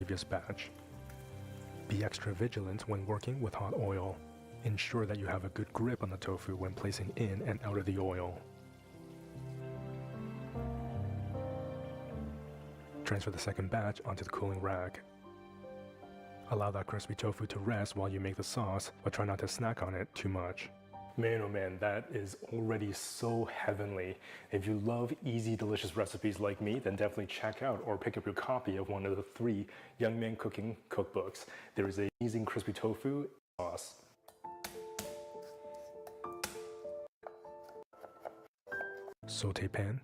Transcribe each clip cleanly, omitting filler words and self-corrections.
previous batch. Be extra vigilant when working with hot oil. Ensure that you have a good grip on the tofu when placing in and out of the oil. Transfer the second batch onto the cooling rack. Allow that crispy tofu to rest while you make the sauce, but try not to snack on it too much. Man, oh man, that is already so heavenly. If you love easy, delicious recipes like me, then definitely check out or pick up your copy of one of the 3 Young Man Cooking cookbooks. There is an amazing crispy tofu sauce. Saute pan,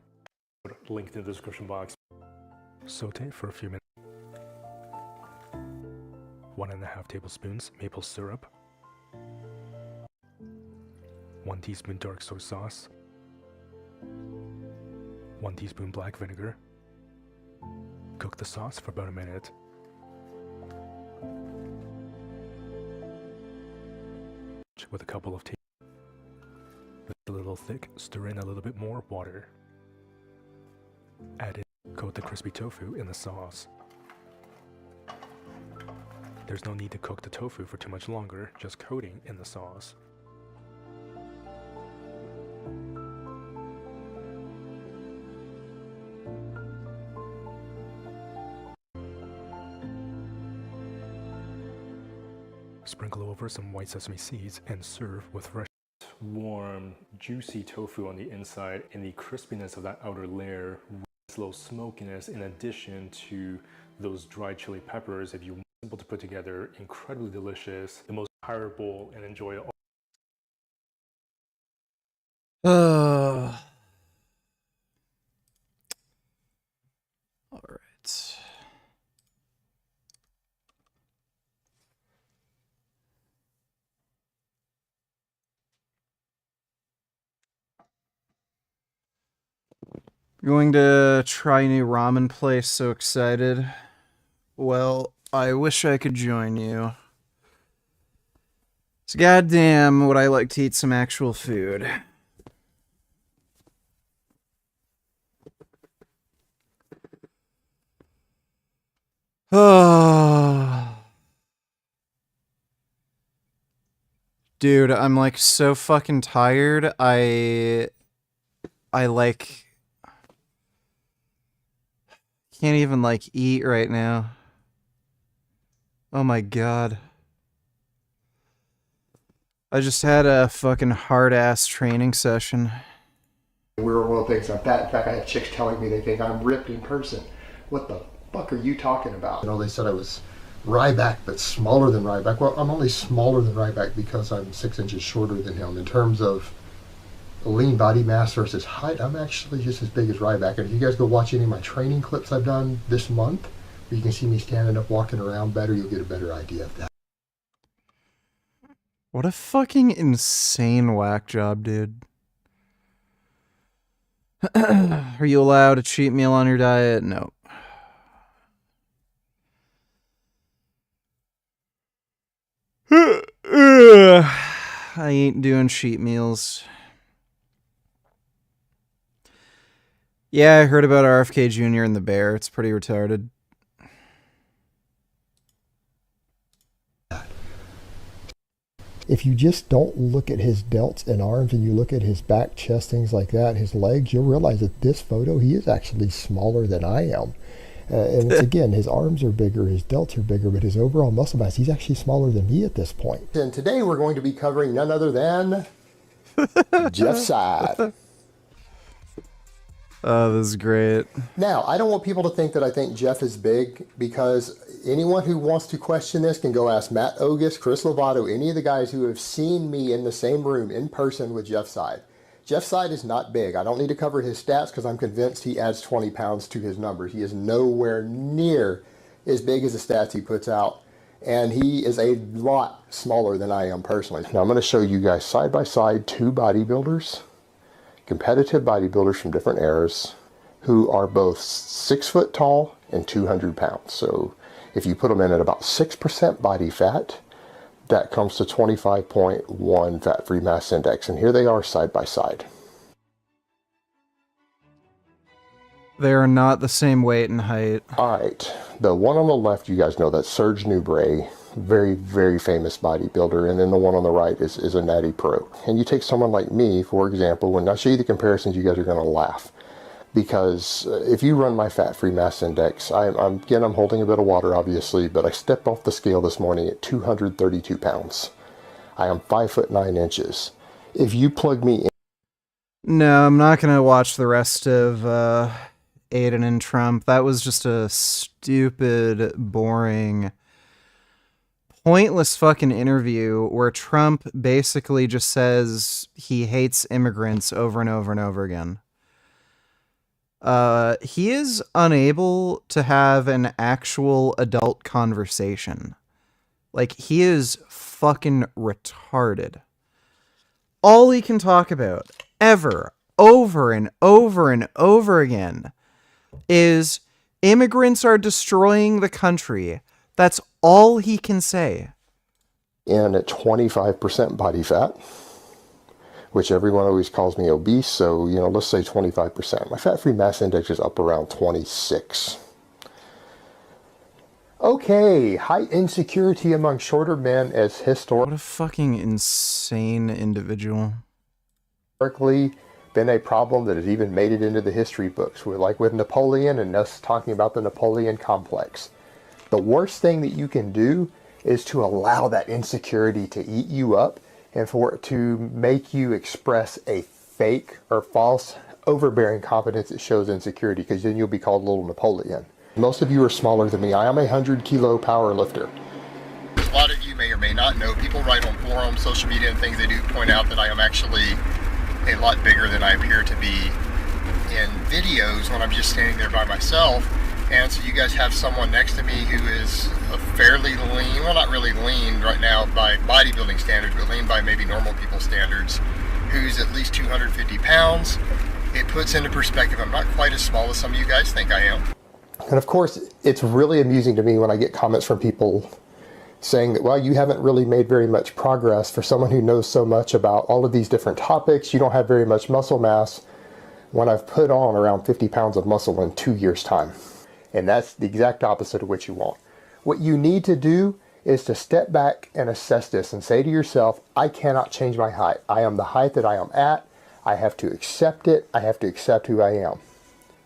linked in the description box. Saute for a few minutes. 1.5 tablespoons maple syrup. 1 teaspoon dark soy sauce. 1 teaspoon black vinegar. Cook the sauce for about a minute. With a couple of tablespoons. A little thick, stir in a little bit more water. Add in, coat the crispy tofu in the sauce. There's no need to cook the tofu for too much longer, just coating in the sauce. Sprinkle over some white sesame seeds and serve with fresh, warm, juicy tofu on the inside and the crispiness of that outer layer, slow smokiness in addition to those dried chili peppers. If you want, simple to put together, incredibly delicious, the most desirable and enjoyable. All right. Going to try a new ramen place, so excited. Well, I wish I could join you. So goddamn would I like to eat some actual food. Oh. Dude, I'm like so fucking tired. I like can't even like eat right now. Oh my god. I just had a fucking hard ass training session. We were one of the things I'm fat. In fact, I have chicks telling me they think I'm ripped in person. What the fuck are you talking about? You know, they said I was Ryback, but smaller than Ryback. Well, I'm only smaller than Ryback because I'm 6 inches shorter than him. In terms of lean body mass versus height, I'm actually just as big as Ryback. And if you guys go watch any of my training clips I've done this month, where you can see me standing up, walking around better, you'll get a better idea of that. What a fucking insane whack job, dude. Are you allowed a cheat meal on your diet? No. I ain't doing cheat meals. Yeah, I heard about RFK Jr. and the bear. It's pretty retarded. If you just don't look at his delts and arms and you look at his back, chest, things like that, his legs, you'll realize that this photo, he is actually smaller than I am. And it's, again, his arms are bigger, his delts are bigger, but his overall muscle mass, he's actually smaller than me at this point. And today we're going to be covering none other than Jeff's side. Oh, this is great. Now, I don't want people to think that I think Jeff is big, because anyone who wants to question this can go ask Matt Ogus, Chris Lovato, any of the guys who have seen me in the same room in person with Jeff Side. Jeff Side is not big. I don't need to cover his stats because I'm convinced he adds 20 pounds to his numbers. He is nowhere near as big as the stats he puts out, and he is a lot smaller than I am personally. Now I'm going to show you guys side by side 2 bodybuilders, competitive bodybuilders from different eras, who are both 6 foot tall and 200 pounds. So if you put them in at about 6% body fat, that comes to 25.1 fat-free mass index. And here they are side by side. They are not the same weight and height. All right, the one on the left, you guys know, that's Serge Nubret, very, very famous bodybuilder, and then the one on the right is a natty pro. And you take someone like me, for example, when I show you the comparisons, you guys are going to laugh. Because if you run my fat-free mass index, I'm holding a bit of water, obviously, but I stepped off the scale this morning at 232 pounds. I am 5'9". If you plug me in... No, I'm not going to watch the rest of Aiden and Trump. That was just a stupid, boring, pointless fucking interview where Trump basically just says he hates immigrants over and over and over again. He is unable to have an actual adult conversation. Like, he is fucking retarded. All he can talk about, ever, over and over and over again, is immigrants are destroying the country. That's all he can say. In at 25% body fat, which everyone always calls me obese, so, you know, let's say 25%. My fat-free mass index is up around 26. Okay, height insecurity among shorter men as What a fucking insane individual. historically been a problem that has even made it into the history books, like with Napoleon and us talking about the Napoleon complex. The worst thing that you can do is to allow that insecurity to eat you up and for it to make you express a fake or false overbearing confidence that shows insecurity, because then you'll be called little Napoleon. Most of you are smaller than me. I am a 100-kilo power lifter. A lot of you may or may not know, people write on forums, social media and things, they do point out that I am actually a lot bigger than I appear to be in videos when I'm just standing there by myself. And so you guys have someone next to me who is a fairly lean, well, not really lean right now by bodybuilding standards, but lean by maybe normal people standards, who's at least 250 pounds. It puts into perspective, I'm not quite as small as some of you guys think I am. And of course, it's really amusing to me when I get comments from people saying that, well, you haven't really made very much progress for someone who knows so much about all of these different topics. You don't have very much muscle mass, when I've put on around 50 pounds of muscle in 2 years' time. And that's the exact opposite of what you want. What you need to do is to step back and assess this and say to yourself, I cannot change my height. I am the height that I am at. I have to accept it. I have to accept who I am.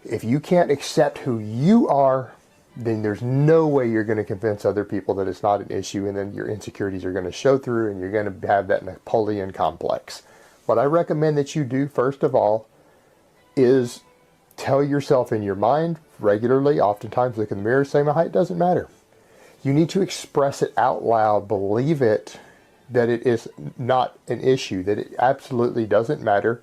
If you can't accept who you are, then there's no way you're going to convince other people that it's not an issue, and then your insecurities are going to show through and you're going to have that Napoleon complex. What I recommend that you do, first of all, is tell yourself in your mind regularly, oftentimes look in the mirror, say my height doesn't matter. You need to express it out loud, believe it, that it is not an issue, that it absolutely doesn't matter.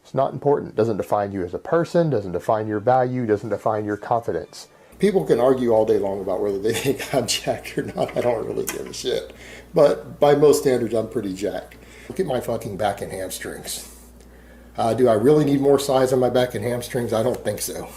It's not important. It doesn't define you as a person, doesn't define your value, doesn't define your confidence. People can argue all day long about whether they think I'm jacked or not. I don't really give a shit. But by most standards, I'm pretty jacked. Look at my fucking back and hamstrings. Do I really need more size on my back and hamstrings? I don't think so.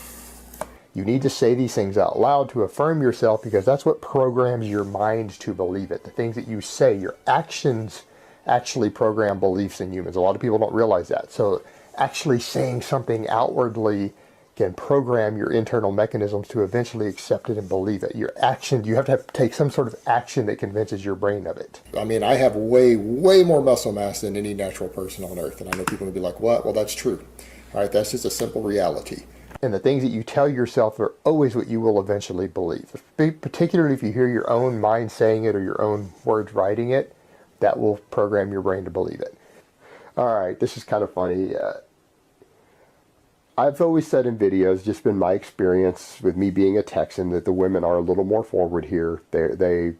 You need to say these things out loud to affirm yourself, because that's what programs your mind to believe it. The things that you say, your actions actually program beliefs in humans. A lot of people don't realize that. So actually saying something outwardly can program your internal mechanisms to eventually accept it and believe it. Your action, you have to take some sort of action that convinces your brain of it. I mean, I have way more muscle mass than any natural person on earth. And I know people will be like, what? Well, that's true. All right, that's just a simple reality. And the things that you tell yourself are always what you will eventually believe. Particularly if you hear your own mind saying it or your own words writing it, that will program your brain to believe it. All right, this is kind of funny. I've always said in videos, just been my experience with me being a Texan, that the women are a little more forward here. They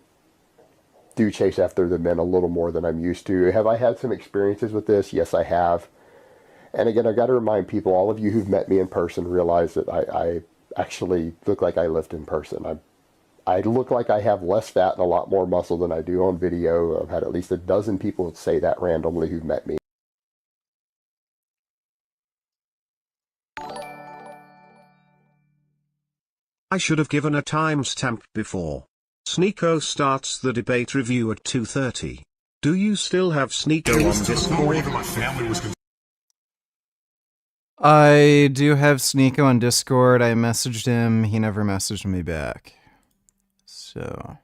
do chase after the men a little more than I'm used to. Have I had some experiences with this? Yes, I have. And again, I've got to remind people, all of you who've met me in person realize that I actually look like I lift in person. I look like I have less fat and a lot more muscle than I do on video. I've had at least a dozen people say that randomly who've met me. I should have given a timestamp before. Sneeko starts the debate review at 2:30. Do you still have Sneeko on Discord? I do have Sneeko on Discord. I messaged him. He never messaged me back. So,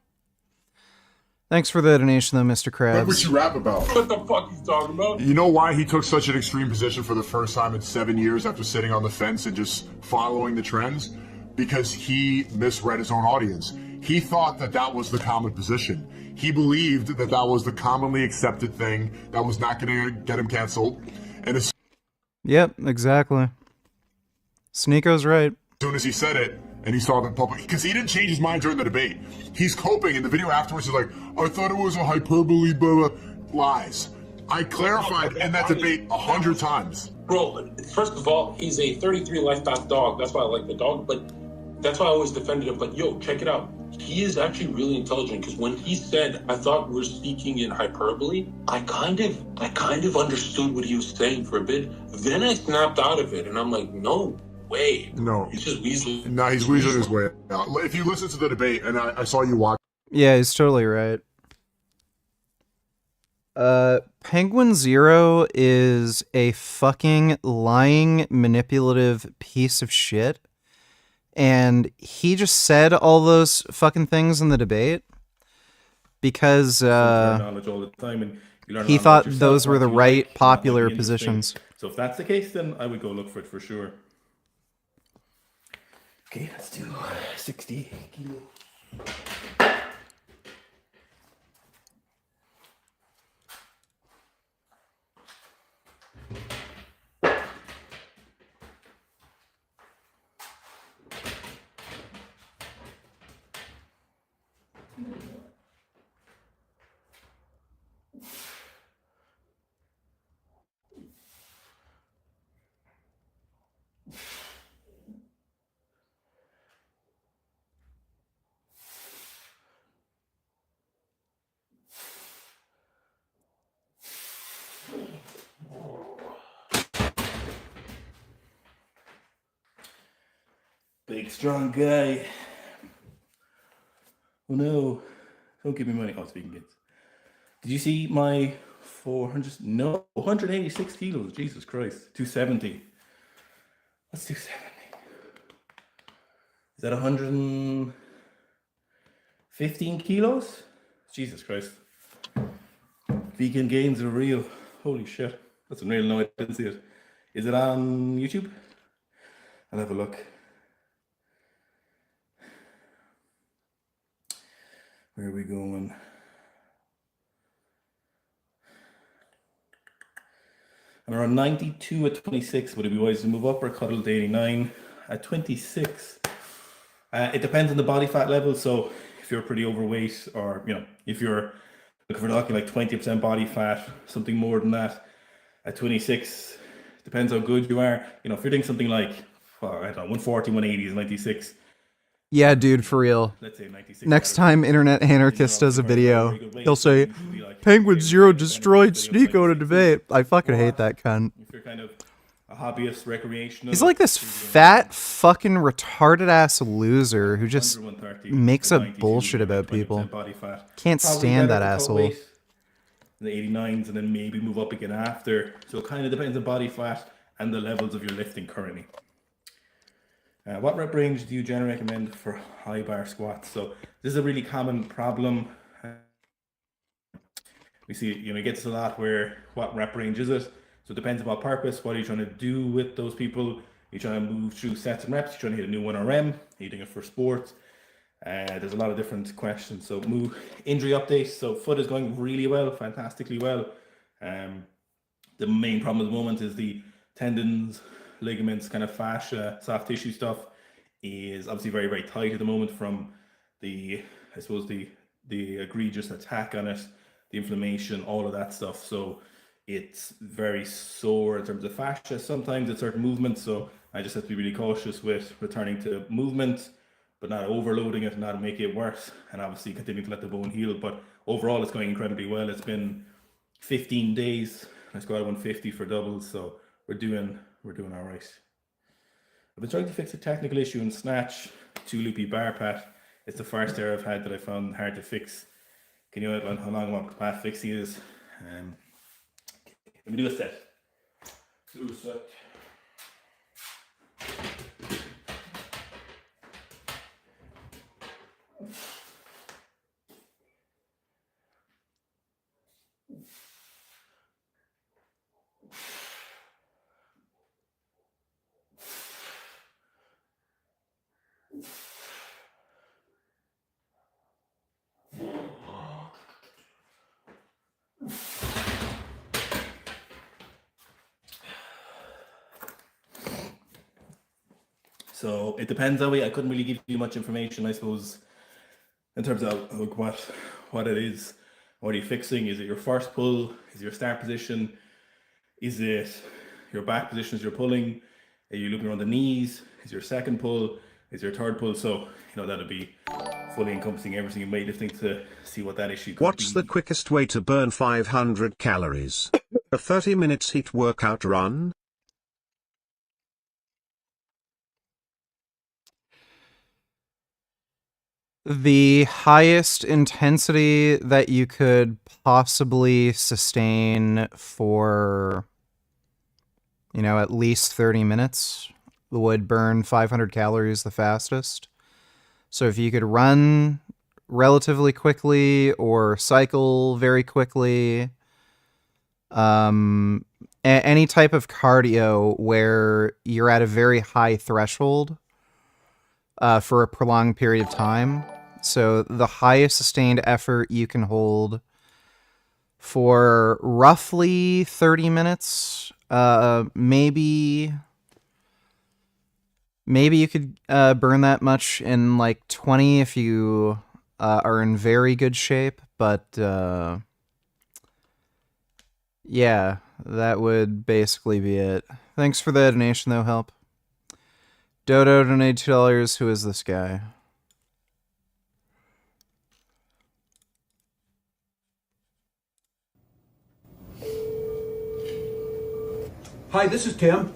thanks for the donation, though, Mr. What would Krabs. you rap about? What the fuck he's talking about? You know why he took such an extreme position for the first time in 7 years after sitting on the fence and just following the trends? Because he misread his own audience. He thought that that was the common position. He believed that that was the commonly accepted thing that was not going to get him canceled. And as Yep, exactly. Sneeko's right. soon as he said it, and he saw the public, because he didn't change his mind during the debate. He's coping in the video afterwards. He's like, I thought it was a hyperbole, blah, blah. Lies. I clarified in that debate 100 times. Bro, first of all, he's a 33 life path dog. That's why I like the dog, but that's why I always defended him. But yo, check it out. He is actually really intelligent, because when he said, I thought we were speaking in hyperbole, I kind of understood what he was saying for a bit. Then I snapped out of it, and I'm like, no way. No. He's just weaseling. No, he's weaseling his way out. If you listen to the debate, and I saw you watch. Yeah, he's totally right. Penguin Zero is a fucking lying, manipulative piece of shit. And he just said all those fucking things in the debate because knowledge all the time, and you learn he knowledge thought yourself, those were what the you right like, what popular might be interesting. positions. So if that's the case, then I would go look for it for sure. Okay, let's do 60 kilo. Big strong guy. Oh no, don't give me money. Oh, speaking kids. Did you see my 186 kilos? Jesus Christ. 270. What's 270? Is that 115 kilos? Jesus Christ. Vegan gains are real. Holy shit. That's unreal. No, I didn't see it. Is it on YouTube? I'll have a look. Where are we going? I'm around 92 at 26. Would it be wise to move up or cuddle to 89 at 26? It depends on the body fat level. So if you're pretty overweight, or if you're looking for talking like 20% body fat, something more than that at 26, depends how good you are. If you're doing something like I don't know, 140, 180 is 96. Yeah, dude, for real. Let's say 96. Next time Internet Anarchist does a video, he'll say, Penguin Zero destroyed Sneeko in a debate. I fucking hate that cunt. If you're kind of a hobbyist, recreational. He's like this fat, fucking retarded-ass loser who just makes up bullshit about people. Can't stand that asshole. In the 89s, and then maybe move up again after. So it kind of depends on body fat and the levels of your lifting currently. What rep range do you generally recommend for high bar squats? So this is a really common problem. We see, it gets a lot where what rep range is it? So it depends on what purpose. What are you trying to do with those people? Are you trying to move through sets and reps? Are you trying to hit a new 1RM? Are you doing it for sports? There's a lot of different questions. So move injury updates. So foot is going really well, fantastically well. The main problem at the moment is the tendons, ligaments, kind of fascia, soft tissue stuff is obviously very, very tight at the moment from the egregious attack on it, the inflammation, all of that stuff. So it's very sore in terms of fascia sometimes at certain movements. So I just have to be really cautious with returning to movement, but not overloading it, not making it worse, and obviously continuing to let the bone heal. But overall, it's going incredibly well. It's been 15 days. I squatted 150 for doubles, so we're doing all right. I've been trying to fix a technical issue in snatch, 2 loopy bar pat. It's the first error I've had that I found hard to fix. Can you outline how long what pat fixing is? Let me do a set. So it depends on I couldn't really give you much information, I suppose, in terms of like, what it is. What are you fixing? Is it your first pull? Is it your start position? Is it your back position as you're pulling? Are you looking around the knees? Is your second pull? Is your third pull? So, that'll be fully encompassing everything in weightlifting to see what that issue could What's be. the quickest way to burn 500 calories? A 30 minutes HIIT workout run? The highest intensity that you could possibly sustain for, at least 30 minutes would burn 500 calories the fastest. So if you could run relatively quickly or cycle very quickly, any type of cardio where you're at a very high threshold for a prolonged period of time. So the highest sustained effort you can hold for roughly 30 minutes, maybe you could burn that much in like 20 if you are in very good shape, but yeah, that would basically be it. Thanks for the donation though, help. Dodo donated $2. Who is this guy? Hi, this is Tim.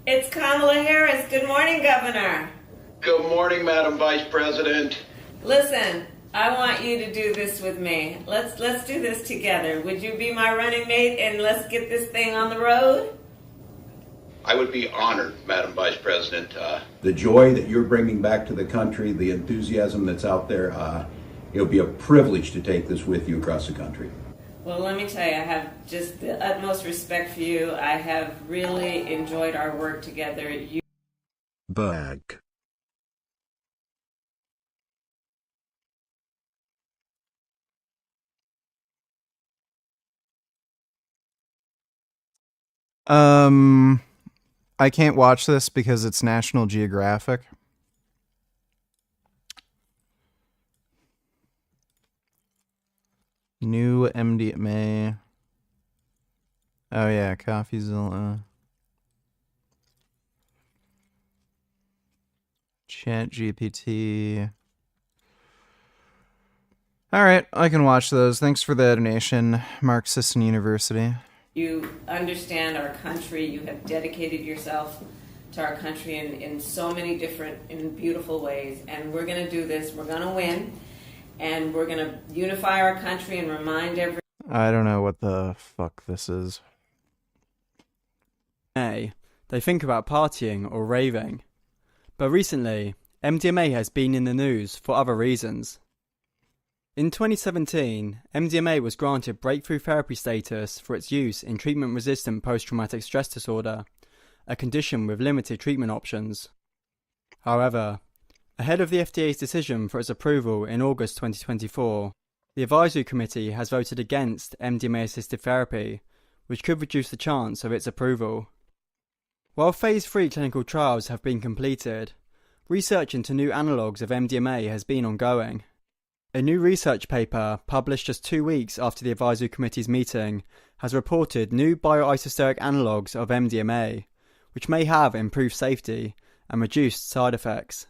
It's Kamala Harris. Good morning, Governor. Good morning, Madam Vice President. Listen, I want you to do this with me. Let's do this together. Would you be my running mate and let's get this thing on the road? I would be honored, Madam Vice President. The joy that you're bringing back to the country, the enthusiasm that's out there, it'll be a privilege to take this with you across the country. Well, let me tell you, I have just the utmost respect for you. I have really enjoyed our work together. Bag. I can't watch this because it's National Geographic. New MDMA. Oh yeah, CoffeeZilla. ChatGPT. Alright, I can watch those. Thanks for the donation, Marxist University. You understand our country. You have dedicated yourself to our country in so many different and beautiful ways. And we're going to do this. We're going to win. And we're going to unify our country and remind everyone. I don't know what the fuck this is. They think about partying or raving. But recently, MDMA has been in the news for other reasons. In 2017, MDMA was granted breakthrough therapy status for its use in treatment-resistant post-traumatic stress disorder, a condition with limited treatment options. However, ahead of the FDA's decision for its approval in August 2024, the Advisory Committee has voted against MDMA-assisted therapy, which could reduce the chance of its approval. While Phase 3 clinical trials have been completed, research into new analogues of MDMA has been ongoing. A new research paper, published just 2 weeks after the Advisory Committee's meeting, has reported new bioisosteric analogues of MDMA, which may have improved safety and reduced side effects.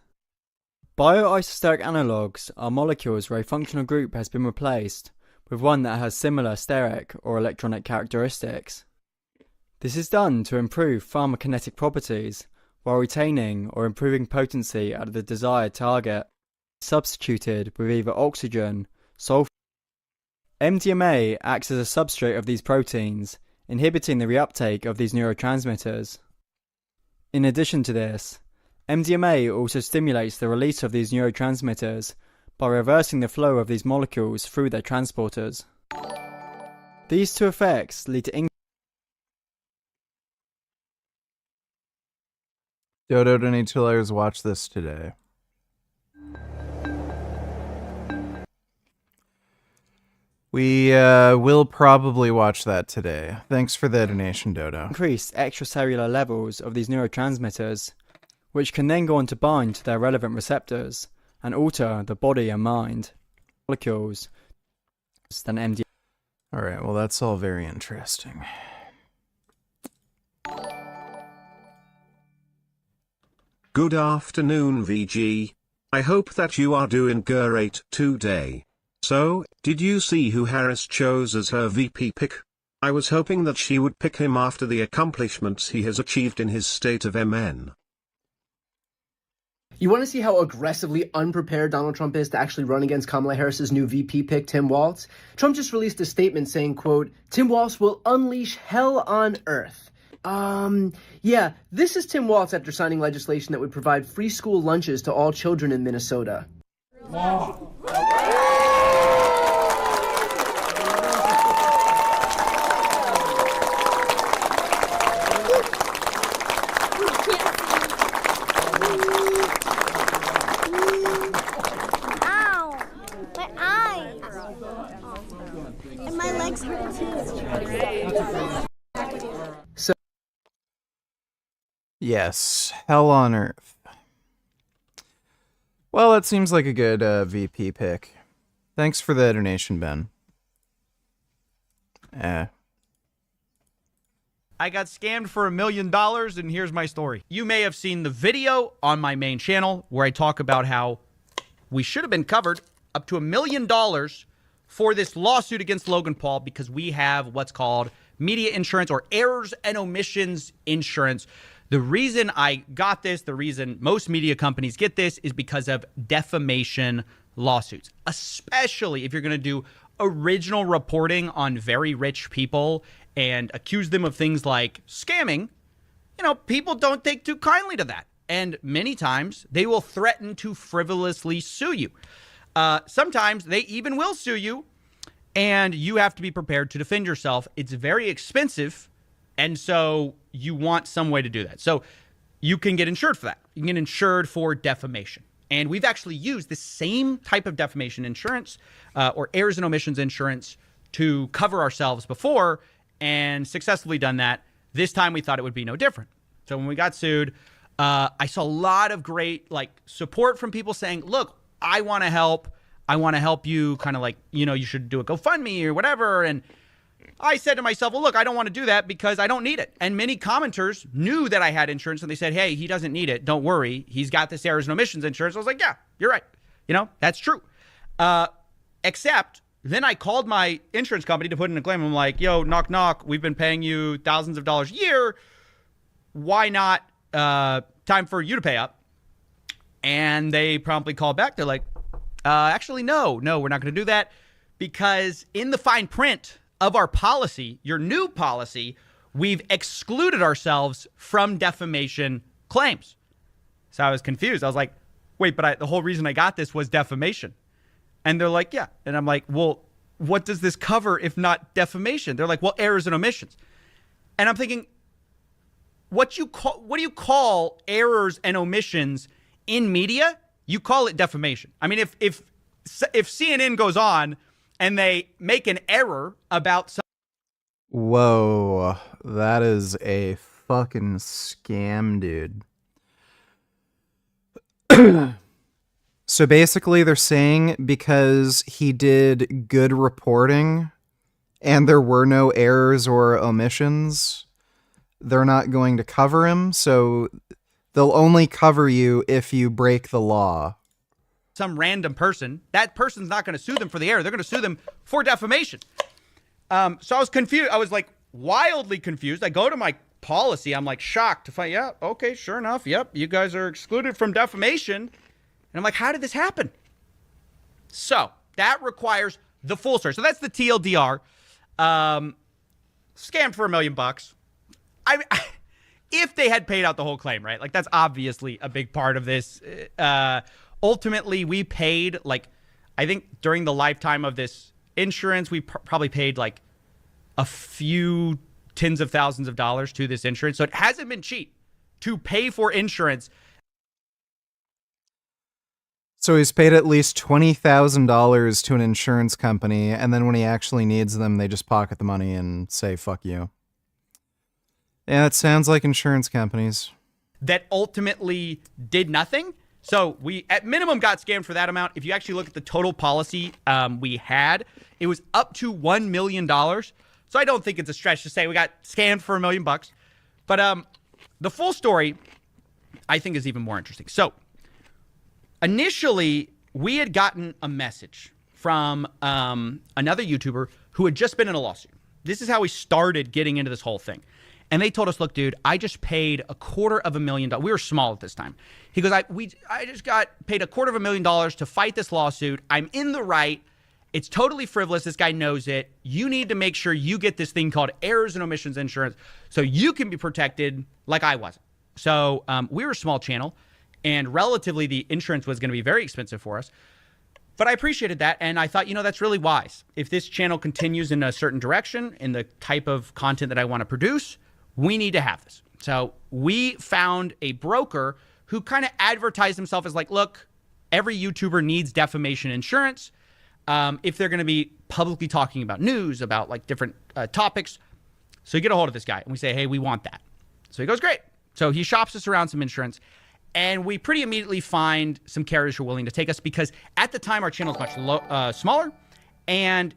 Bioisosteric analogues are molecules where a functional group has been replaced with one that has similar steric or electronic characteristics. This is done to improve pharmacokinetic properties while retaining or improving potency at the desired target, substituted with either oxygen, sulfur. MDMA acts as a substrate of these proteins, inhibiting the reuptake of these neurotransmitters. In addition to this, MDMA also stimulates the release of these neurotransmitters by reversing the flow of these molecules through their transporters. These two effects lead to Dodo donate $2. Watch this today. We will probably watch that today. Thanks for the donation, Dodo. increased extracellular levels of these neurotransmitters, which can then go on to bind to their relevant receptors and alter the body and mind molecules than MDMA. Alright, well that's all very interesting. Good afternoon, VG. I hope that you are doing great today. So, did you see who Harris chose as her VP pick? I was hoping that she would pick him after the accomplishments he has achieved in his state of MN. You want to see how aggressively unprepared Donald Trump is to actually run against Kamala Harris's new VP pick, Tim Walz? Trump just released a statement saying, quote, Tim Walz will unleash hell on earth. Yeah, this is Tim Walz after signing legislation that would provide free school lunches to all children in Minnesota. Wow. Yes, hell on earth. Well, that seems like a good VP pick. Thanks for the donation, Ben. I got scammed for $1 million, and here's my story. You may have seen the video on my main channel where I talk about how we should have been covered up to $1 million for this lawsuit against Logan Paul because we have what's called media insurance or errors and omissions insurance. The reason I got this, the reason most media companies get this is because of defamation lawsuits, especially if you're going to do original reporting on very rich people and accuse them of things like scamming. You know, people don't take too kindly to that. And many times they will threaten to frivolously sue you. Sometimes they even will sue you, and you have to be prepared to defend yourself. It's very expensive. And so you want some way to do that. So you can get insured for that. You can get insured for defamation. And we've actually used the same type of defamation insurance or errors and omissions insurance to cover ourselves before and successfully done that. This time we thought it would be no different. So when we got sued, I saw a lot of great support from people saying, look, I want to help. I want to help you, kind of you should do a GoFundMe or whatever. And I said to myself, well, look, I don't want to do that because I don't need it. And many commenters knew that I had insurance and they said, hey, he doesn't need it. Don't worry. He's got this errors and omissions insurance. I was like, yeah, you're right. That's true. Except then I called my insurance company to put in a claim. I'm like, yo, knock, knock. We've been paying you thousands of dollars a year. Why not time for you to pay up? And they promptly called back. They're like, actually, no, we're not going to do that because in the fine print of our policy, your new policy, we've excluded ourselves from defamation claims. So I was confused. I was like, wait, but the whole reason I got this was defamation. And they're like, yeah. And I'm like, well, what does this cover if not defamation? They're like, well, errors and omissions. And I'm thinking, what do you call errors and omissions in media? You call it defamation. I mean, if CNN goes on and they make an error about some. Whoa, that is a fucking scam, dude. So basically they're saying because he did good reporting and there were no errors or omissions, they're not going to cover him, so they'll only cover you if you break the law. Some random person, that person's not going to sue them for the error. They're going to sue them for defamation. So I was confused. I was wildly confused. I go to my policy. I'm shocked to find, yeah, okay, sure enough. Yep, you guys are excluded from defamation. And I'm like, how did this happen? So that requires the full story. So that's the TLDR. Scammed for $1 million. If they had paid out the whole claim, right? That's obviously a big part of this. Ultimately, we paid, I think during the lifetime of this insurance, we probably paid a few tens of thousands of dollars to this insurance. So it hasn't been cheap to pay for insurance. So he's paid at least $20,000 to an insurance company, and then when he actually needs them, they just pocket the money and say, fuck you. Yeah, it sounds like insurance companies. that ultimately did nothing. So we, at minimum, got scammed for that amount. If you actually look at the total policy we had, it was up to $1 million. So I don't think it's a stretch to say we got scammed for $1 million. But the full story, I think, is even more interesting. So initially, we had gotten a message from another YouTuber who had just been in a lawsuit. This is how we started getting into this whole thing. And they told us, look, dude, I just paid $250,000. We were small at this time. He goes, I just got paid $250,000 to fight this lawsuit. I'm in the right. It's totally frivolous. This guy knows it. You need to make sure you get this thing called errors and omissions insurance so you can be protected like I wasn't. So we were a small channel, and relatively the insurance was going to be very expensive for us. But I appreciated that, and I thought, that's really wise. If this channel continues in a certain direction, in the type of content that I want to produce, we need to have this. So we found a broker who kind of advertised himself as like, look, every YouTuber needs defamation insurance. If they're going to be publicly talking about news, about like different topics. So you get a hold of this guy and we say, hey, we want that. So he goes, great. So he shops us around some insurance, and we pretty immediately find some carriers who are willing to take us because at the time our channel is much smaller. And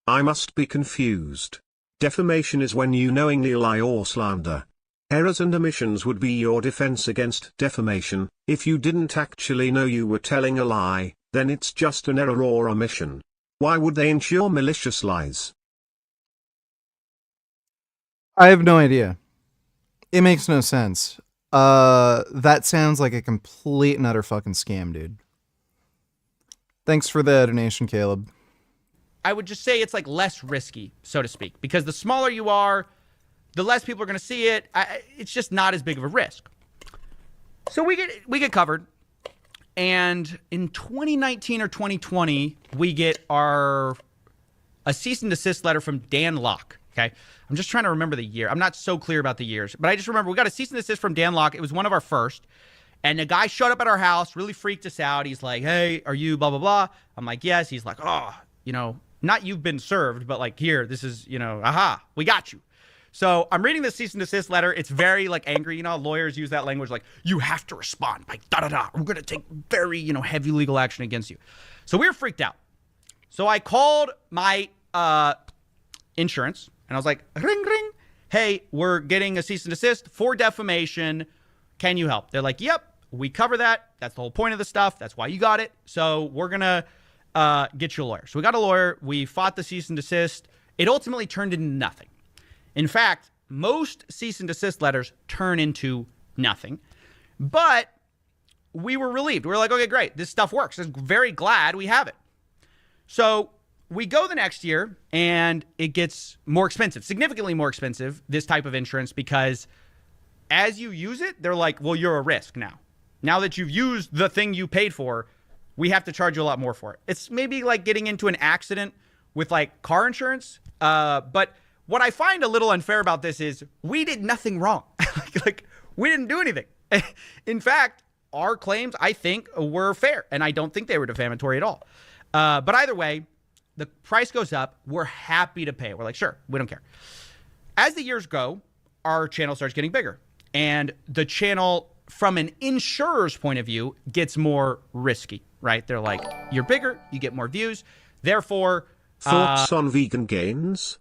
I must be confused. Defamation is when you knowingly lie or slander. Errors and omissions would be your defense against defamation. If you didn't actually know you were telling a lie, then it's just an error or omission. Why would they insure malicious lies? I have no idea. It makes no sense. That sounds like a complete and utter fucking scam, dude. Thanks for the donation, Caleb. I would just say it's like less risky, so to speak, because the smaller you are, the less people are going to see it. It's just not as big of a risk. So we get covered. And in 2019 or 2020, we get a cease and desist letter from Dan Locke. Okay. I'm just trying to remember the year. I'm not so clear about the years, but I just remember we got a cease and desist from Dan Locke. It was one of our first. And the guy showed up at our house, really freaked us out. He's like, hey, are you blah, blah, blah? I'm like, yes. He's like, oh, not you've been served, but like here, this is, aha, we got you. So I'm reading the cease and desist letter. It's very like angry. Lawyers use that language like, you have to respond, like da-da-da. We're going to take very, heavy legal action against you. So we were freaked out. So I called my insurance and I was like, ring, ring. Hey, we're getting a cease and desist for defamation. Can you help? They're like, yep, we cover that. That's the whole point of the stuff. That's why you got it. So we're going to get you a lawyer. So we got a lawyer. We fought the cease and desist. It ultimately turned into nothing. In fact, most cease and desist letters turn into nothing. But we were relieved. We were like, okay, great. This stuff works. I'm very glad we have it. So we go the next year and it gets more expensive, significantly more expensive, this type of insurance, because as you use it, they're like, well, you're a risk now. Now that you've used the thing you paid for, we have to charge you a lot more for it. It's maybe like getting into an accident with like car insurance. But what I find a little unfair about this is we did nothing wrong. like we didn't do anything. In fact, our claims, I think, were fair, and I don't think they were defamatory at all. But either way, the price goes up. We're happy to pay it. We're like, sure, we don't care. As the years go, our channel starts getting bigger, and the channel, from an insurer's point of view, gets more risky, right? They're like, you're bigger, you get more views, therefore... Thoughts on vegan gains?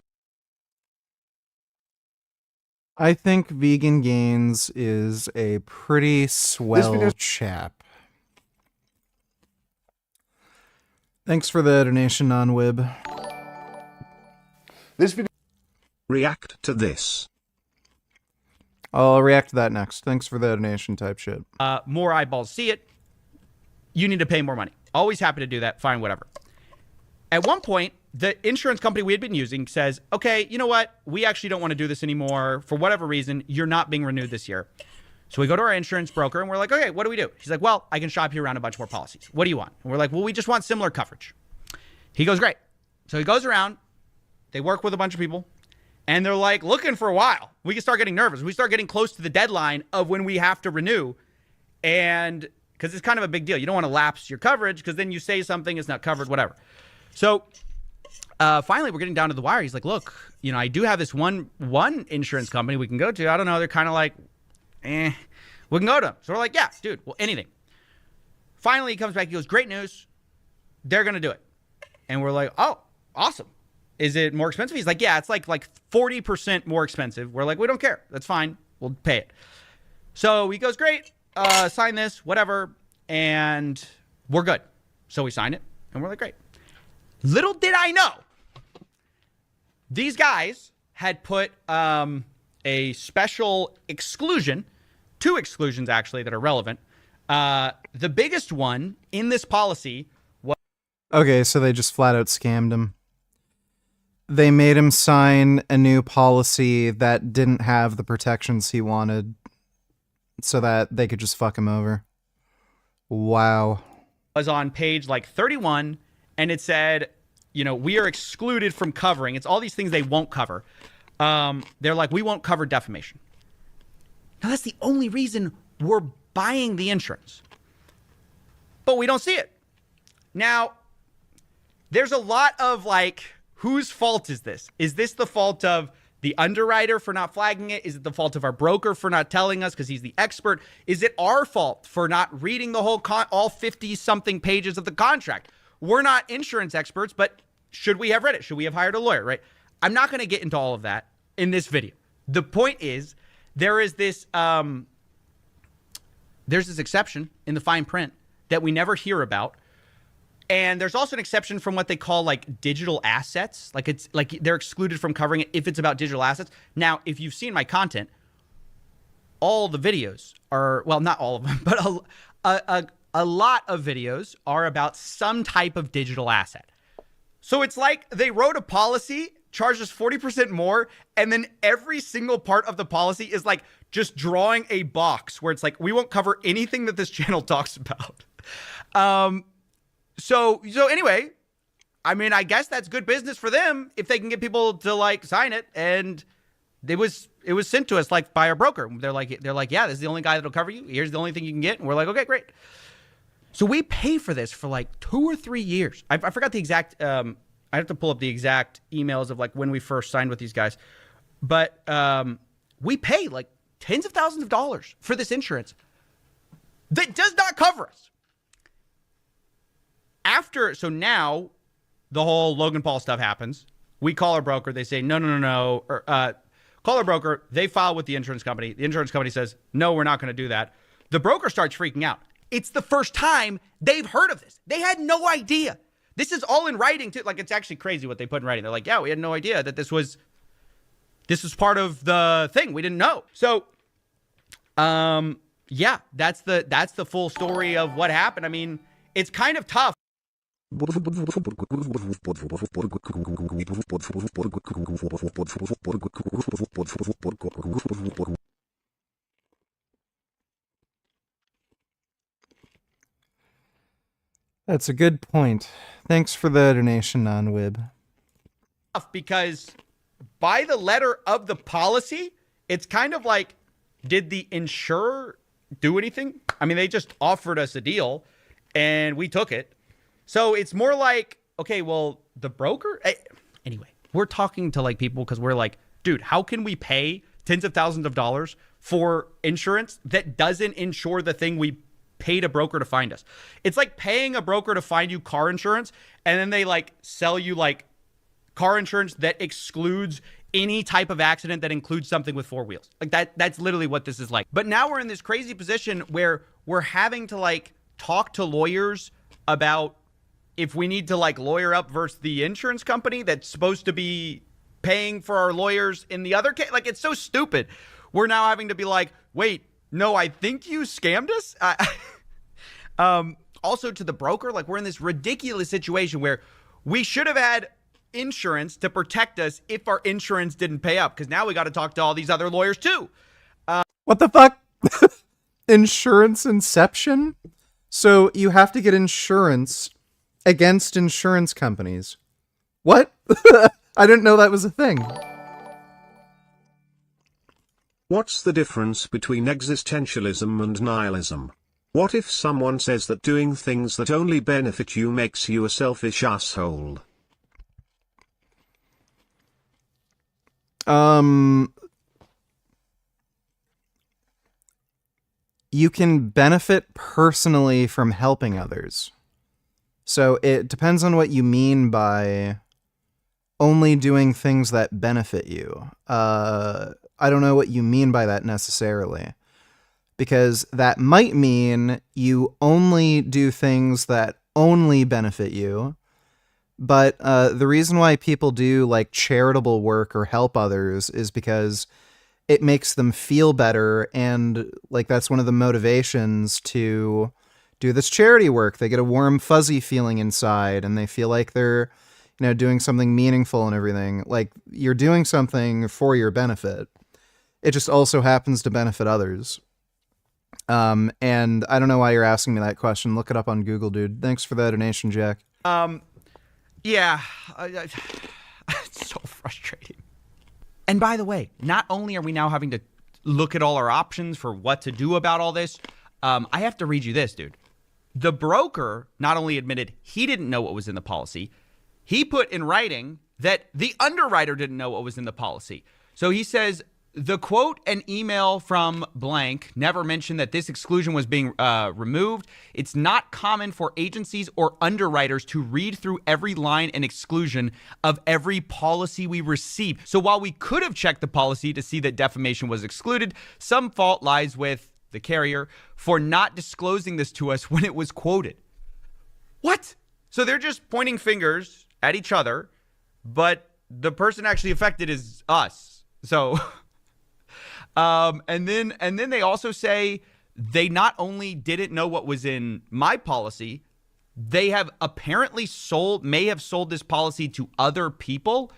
I think Vegan Gains is a pretty swell chap. Thanks for the donation, Non-Wib. React to this. I'll react to that next. Thanks for the donation type shit. More eyeballs see it. You need to pay more money. Always happy to do that. Fine, whatever. At one point, the insurance company we had been using says, okay, you know what? We actually don't want to do this anymore. For whatever reason, you're not being renewed this year. So we go to our insurance broker and we're like, okay, what do we do? He's like, well, I can shop you around a bunch more policies. What do you want? And we're like, well, we just want similar coverage. He goes, great. So he goes around. They work with a bunch of people. And they're like looking for a while. We can start getting nervous. We start getting close to the deadline of when we have to renew. And because it's kind of a big deal. You don't want to lapse your coverage because then you say something, it's not covered, whatever. So finally, we're getting down to the wire. He's like, look, I do have this one insurance company we can go to. I don't know. They're kind of like we can go to him. So we're like, yeah, dude, well, anything. Finally, he comes back. He goes, great news. They're going to do it. And we're like, oh, awesome. Is it more expensive? He's like, yeah, it's like 40% more expensive. We're like, we don't care. That's fine. We'll pay it. So he goes, great. Sign this, whatever. And we're good. So we sign it. And we're like, great. Little did I know, these guys had put a special exclusion, 2 exclusions actually that are relevant. The biggest one in this policy was... Okay, so they just flat out scammed him. They made him sign a new policy that didn't have the protections he wanted so that they could just fuck him over. Wow. Was on page like 31, and it said, you know, we are excluded from covering. It's all these things they won't cover. They're like, we won't cover defamation. Now, that's the only reason we're buying the insurance. But we don't see it. Now, there's a lot of like, whose fault is this? Is this the fault of the underwriter for not flagging it? Is it the fault of our broker for not telling us because he's the expert? Is it our fault for not reading the whole all 50-something pages of the contract? We're not insurance experts, but should we have read it? Should we have hired a lawyer, right? I'm not going to get into all of that in this video. The point is, there is this there's this exception in the fine print that we never hear about. And there's also an exception from what they call like digital assets. Like it's like they're excluded from covering it if it's about digital assets. Now, if you've seen my content, all the videos are, well, not all of them, but a lot of videos are about some type of digital asset. So it's like they wrote a policy, charged us 40% more, and then every single part of the policy is like just drawing a box where it's like, we won't cover anything that this channel talks about. So anyway, I mean, I guess that's good business for them if they can get people to like sign it. And it was sent to us like by our broker. They're like, yeah, this is the only guy that'll cover you. Here's the only thing you can get. And we're like, okay, great. So we pay for this for like 2 or 3 years. I forgot the exact, I have to pull up the exact emails of like when we first signed with these guys, but we pay like tens of thousands of dollars for this insurance that does not cover us. So now the whole Logan Paul stuff happens. We call our broker. They say, no. Or, call our broker. They file with the insurance company. The insurance company says, no, we're not going to do that. The broker starts freaking out. It's the first time they've heard of this. They had no idea. This is all in writing too. Like, it's actually crazy what they put in writing. They're like, yeah, we had no idea that this was part of the thing. We didn't know. So, yeah, that's the full story of what happened. I mean, it's kind of tough. That's a good point. Thanks for the donation, Non-Wib. Because by the letter of the policy, it's kind of like, did the insurer do anything? I mean, they just offered us a deal and we took it. So it's more like, okay, well, the broker? Anyway, we're talking to like people because we're like, dude, how can we pay tens of thousands of dollars for insurance that doesn't insure the thing we paid a broker to find us? It's like paying a broker to find you car insurance and then they like sell you like car insurance that excludes any type of accident that includes something with 4 wheels. Like that's literally what this is like. But now we're in this crazy position where we're having to like talk to lawyers about if we need to like lawyer up versus the insurance company that's supposed to be paying for our lawyers in the other case. Like, it's so stupid. We're now having to be like, wait, no, I think you scammed us. Also to the broker, like we're in this ridiculous situation where we should have had insurance to protect us if our insurance didn't pay up. Cause now we got to talk to all these other lawyers too. What the fuck? Insurance inception? So you have to get insurance against insurance companies. What? I didn't know that was a thing. What's the difference between existentialism and nihilism? What if someone says that doing things that only benefit you makes you a selfish asshole? you can benefit personally from helping others. So it depends on what you mean by only doing things that benefit you. I don't know what you mean by that necessarily, because that might mean you only do things that only benefit you. But the reason why people do like charitable work or help others is because it makes them feel better, and like that's one of the motivations to do this charity work. They get a warm, fuzzy feeling inside, and they feel like they're, doing something meaningful and everything. Like, you're doing something for your benefit. It just also happens to benefit others. And I don't know why you're asking me that question. Look it up on Google, dude. Thanks for the donation, Jack. Yeah, it's so frustrating. And by the way, not only are we now having to look at all our options for what to do about all this, I have to read you this, dude. The broker not only admitted he didn't know what was in the policy, he put in writing that the underwriter didn't know what was in the policy. So he says, the quote and email from blank never mentioned that this exclusion was being removed. It's not common for agencies or underwriters to read through every line and exclusion of every policy we receive. So while we could have checked the policy to see that defamation was excluded, some fault lies with the carrier for not disclosing this to us when it was quoted. What? So they're just pointing fingers at each other, but the person actually affected is us. So... and then they also say they not only didn't know what was in my policy, they have apparently may have sold this policy to other people.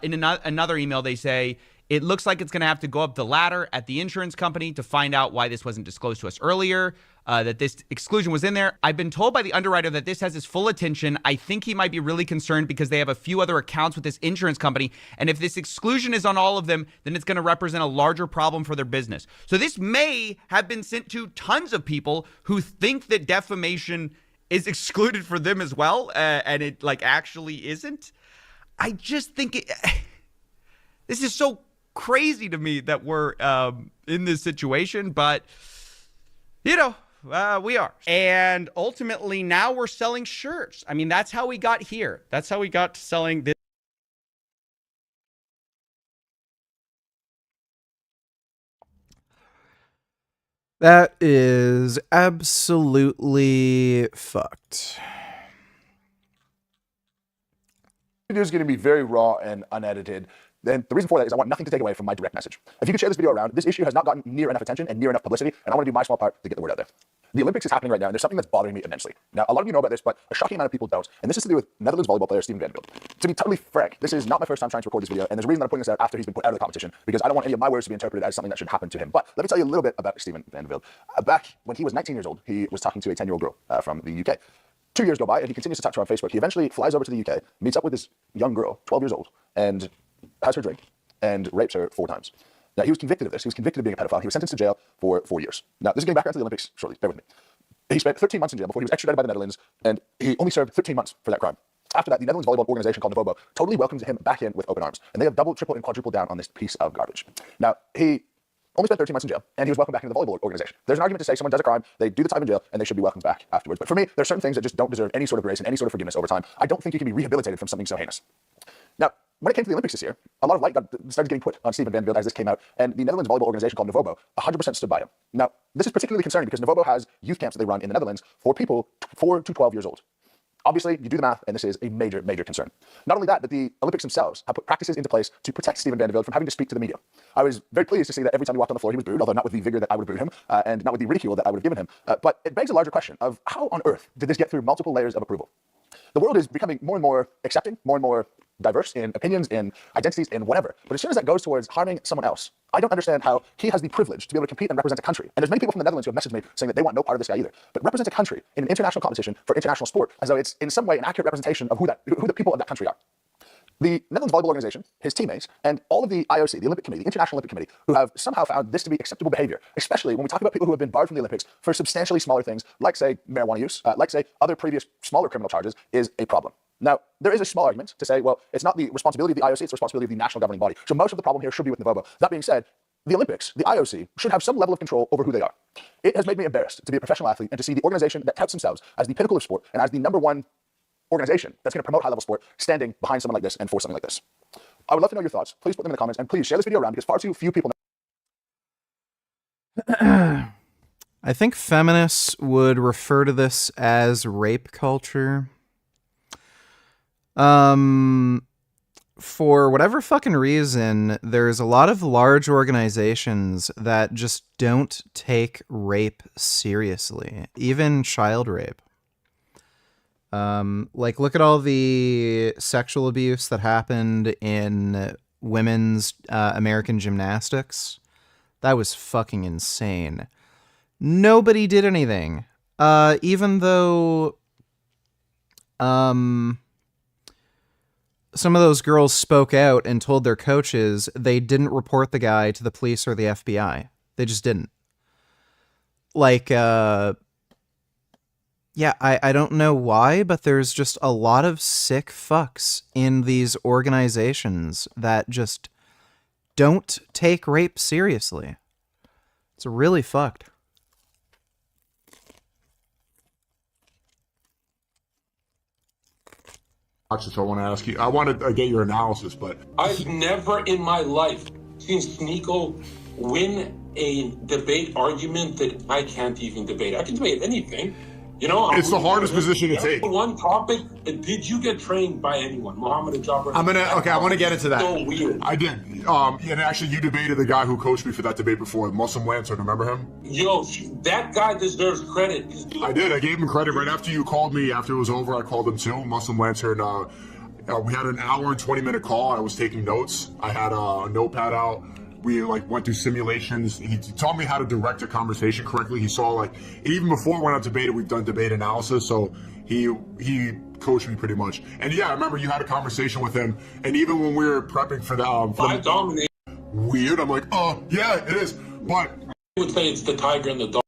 In another email, they say, it looks like it's going to have to go up the ladder at the insurance company to find out why this wasn't disclosed to us earlier, that this exclusion was in there. I've been told by the underwriter that this has his full attention. I think he might be really concerned because they have a few other accounts with this insurance company. And if this exclusion is on all of them, then it's going to represent a larger problem for their business. So this may have been sent to tons of people who think that defamation is excluded for them as well. And it actually isn't. I just think this is so crazy to me that we're in this situation, but we are. And ultimately now we're selling shirts. I mean, that's how we got here. That's how we got to selling this. That is absolutely fucked. It is going to be very raw and unedited. Then the reason for that is I want nothing to take away from my direct message. If you could share this video around, this issue has not gotten near enough attention and near enough publicity, and I want to do my small part to get the word out there. The Olympics is happening right now, and there's something that's bothering me immensely. Now, a lot of you know about this, but a shocking amount of people don't, and this is to do with Netherlands volleyball player Steven Vanderbilt. To be totally frank, this is not my first time trying to record this video, and there's a reason that I'm putting this out after he's been put out of the competition, because I don't want any of my words to be interpreted as something that should happen to him. But let me tell you a little bit about Steven Vanderbilt. Back when he was 19 years old, he was talking to a 10-year-old girl from the UK. 2 years go by, and he continues to talk to her on Facebook. He eventually flies over to the UK, meets up with this young girl, 12 years old, and has her drink, and rapes her 4 times. Now, he was convicted of this. He was convicted of being a pedophile. He was sentenced to jail for 4 years. Now, this is getting back around to the Olympics shortly. Bear with me. He spent 13 months in jail before he was extradited by the Netherlands, and he only served 13 months for that crime. After that, the Netherlands volleyball organization called Novobo totally welcomes him back in with open arms, and they have double, triple, and quadruple down on this piece of garbage. Now, he only spent 13 months in jail, and he was welcomed back into the volleyball organization. There's an argument to say someone does a crime, they do the time in jail, and they should be welcomed back afterwards. But for me, there's certain things that just don't deserve any sort of grace and any sort of forgiveness over time. I don't think you can be rehabilitated from something so heinous. Now, when it came to the Olympics this year, a lot of light started getting put on Steven Vanderbilt as this came out, and the Netherlands volleyball organization called Novobo 100% stood by him. Now, this is particularly concerning because Novobo has youth camps that they run in the Netherlands for people 4 to 12 years old. Obviously, you do the math, and this is a major, major concern. Not only that, but the Olympics themselves have put practices into place to protect Steven Vanderbilt from having to speak to the media. I was very pleased to see that every time he walked on the floor, he was booed, although not with the vigor that I would have booed him, and not with the ridicule that I would have given him. But it begs a larger question of how on earth did this get through multiple layers of approval? The world is becoming more and more accepting, more and more diverse in opinions, in identities, in whatever. But as soon as that goes towards harming someone else, I don't understand how he has the privilege to be able to compete and represent a country. And there's many people from the Netherlands who have messaged me saying that they want no part of this guy either. But represent a country in an international competition for international sport as though it's in some way an accurate representation of who the people of that country are. The Netherlands volleyball organization, his teammates, and all of the IOC, the Olympic Committee, the International Olympic Committee, who have somehow found this to be acceptable behavior, especially when we talk about people who have been barred from the Olympics for substantially smaller things, like, say, marijuana use, like, say, other previous smaller criminal charges, is a problem. Now, there is a small argument to say, well, it's not the responsibility of the IOC, it's the responsibility of the national governing body. So most of the problem here should be with Novobo. That being said, The Olympics, the IOC, should have some level of control over who they are. It has made me embarrassed to be a professional athlete and to see the organization that touts themselves as the pinnacle of sport and as the #1 organization that's going to promote high-level sport standing behind someone like this and for something like this. I would love to know your thoughts. Please put them in the comments, and please share this video around because far too few people know. I think feminists would refer to this as rape culture. For whatever fucking reason, there's a lot of large organizations that just don't take rape seriously, even child rape. Like, look at all the sexual abuse that happened in women's American gymnastics. That was fucking insane. Nobody did anything. Even though some of those girls spoke out and told their coaches, they didn't report the guy to the police or the FBI. They just didn't. Like, yeah, I don't know why, but there's just a lot of sick fucks in these organizations that just don't take rape seriously. It's really fucked. So I want to ask you, I want to get your analysis, but I've never in my life seen Sneeko win a debate argument that I can't even debate. I can debate anything. You know, it's the hardest position to take. One topic. Did you get trained by anyone? Muhammad Jabbar? I want to get into that. So weird. I did. And actually, you debated the guy who coached me for that debate before, Muslim Lancer. Remember him? Yo, that guy deserves credit. I did. I gave him credit right after you called me. After it was over, I called him too, Muslim Lancer, and we had an hour and 20-minute call. I was taking notes. I had a notepad out. We went through simulations. He taught me how to direct a conversation correctly. He saw even before we went out debated, we've done debate analysis. So he coached me pretty much. And yeah, I remember you had a conversation with him. And even when we were prepping for I dominate. Weird. I'm like, oh yeah, it is. But I would say it's the tiger and the dog.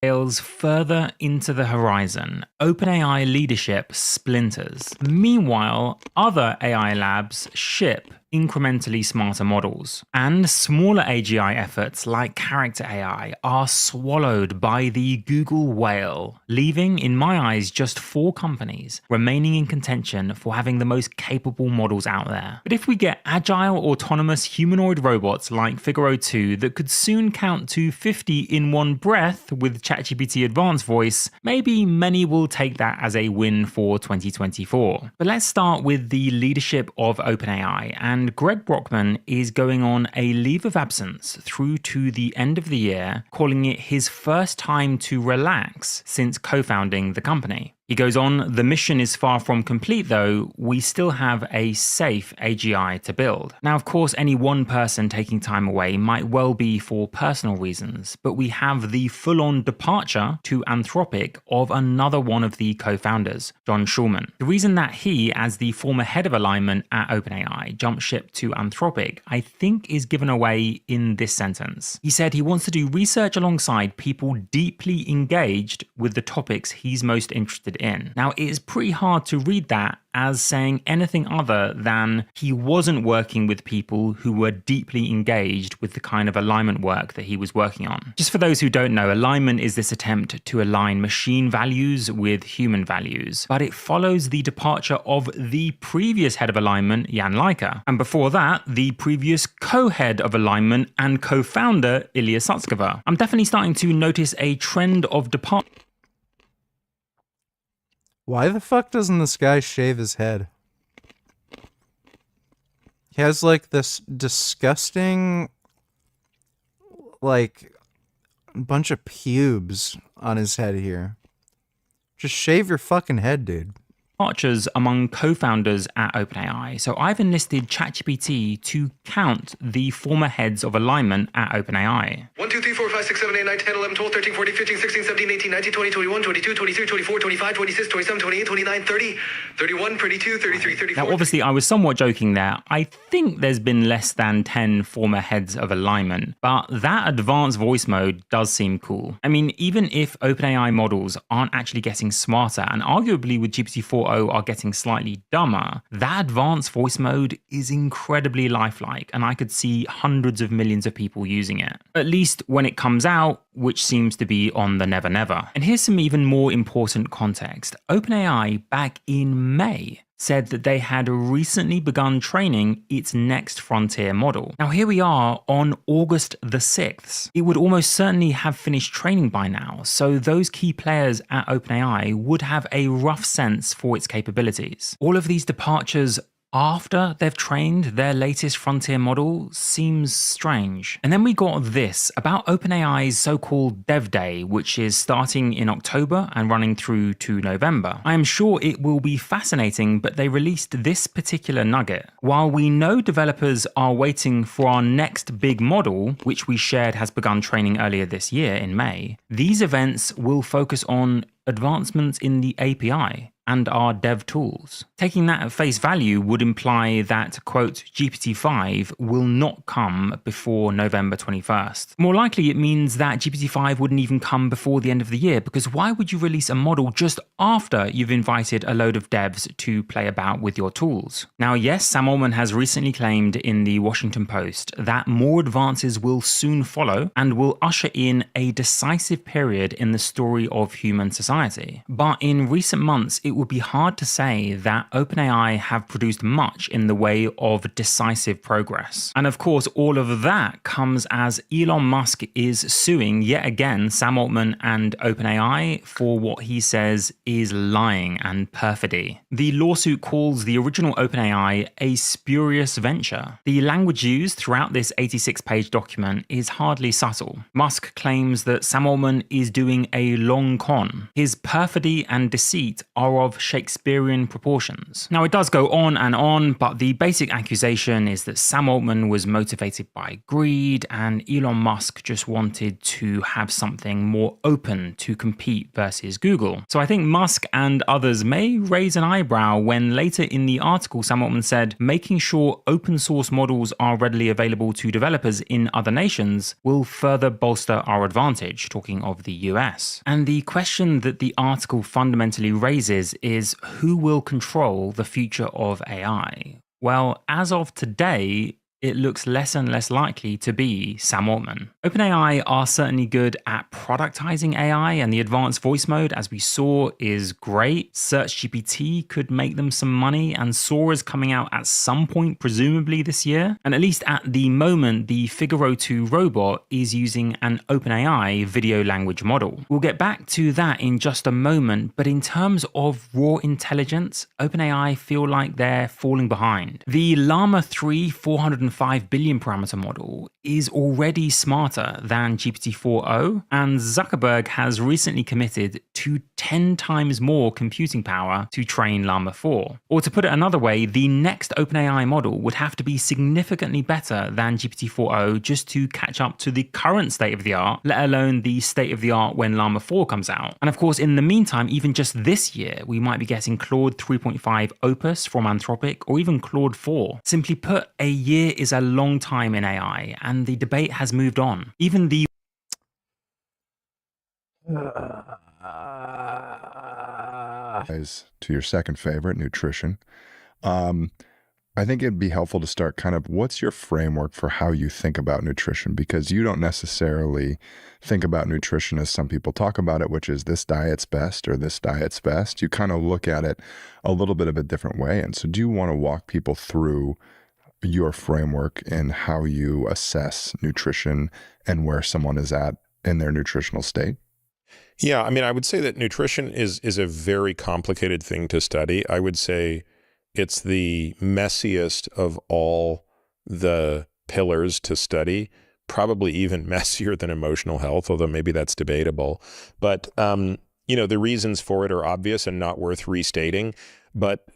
Sails further into the horizon, OpenAI leadership splinters. Meanwhile, other AI labs ship incrementally smarter models, and smaller AGI efforts like character AI are swallowed by the Google whale, leaving, in my eyes, just 4 companies remaining in contention for having the most capable models out there. But if we get agile, autonomous humanoid robots like Figaro 2 that could soon count to 50 in one breath with ChatGPT Advanced Voice, maybe many will take that as a win for 2024. But let's start with the leadership of OpenAI, and Greg Brockman is going on a leave of absence through to the end of the year, calling it his first time to relax since co-founding the company. He goes on, the mission is far from complete though, we still have a safe AGI to build. Now of course any one person taking time away might well be for personal reasons, but we have the full-on departure to Anthropic of another one of the co-founders, John Schulman. The reason that he, as the former head of alignment at OpenAI, jumped ship to Anthropic, I think is given away in this sentence. He said he wants to do research alongside people deeply engaged with the topics he's most interested in. Now, it is pretty hard to read that as saying anything other than he wasn't working with people who were deeply engaged with the kind of alignment work that he was working on. Just for those who don't know, alignment is this attempt to align machine values with human values, but it follows the departure of the previous head of alignment, Jan Leica, and before that, the previous co-head of alignment and co-founder, Ilya Sutskever. I'm definitely starting to notice a trend of departure. Why the fuck doesn't this guy shave his head? He has this disgusting bunch of pubes on his head here. Just shave your fucking head, dude. Departures among co-founders at OpenAI. So I've enlisted ChatGPT to count the former heads of alignment at OpenAI. 1, 2, 3, 4, 5, 6, 7, 8, 9, 10, 11, 12, 13, 14, 15, 16, 17, 18, 19, 20, 21, 22, 23, 24, 25, 26, 27, 28, 29, 30, 31, 32, 33, 34. Now, obviously, I was somewhat joking there. I think there's been less than 10 former heads of alignment, but that advanced voice mode does seem cool. I mean, even if OpenAI models aren't actually getting smarter, and arguably with GPT-4o are getting slightly dumber, that advanced voice mode is incredibly lifelike, and I could see hundreds of millions of people using it. At least when it comes out, which seems to be on the never never. And here's some even more important context. OpenAI back in May said that they had recently begun training its next frontier model. Now here we are on August the 6th. It would almost certainly have finished training by now, so those key players at OpenAI would have a rough sense for its capabilities. All of these departures after they've trained their latest frontier model seems strange. And then we got this about OpenAI's so-called Dev Day, which is starting in October and running through to November. I am sure it will be fascinating, but they released this particular nugget. While we know developers are waiting for our next big model, which we shared has begun training earlier this year in May, these events will focus on advancements in the API and our dev tools. Taking that at face value would imply that, quote, GPT-5 will not come before November 21st. More likely, it means that GPT-5 wouldn't even come before the end of the year, because why would you release a model just after you've invited a load of devs to play about with your tools? Now, yes, Sam Altman has recently claimed in the Washington Post that more advances will soon follow and will usher in a decisive period in the story of human society. But in recent months, it would be hard to say that OpenAI have produced much in the way of decisive progress. And of course, all of that comes as Elon Musk is suing yet again Sam Altman and OpenAI for what he says is lying and perfidy. The lawsuit calls the original OpenAI a spurious venture. The language used throughout this 86-page document is hardly subtle. Musk claims that Sam Altman is doing a long con. His perfidy and deceit are of Shakespearean proportions. Now, it does go on, but the basic accusation is that Sam Altman was motivated by greed and Elon Musk just wanted to have something more open to compete versus Google. So I think Musk and others may raise an eyebrow when later in the article Sam Altman said, making sure open source models are readily available to developers in other nations will further bolster our advantage, talking of the US. And the question that the article fundamentally raises is who will control the future of AI? Well, as of today, it looks less and less likely to be Sam Altman. OpenAI are certainly good at productizing AI, and the advanced voice mode, as we saw, is great. SearchGPT could make them some money, and Sora is coming out at some point, presumably this year. And at least at the moment, the Figaro 2 robot is using an OpenAI video language model. We'll get back to that in just a moment, but in terms of raw intelligence, OpenAI feel like they're falling behind. The Llama 3 405 billion parameter model is already smarter than GPT-4o, and Zuckerberg has recently committed to 10 times more computing power to train Llama 4. Or to put it another way, the next OpenAI model would have to be significantly better than GPT-4o just to catch up to the current state of the art, let alone the state of the art when Llama 4 comes out. And of course, in the meantime, even just this year, we might be getting Claude 3.5 Opus from Anthropic, or even Claude 4. Simply put, a year is a long time in AI, and the debate has moved on. Even the to your second favorite, nutrition. I think it'd be helpful to start kind of what's your framework for how you think about nutrition, because you don't necessarily think about nutrition as some people talk about it, which is this diet's best or this diet's best. You kind of look at it a little bit of a different way. And so do you want to walk people through your framework and how you assess nutrition and where someone is at in their nutritional state? Yeah, I mean, I would say that nutrition is a very complicated thing to study. I would say it's the messiest of all the pillars to study, probably even messier than emotional health, although maybe that's debatable. But, the reasons for it are obvious and not worth restating, but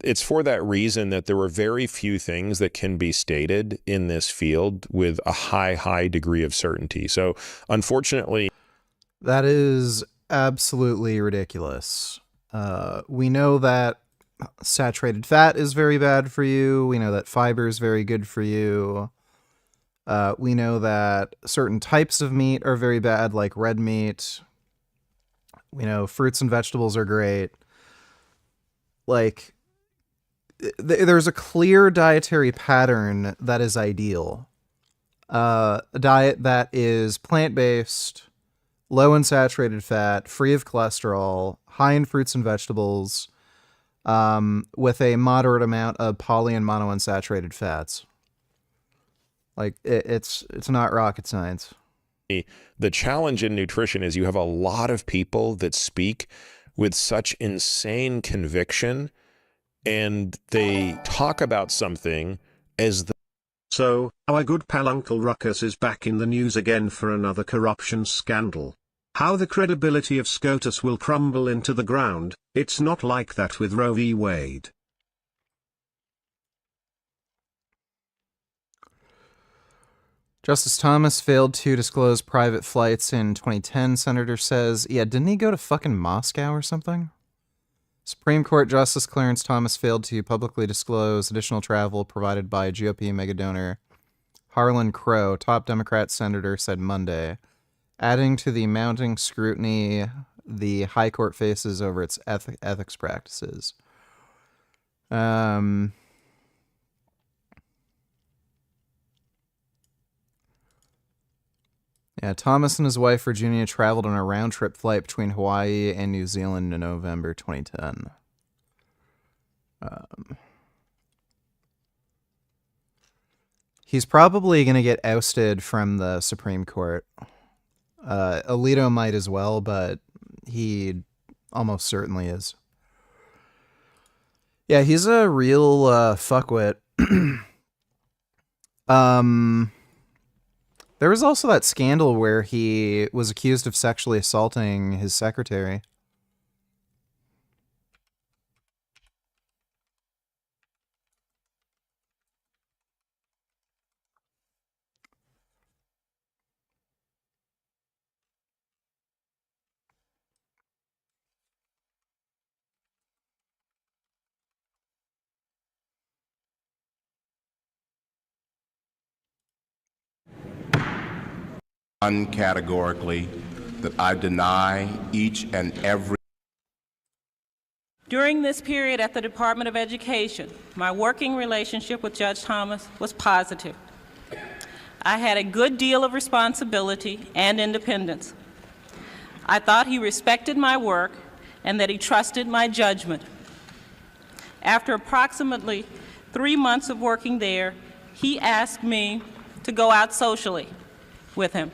it's for that reason that there are very few things that can be stated in this field with a high degree of certainty. So unfortunately, that is absolutely ridiculous. We know that saturated fat is very bad for you. We know that fiber is very good for you. We know that certain types of meat are very bad, like red meat. We know fruits and vegetables are great. Like, there's a clear dietary pattern that is ideal. A diet that is plant-based, low in saturated fat, free of cholesterol, high in fruits and vegetables, with a moderate amount of poly and monounsaturated fats. Like, it's not rocket science. the challenge in nutrition is you have a lot of people that speak with such insane conviction, and they talk about something as the So, our good pal Uncle Ruckus is back in the news again for another corruption scandal. How the credibility of SCOTUS will crumble into the ground. It's not like that with Roe v. Wade. Justice Thomas failed to disclose private flights in 2010, Senator says. Yeah, didn't he go to fucking Moscow or something? Supreme Court Justice Clarence Thomas failed to publicly disclose additional travel provided by GOP megadonor Harlan Crow, top Democrat senator, said Monday, adding to the mounting scrutiny the High Court faces over its ethics practices. Yeah, Thomas and his wife Virginia traveled on a round-trip flight between Hawaii and New Zealand in November 2010. He's probably going to get ousted from the Supreme Court. Alito might as well, but he almost certainly is. Yeah, he's a real fuckwit. There was also that scandal where he was accused of sexually assaulting his secretary. Uncategorically that I deny each and every. During this period at the Department of Education, my working relationship with Judge Thomas was positive. I had a good deal of responsibility and independence. I thought he respected my work and that he trusted my judgment. After approximately 3 months of working there, he asked me to go out socially with him.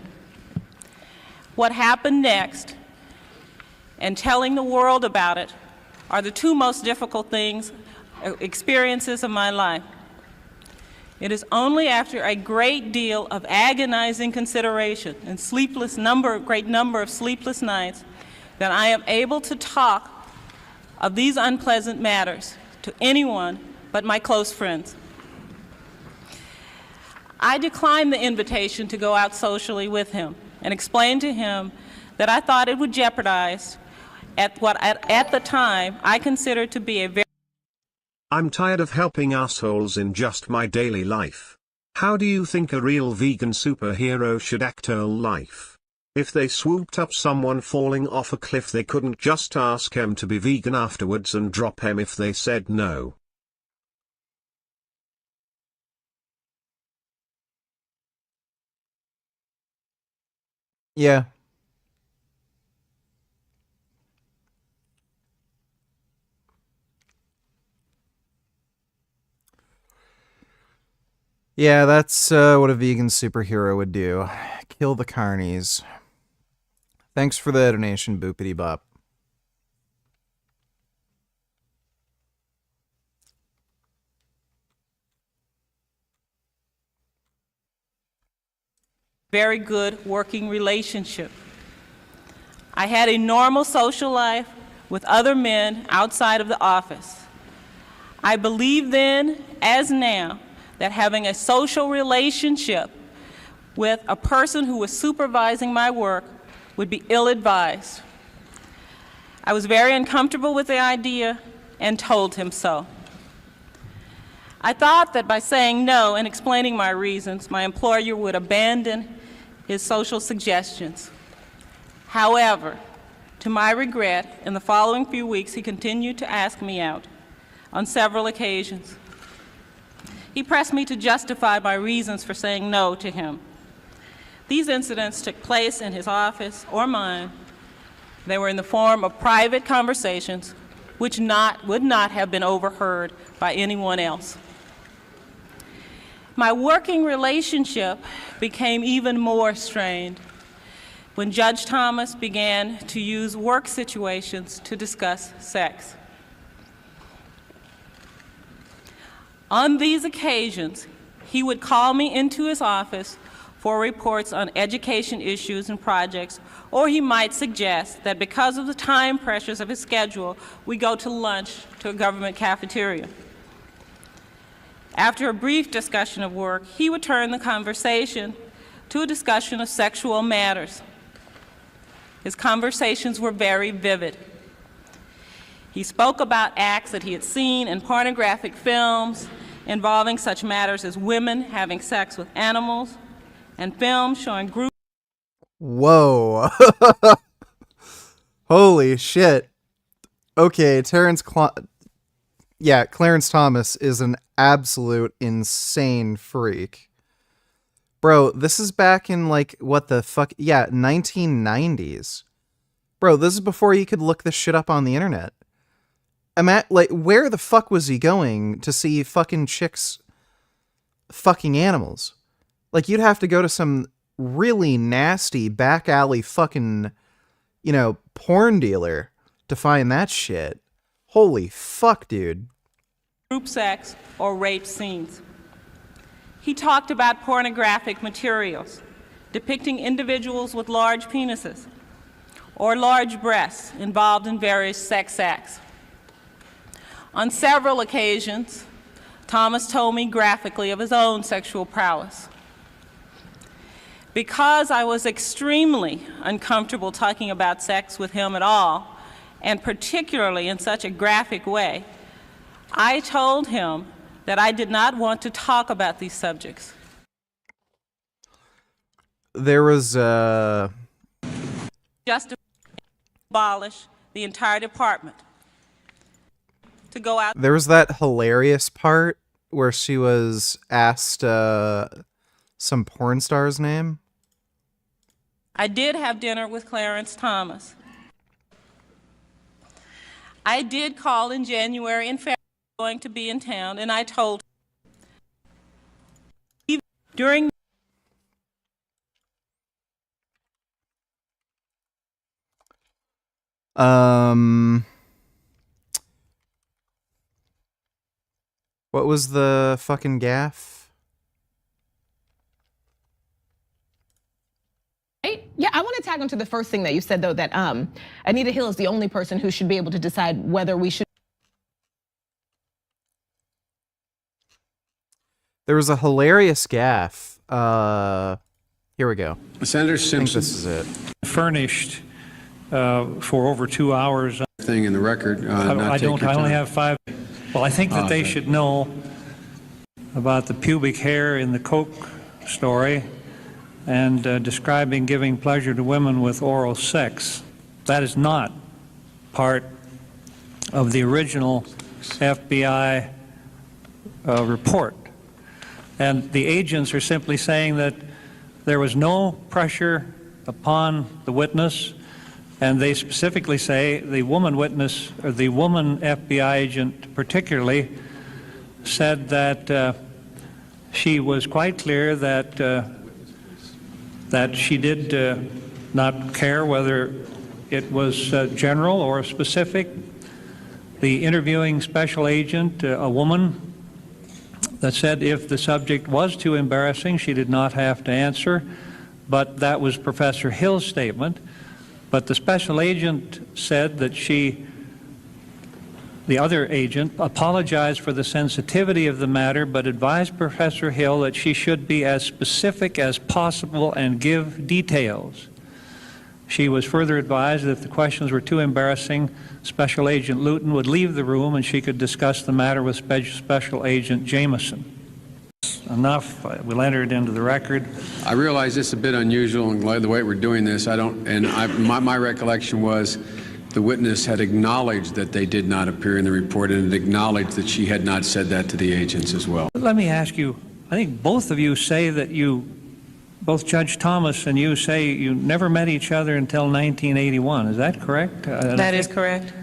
What happened next and telling the world about it are the two most difficult experiences of my life. It is only after a great deal of agonizing consideration and great number of sleepless nights that I am able to talk of these unpleasant matters to anyone but my close friends. I declined the invitation to go out socially with him and explained to him that I thought it would jeopardize at the time I considered to be a very... I'm tired of helping assholes in just my daily life. How do you think a real vegan superhero should act her life? If they swooped up someone falling off a cliff, they couldn't just ask him to be vegan afterwards and drop him if they said no. Yeah. Yeah, that's what a vegan superhero would do. Kill the carnies. Thanks for the donation, Boopity Bop. very good working relationship. I had a normal social life with other men outside of the office. I believed then, as now, that having a social relationship with a person who was supervising my work would be ill-advised. I was very uncomfortable with the idea and told him so. I thought that by saying no and explaining my reasons, my employer would abandon his social suggestions. However, to my regret, in the following few weeks, he continued to ask me out on several occasions. He pressed me to justify my reasons for saying no to him. These incidents took place in his office or mine. They were in the form of private conversations which would not have been overheard by anyone else. My working relationship became even more strained when Judge Thomas began to use work situations to discuss sex. On these occasions, he would call me into his office for reports on education issues and projects, or he might suggest that because of the time pressures of his schedule, we go to lunch to a government cafeteria. After a brief discussion of work, he would turn the conversation to a discussion of sexual matters. His conversations were very vivid. He spoke about acts that he had seen in pornographic films involving such matters as women having sex with animals, and films showing groups. Whoa. Holy shit. Okay, Clarence Thomas is an absolute insane freak. Bro, this is back in like, what the fuck? Yeah, 1990s. Bro, this is before you could look this shit up on the internet. Like, where the fuck was he going to see fucking chicks fucking animals? Like, you'd have to go to some really nasty back alley fucking, porn dealer to find that shit. Holy fuck, dude. Group sex or rape scenes. He talked about pornographic materials depicting individuals with large penises or large breasts involved in various sex acts. On several occasions, Thomas told me graphically of his own sexual prowess. Because I was extremely uncomfortable talking about sex with him at all, and particularly in such a graphic way, I told him that I did not want to talk about these subjects. There was Just to abolish the entire department. To go out. There was that hilarious part where she was asked some porn star's name. I did have dinner with Clarence Thomas. I did call in January and February going to be in town, and I told him during what was the fucking gaffe? Yeah, I want to tag on to the first thing that you said, though, that Anita Hill is the only person who should be able to decide whether we should. There was a hilarious gaffe. Here we go. Senator Simpson. I think this is it. Furnished for over 2 hours. Thing in the record. I only have 5. Well, I think that they should know about the pubic hair in the Coke story and describing giving pleasure to women with oral sex. That is not part of the original FBI report. And the agents are simply saying that there was no pressure upon the witness, and they specifically say the woman witness, or the woman FBI agent particularly, said that she was quite clear that that she did not care whether it was general or specific. The interviewing special agent, a woman, that said if the subject was too embarrassing, she did not have to answer, but that was Professor Hill's statement. But the special agent said that the other agent, apologized for the sensitivity of the matter, but advised Professor Hill that she should be as specific as possible and give details. She was further advised that if the questions were too embarrassing, Special Agent Luton would leave the room and she could discuss the matter with Special Agent Jameson. Enough. We'll enter it into the record. I realize this is a bit unusual and the way we're doing this. My recollection was the witness had acknowledged that they did not appear in the report and had acknowledged that she had not said that to the agents as well. Let me ask you, I think both of you say that both Judge Thomas and you say you never met each other until 1981. Is that correct? That is correct.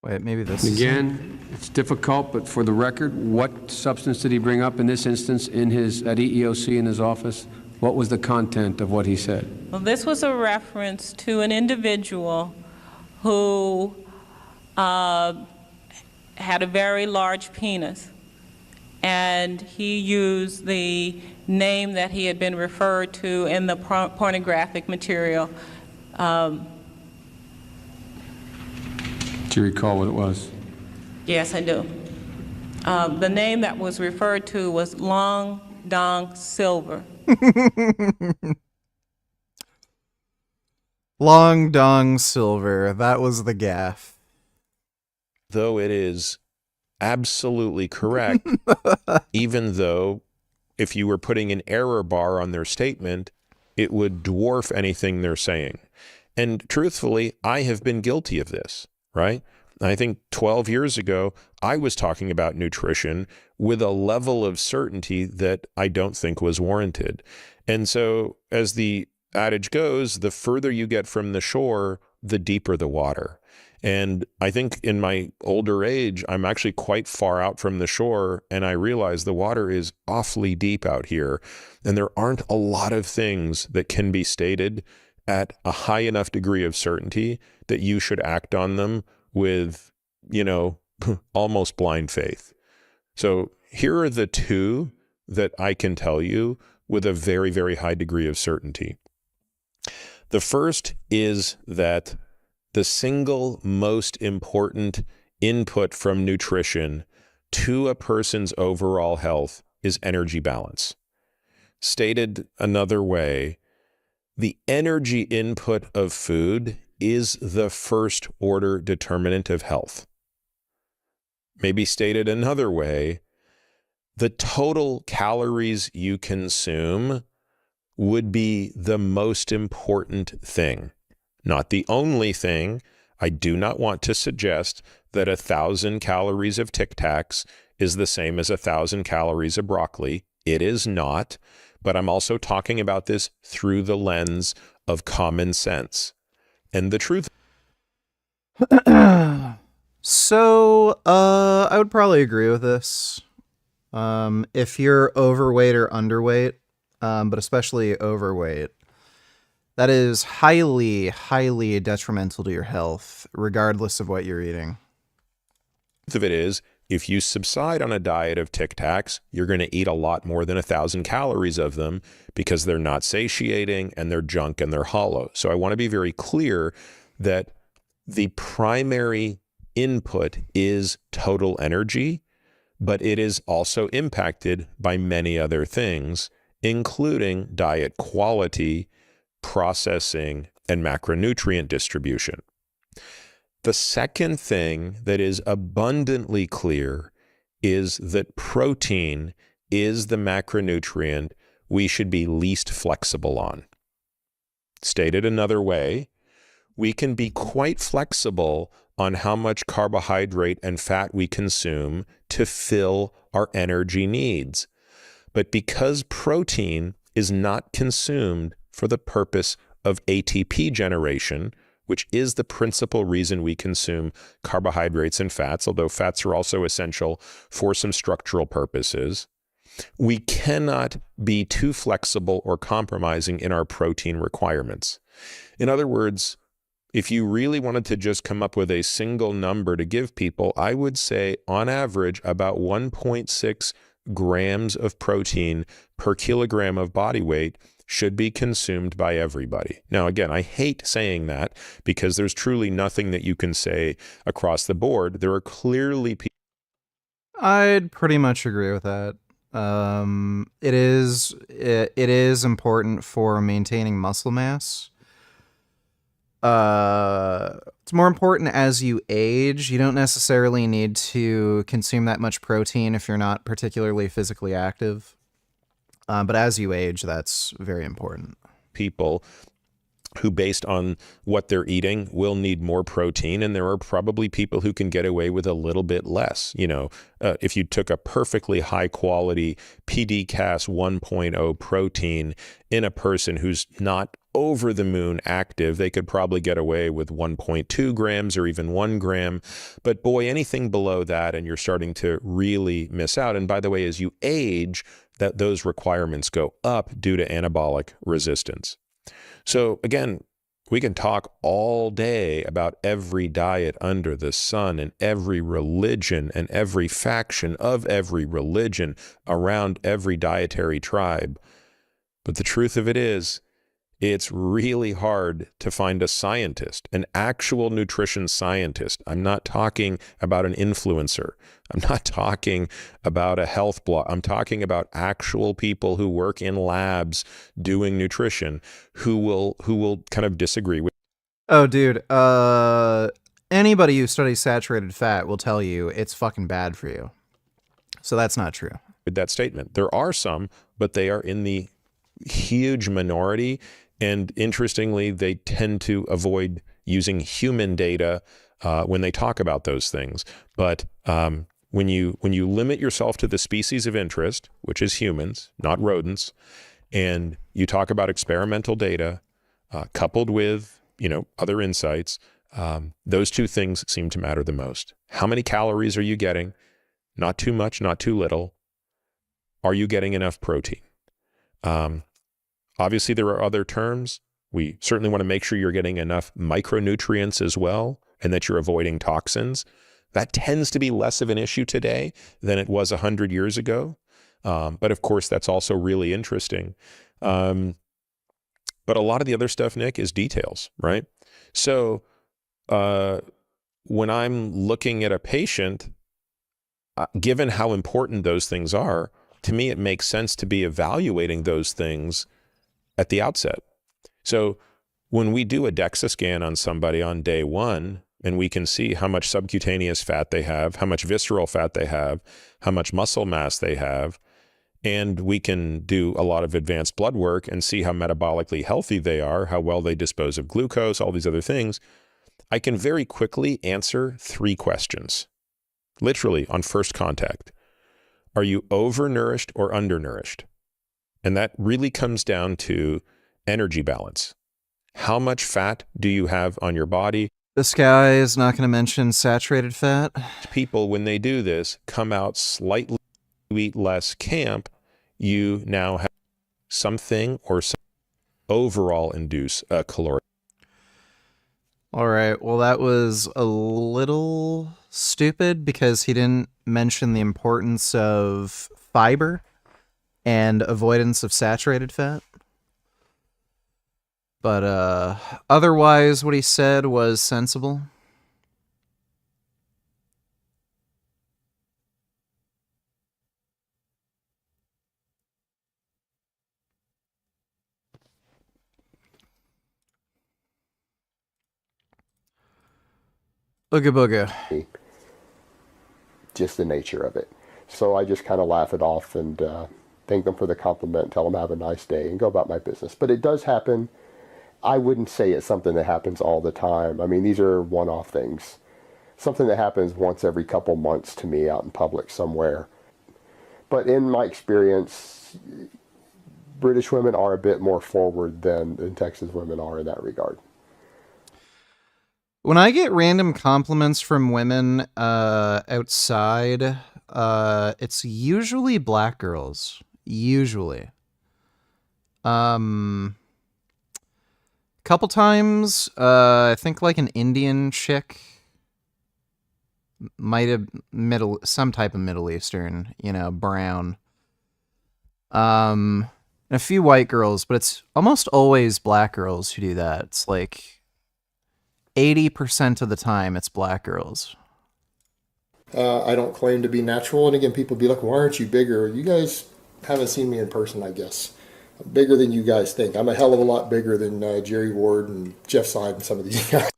Wait, maybe this Again, it's difficult, but for the record, what substance did he bring up in this instance at EEOC in his office? What was the content of what he said? Well, this was a reference to an individual who had a very large penis, and he used the name that he had been referred to in the pornographic material. Do you recall what it was? Yes, I do. The name that was referred to was Long Dong Silver. Long Dong Silver. That was the gaffe. Though it is absolutely correct, even though if you were putting an error bar on their statement, it would dwarf anything they're saying. And truthfully, I have been guilty of this, right? I think 12 years ago, I was talking about nutrition with a level of certainty that I don't think was warranted. And so as the adage goes, the further you get from the shore, the deeper the water. And I think in my older age, I'm actually quite far out from the shore, and I realize the water is awfully deep out here. And there aren't a lot of things that can be stated at a high enough degree of certainty that you should act on them with, almost blind faith. So here are the two that I can tell you with a very, very high degree of certainty. The first is that the single most important input from nutrition to a person's overall health is energy balance. Stated another way, the energy input of food is the first order determinant of health. Maybe stated another way, the total calories you consume would be the most important thing. Not the only thing. I do not want to suggest that 1,000 calories of Tic Tacs is the same as 1,000 calories of broccoli. It is not, but I'm also talking about this through the lens of common sense. And the truth. So, I would probably agree with this. If you're overweight or underweight, but especially overweight, that is highly, highly detrimental to your health, regardless of what you're eating. The truth of it is, if you subside on a diet of Tic Tacs, you're going to eat a lot more than 1,000 calories of them because they're not satiating and they're junk and they're hollow. So I want to be very clear that the primary input is total energy, but it is also impacted by many other things, including diet quality, processing, and macronutrient distribution. The second thing that is abundantly clear is that protein is the macronutrient we should be least flexible on. Stated another way, we can be quite flexible on how much carbohydrate and fat we consume to fill our energy needs. But because protein is not consumed for the purpose of ATP generation, which is the principal reason we consume carbohydrates and fats, although fats are also essential for some structural purposes, we cannot be too flexible or compromising in our protein requirements. In other words, if you really wanted to just come up with a single number to give people, I would say on average about 1.6 grams of protein per kilogram of body weight should be consumed by everybody. Now, again, I hate saying that because there's truly nothing that you can say across the board. There are clearly people. I'd pretty much agree with that. It is important for maintaining muscle mass. It's more important as you age. You don't necessarily need to consume that much protein if you're not particularly physically active. But as you age, that's very important. People who, based on what they're eating, will need more protein, and there are probably people who can get away with a little bit less. You know, if you took a perfectly high quality PDCAS 1.0 protein in a person who's not over the moon active, they could probably get away with 1.2 grams or even 1 gram. But boy, anything below that, and you're starting to really miss out. And by the way, as you age, those requirements go up due to anabolic resistance. So again, we can talk all day about every diet under the sun and every religion and every faction of every religion around every dietary tribe. But the truth of it is, it's really hard to find a scientist, an actual nutrition scientist. I'm not talking about an influencer. I'm not talking about a health blog. I'm talking about actual people who work in labs doing nutrition who will kind of disagree with. Oh, dude. Anybody who studies saturated fat will tell you it's fucking bad for you. So that's not true. With that statement, there are some, but they are in the huge minority. And interestingly, they tend to avoid using human data when they talk about those things. But when you limit yourself to the species of interest, which is humans, not rodents, and you talk about experimental data coupled with other insights, those two things seem to matter the most. How many calories are you getting? Not too much, not too little. Are you getting enough protein? Obviously, there are other terms. We certainly want to make sure you're getting enough micronutrients as well, and that you're avoiding toxins. That tends to be less of an issue today than it was 100 years ago. But of course, that's also really interesting. But a lot of the other stuff, Nick, is details, right? So when I'm looking at a patient, given how important those things are, to me, it makes sense to be evaluating those things at the outset. So when we do a DEXA scan on somebody on day one, and we can see how much subcutaneous fat they have, how much visceral fat they have, how much muscle mass they have, and we can do a lot of advanced blood work and see how metabolically healthy they are, how well they dispose of glucose, all these other things, I can very quickly answer 3 questions, literally on first contact. Are you overnourished or undernourished? And that really comes down to energy balance. How much fat do you have on your body? This guy is not going to mention saturated fat. People, when they do this, come out slightly eat less camp. You now have something or some overall induce a caloric. All right. Well, that was a little stupid because he didn't mention the importance of fiber and avoidance of saturated fat. But otherwise, what he said was sensible. Ooga booga. Just the nature of it. So I just kind of laugh it off and thank them for the compliment, tell them have a nice day, and go about my business. But it does happen. I wouldn't say it's something that happens all the time. I mean, these are one-off things. Something that happens once every couple months to me out in public somewhere. But in my experience, British women are a bit more forward than Texas women are in that regard. When I get random compliments from women outside, it's usually black girls. Usually. Couple times, I think like an Indian chick, might have some type of Middle Eastern, brown. And a few white girls, but it's almost always black girls who do that. It's like 80% of the time it's black girls. I don't claim to be natural. And again, people be like, why aren't you bigger? You guys haven't seen me in person, I guess. I'm bigger than you guys think. I'm a hell of a lot bigger than Jerry Ward and Jeff Side and some of these guys.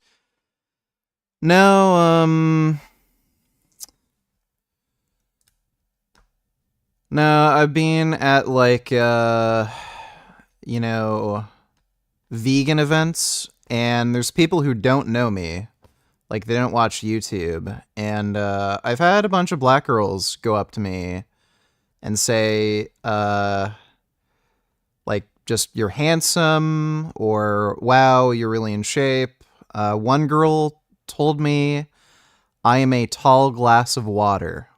No, no, I've been at like, you know, vegan events, and there's people who don't know me. Like, they don't watch YouTube. And I've had a bunch of black girls go up to me and say, like, just, you're handsome, or, wow, you're really in shape. One girl told me I am a tall glass of water.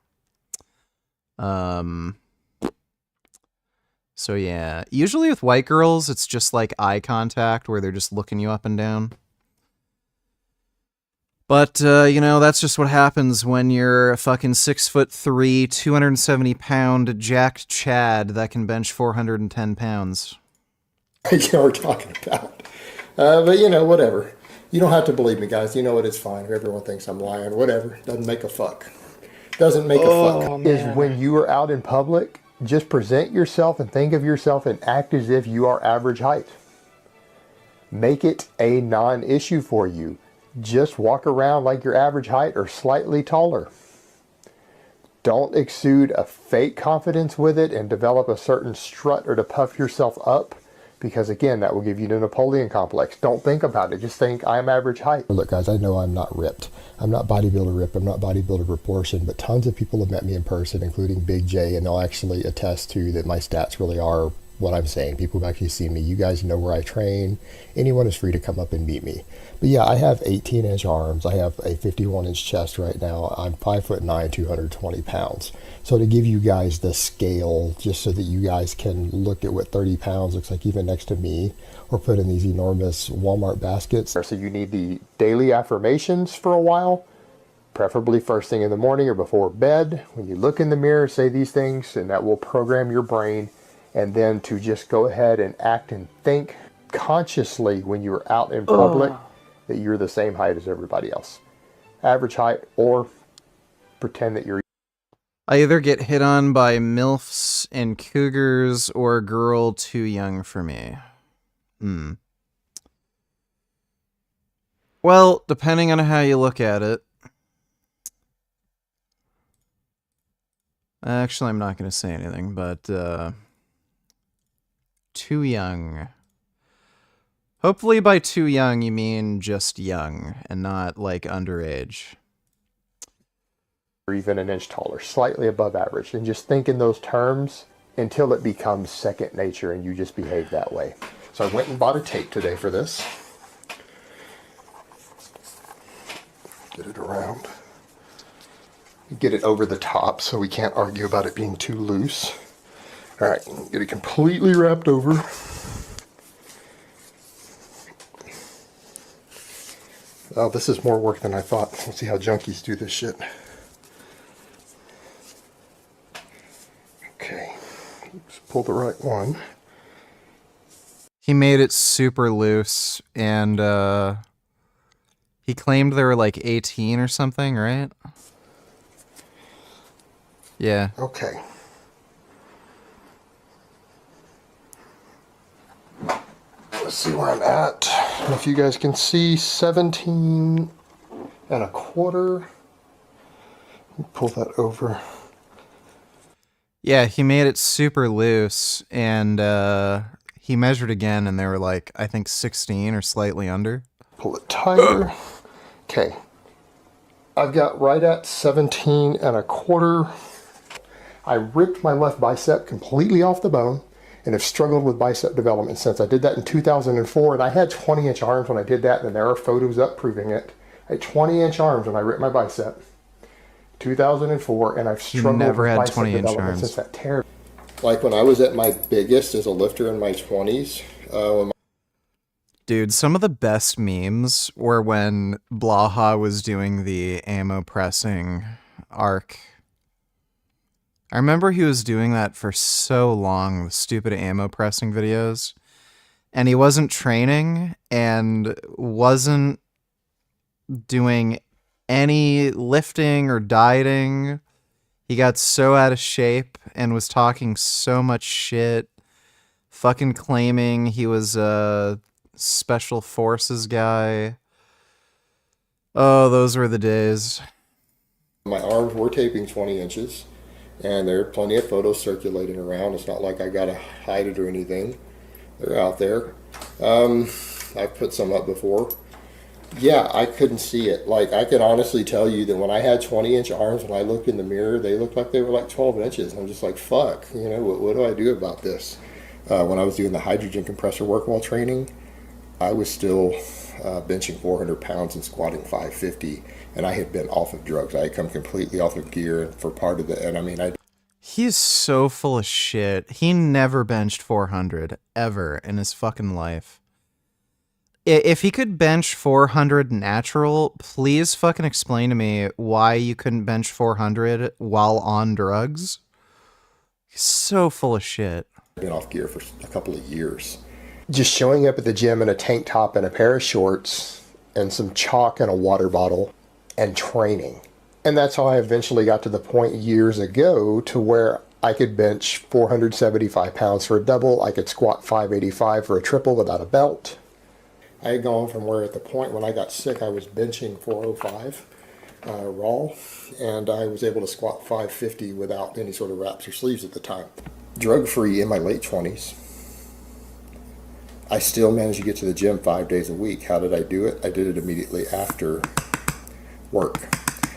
So yeah, usually with white girls, it's just like eye contact where they're just looking you up and down. But, you know, that's just what happens when you're a fucking 6'3", 270-pound jacked Chad that can bench 410 pounds. You know what we're talking about. But, you know, whatever. You don't have to believe me, guys. You know what? It's fine. Everyone thinks I'm lying. Whatever. Doesn't make a fuck. Doesn't make a fuck. man. Is when you are out in public, just present yourself and think of yourself and act as if you are average height. Make it a non-issue for you. Just walk around like your average height or slightly taller. Don't exude a fake confidence with it and develop a certain strut or to puff yourself up, because again, that will give you the Napoleon complex. Don't think about it. Just think, I'm average height. Look, guys, I know I'm not ripped. I'm not bodybuilder ripped. I'm not bodybuilder proportion, but tons of people have met me in person, including Big J, and they'll actually attest to that my stats really are what I'm saying. People have actually seen me. You guys know where I train. Anyone is free to come up and meet me. But yeah, I have 18-inch arms. I have a 51-inch chest right now. I'm 5'9", 220 pounds. So to give you guys the scale, just so that you guys can look at what 30 pounds looks like even next to me, or put in these enormous Walmart baskets. So you need the daily affirmations for a while, preferably first thing in the morning or before bed. When you look in the mirror, say these things, and that will program your brain. And then to just go ahead and act and think consciously when you're out in public that you're the same height as everybody else. Average height, or pretend that you're... I either get hit on by MILFs and cougars or a girl too young for me. Well, depending on how you look at it. Actually, I'm not going to say anything, but... too young. Hopefully by too young you mean just young and not like underage. Or even an inch taller, slightly above average. And just think in those terms until it becomes second nature and you just behave that way. So I went and bought a tape today for this. Get it around. Get it over the top so we can't argue about it being too loose. All right, get it completely wrapped over. Oh, this is more work than I thought. Let's see how junkies do this shit. Okay, let's pull the right one. He made it super loose, and he claimed they were like 18 or something, right? Yeah. Okay. Let's see where I'm at. If you guys can see, 17 and a quarter. Pull that over. Yeah, he made it super loose, and he measured again, and they were like, I think 16 or slightly under. Pull it tighter. Okay. I've got right at 17 and a quarter. I ripped my left bicep completely off the bone and have struggled with bicep development since. I did that in 2004, and I had 20-inch arms when I did that, and there are photos up proving it. I had 20-inch arms when I ripped my bicep. 2004, and I've struggled never with had bicep 20-inch development arms. since that tear. Like when I was at my biggest as a lifter in my 20s, Dude, some of the best memes were when Blaha was doing the ammo pressing arc. I remember he was doing that for so long, the stupid ammo pressing videos. And he wasn't training and wasn't doing any lifting or dieting. He got so out of shape and was talking so much shit, fucking claiming he was a special forces guy. Oh, those were the days. My arms were taping 20 inches, and there are plenty of photos circulating around. It's not like I gotta hide it or anything. They're out there. I've put some up before. Yeah, I couldn't see it. Like, I can honestly tell you that when I had 20-inch arms, when I looked in the mirror, they looked like they were like 12 inches. And I'm just like, fuck, you know, what do I do about this? When I was doing the hydrogen compressor work while training, I was still benching 400 pounds and squatting 550, and I had been off of drugs. I had come completely off of gear for part of the, and I mean, He's so full of shit. He never benched 400 ever in his fucking life. If he could bench 400 natural, please fucking explain to me why you couldn't bench 400 while on drugs. He's so full of shit. I've been off gear for a couple of years. Just showing up at the gym in a tank top and a pair of shorts and some chalk and a water bottle and training. And that's how I eventually got to the point years ago to where I could bench 475 pounds for a double. I could squat 585 for a triple without a belt. I had gone from where at the point when I got sick, I was benching 405 raw, and I was able to squat 550 without any sort of wraps or sleeves at the time. Drug-free in my late 20s. I still managed to get to the gym 5 days a week. How did I do it? I did it immediately after work.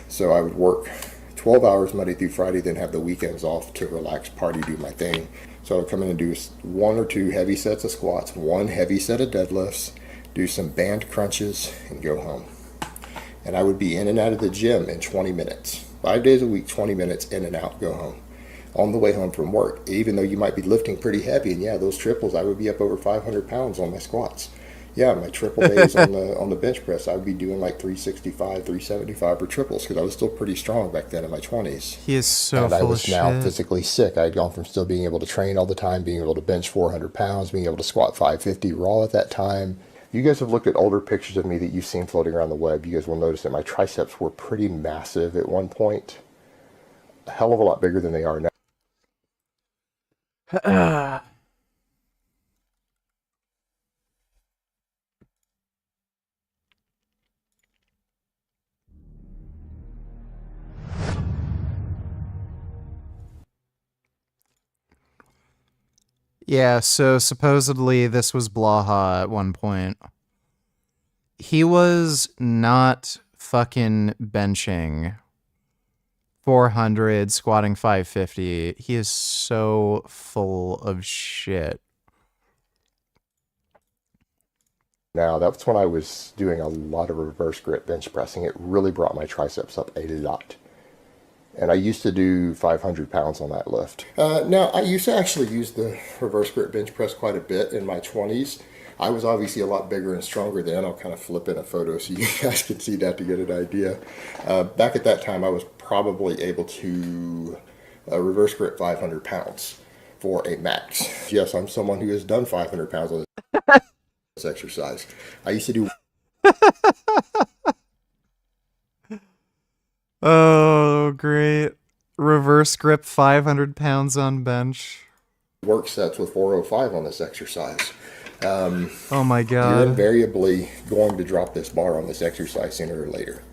So I would work 12 hours Monday through Friday, then have the weekends off to relax, party, do my thing. So I would come in and do 1 or 2 heavy sets of squats, 1 heavy set of deadlifts, do some band crunches, and go home. And I would be in and out of the gym in 20 minutes. 5 days a week, 20 minutes, in and out, go home. On the way home from work, even though you might be lifting pretty heavy, and yeah, those triples, I would be up over 500 pounds on my squats. Yeah, my triple days on the bench press, I would be doing like 365, 375 for triples, because I was still pretty strong back then in my 20s. He is so and full I was of now shit. physically sick. I had gone from still being able to train all the time, being able to bench 400 pounds, being able to squat 550 raw at that time. You guys have looked at older pictures of me that you've seen floating around the web. You guys will notice that my triceps were pretty massive at one point. A hell of a lot bigger than they are now. Yeah, so supposedly this was Blaha at one point. He was not fucking benching 400, squatting 550. He is so full of shit. Now, that's when I was doing a lot of reverse grip bench pressing. It really brought my triceps up a lot. And I used to do 500 pounds on that lift. Now, I used to actually use the reverse grip bench press quite a bit in my 20s. I was obviously a lot bigger and stronger then. I'll kind of flip in a photo so you guys can see that to get an idea. Back at that time, I was probably able to reverse grip 500 pounds for a max. Yes, I'm someone who has done 500 pounds on this exercise. I used to do... Oh, great. Reverse grip 500 pounds on bench. work sets with 405 on this exercise. Oh my God. You're invariably going to drop this bar on this exercise sooner or later.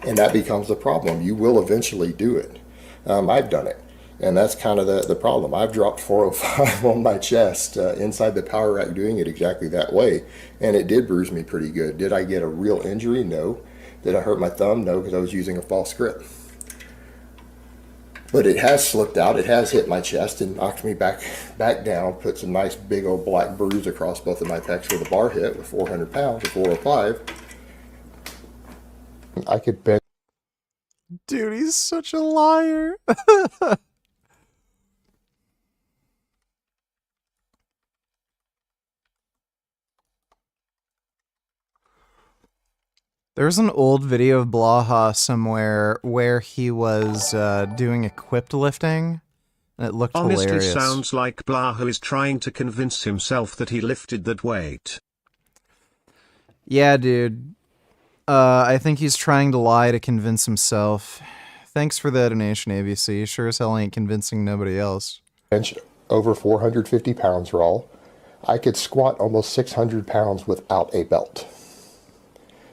And that becomes the problem. You will eventually do it. I've done it. And that's kind of the problem. I've dropped 405 on my chest inside the power rack doing it exactly that way. And it did bruise me pretty good. Did I get a real injury? No. Did I hurt my thumb? No, because I was using a false grip. But it has slipped out. It has hit my chest and knocked me back down, put some nice big old black bruise across both of my pecs where the bar hit with 400 pounds or 405. I could bench. Dude, he's such a liar. There's an old video of Blaha somewhere where he was doing equipped lifting, and it looked Honestly, hilarious. sounds like Blaha is trying to convince himself that he lifted that weight. Yeah, dude. I think he's trying to lie to convince himself. Thanks for the donation, ABC. Sure as hell ain't convincing nobody else. Bench over 450 pounds raw. I could squat almost 600 pounds without a belt.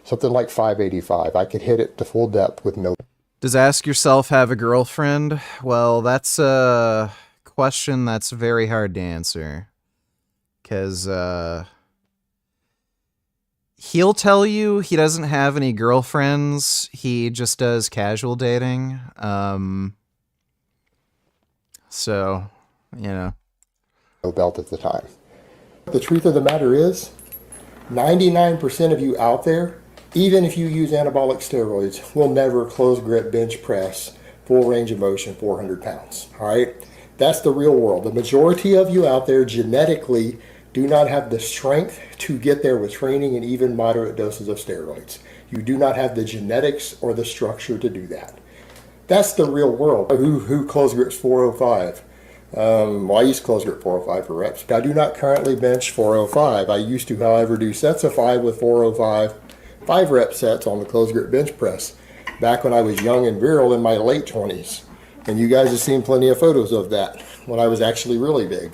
Something like 585. I could hit it to full depth with no... Does ask yourself have a girlfriend? Well, that's a question that's very hard to answer. Because, he'll tell you he doesn't have any girlfriends. He just does casual dating. So, you know. No belt at the time. The truth of the matter is, 99% of you out there, even if you use anabolic steroids, will never close grip bench press, full range of motion, 400 pounds. All right? That's the real world. The majority of you out there genetically do not have the strength to get there with training and even moderate doses of steroids. You do not have the genetics or the structure to do that. That's the real world. Who close grips 405? Well, I used to close grip 405 for reps. I do not currently bench 405. I used to, however, do sets of 5 with 405, 5 rep sets on the closed grip bench press back when I was young and virile in my late 20s. And you guys have seen plenty of photos of that when I was actually really big.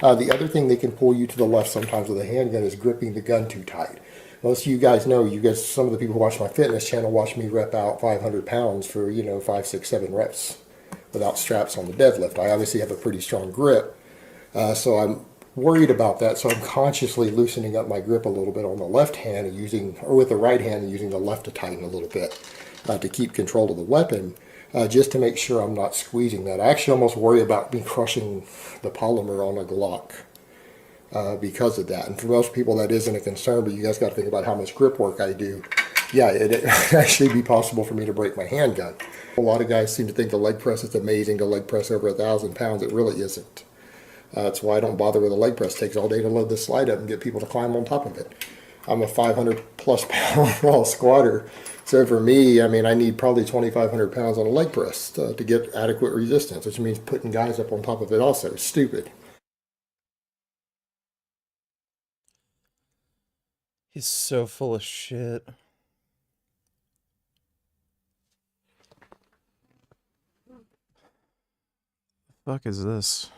The other thing that can pull you to the left sometimes with a handgun is gripping the gun too tight. Most of you guys know, some of the people who watch my fitness channel watch me rep out 500 pounds for, 5, 6, 7 reps without straps on the deadlift. I obviously have a pretty strong grip, so I'm worried about that. So I'm consciously loosening up my grip a little bit on the left hand and with the right hand and using the left to tighten a little bit to keep control of the weapon, just to make sure I'm not squeezing that. I actually almost worry about me crushing the polymer on a Glock because of that. And for most people that isn't a concern, but you guys got to think about how much grip work I do. Yeah, it'd actually be possible for me to break my handgun. A lot of guys seem to think the leg press is amazing to leg press over 1,000 pounds. It really isn't. That's why I don't bother with a leg press. It takes all day to load the slide up and get people to climb on top of it. I'm a 500 plus pound raw squatter. So for me, I need probably 2,500 pounds on a leg press to get adequate resistance, which means putting guys up on top of it also. It's stupid. He's so full of shit. The fuck is this?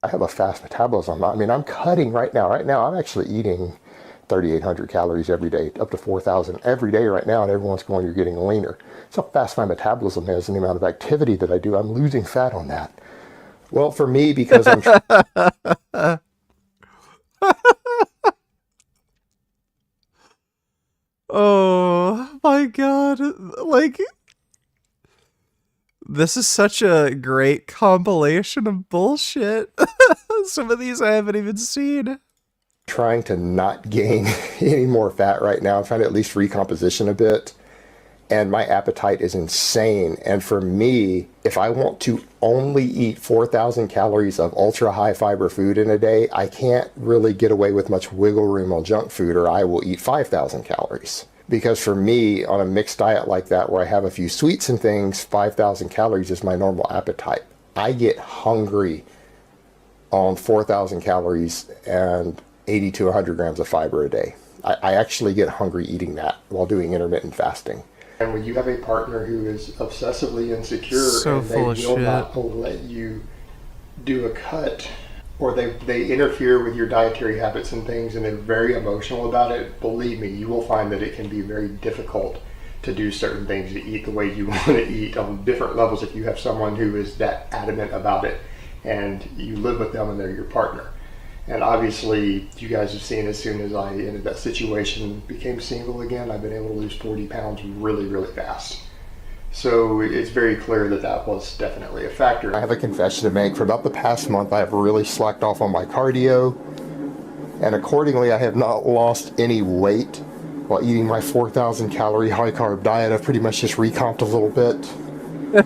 I have a fast metabolism. I'm cutting right now. Right now, I'm actually eating 3,800 calories every day, up to 4,000 every day right now, and everyone's going, you're getting leaner. That's how fast my metabolism is and the amount of activity that I do. I'm losing fat on that. Well, for me, because I'm... Oh my god. This is such a great compilation of bullshit. Some of these I haven't even seen. Trying to not gain any more fat right now. I'm trying to at least recomposition a bit. And my appetite is insane. And for me, if I want to only eat 4,000 calories of ultra high fiber food in a day, I can't really get away with much wiggle room on junk food, or I will eat 5,000 calories. Because for me, on a mixed diet like that, where I have a few sweets and things, 5,000 calories is my normal appetite. I get hungry on 4,000 calories and 80 to 100 grams of fiber a day. I actually get hungry eating that while doing intermittent fasting. And when you have a partner who is obsessively insecure and they will not let you do a cut, or they interfere with your dietary habits and things, and they're very emotional about it, believe me, you will find that it can be very difficult to do certain things, to eat the way you want to eat on different levels if you have someone who is that adamant about it and you live with them and they're your partner. And obviously, you guys have seen, as soon as I ended that situation, became single again, I've been able to lose 40 pounds really, really fast. So it's very clear that that was definitely a factor. I have a confession to make. For about the past month, I have really slacked off on my cardio, and accordingly, I have not lost any weight while eating my 4,000 calorie high carb diet. I've pretty much just recomped a little bit.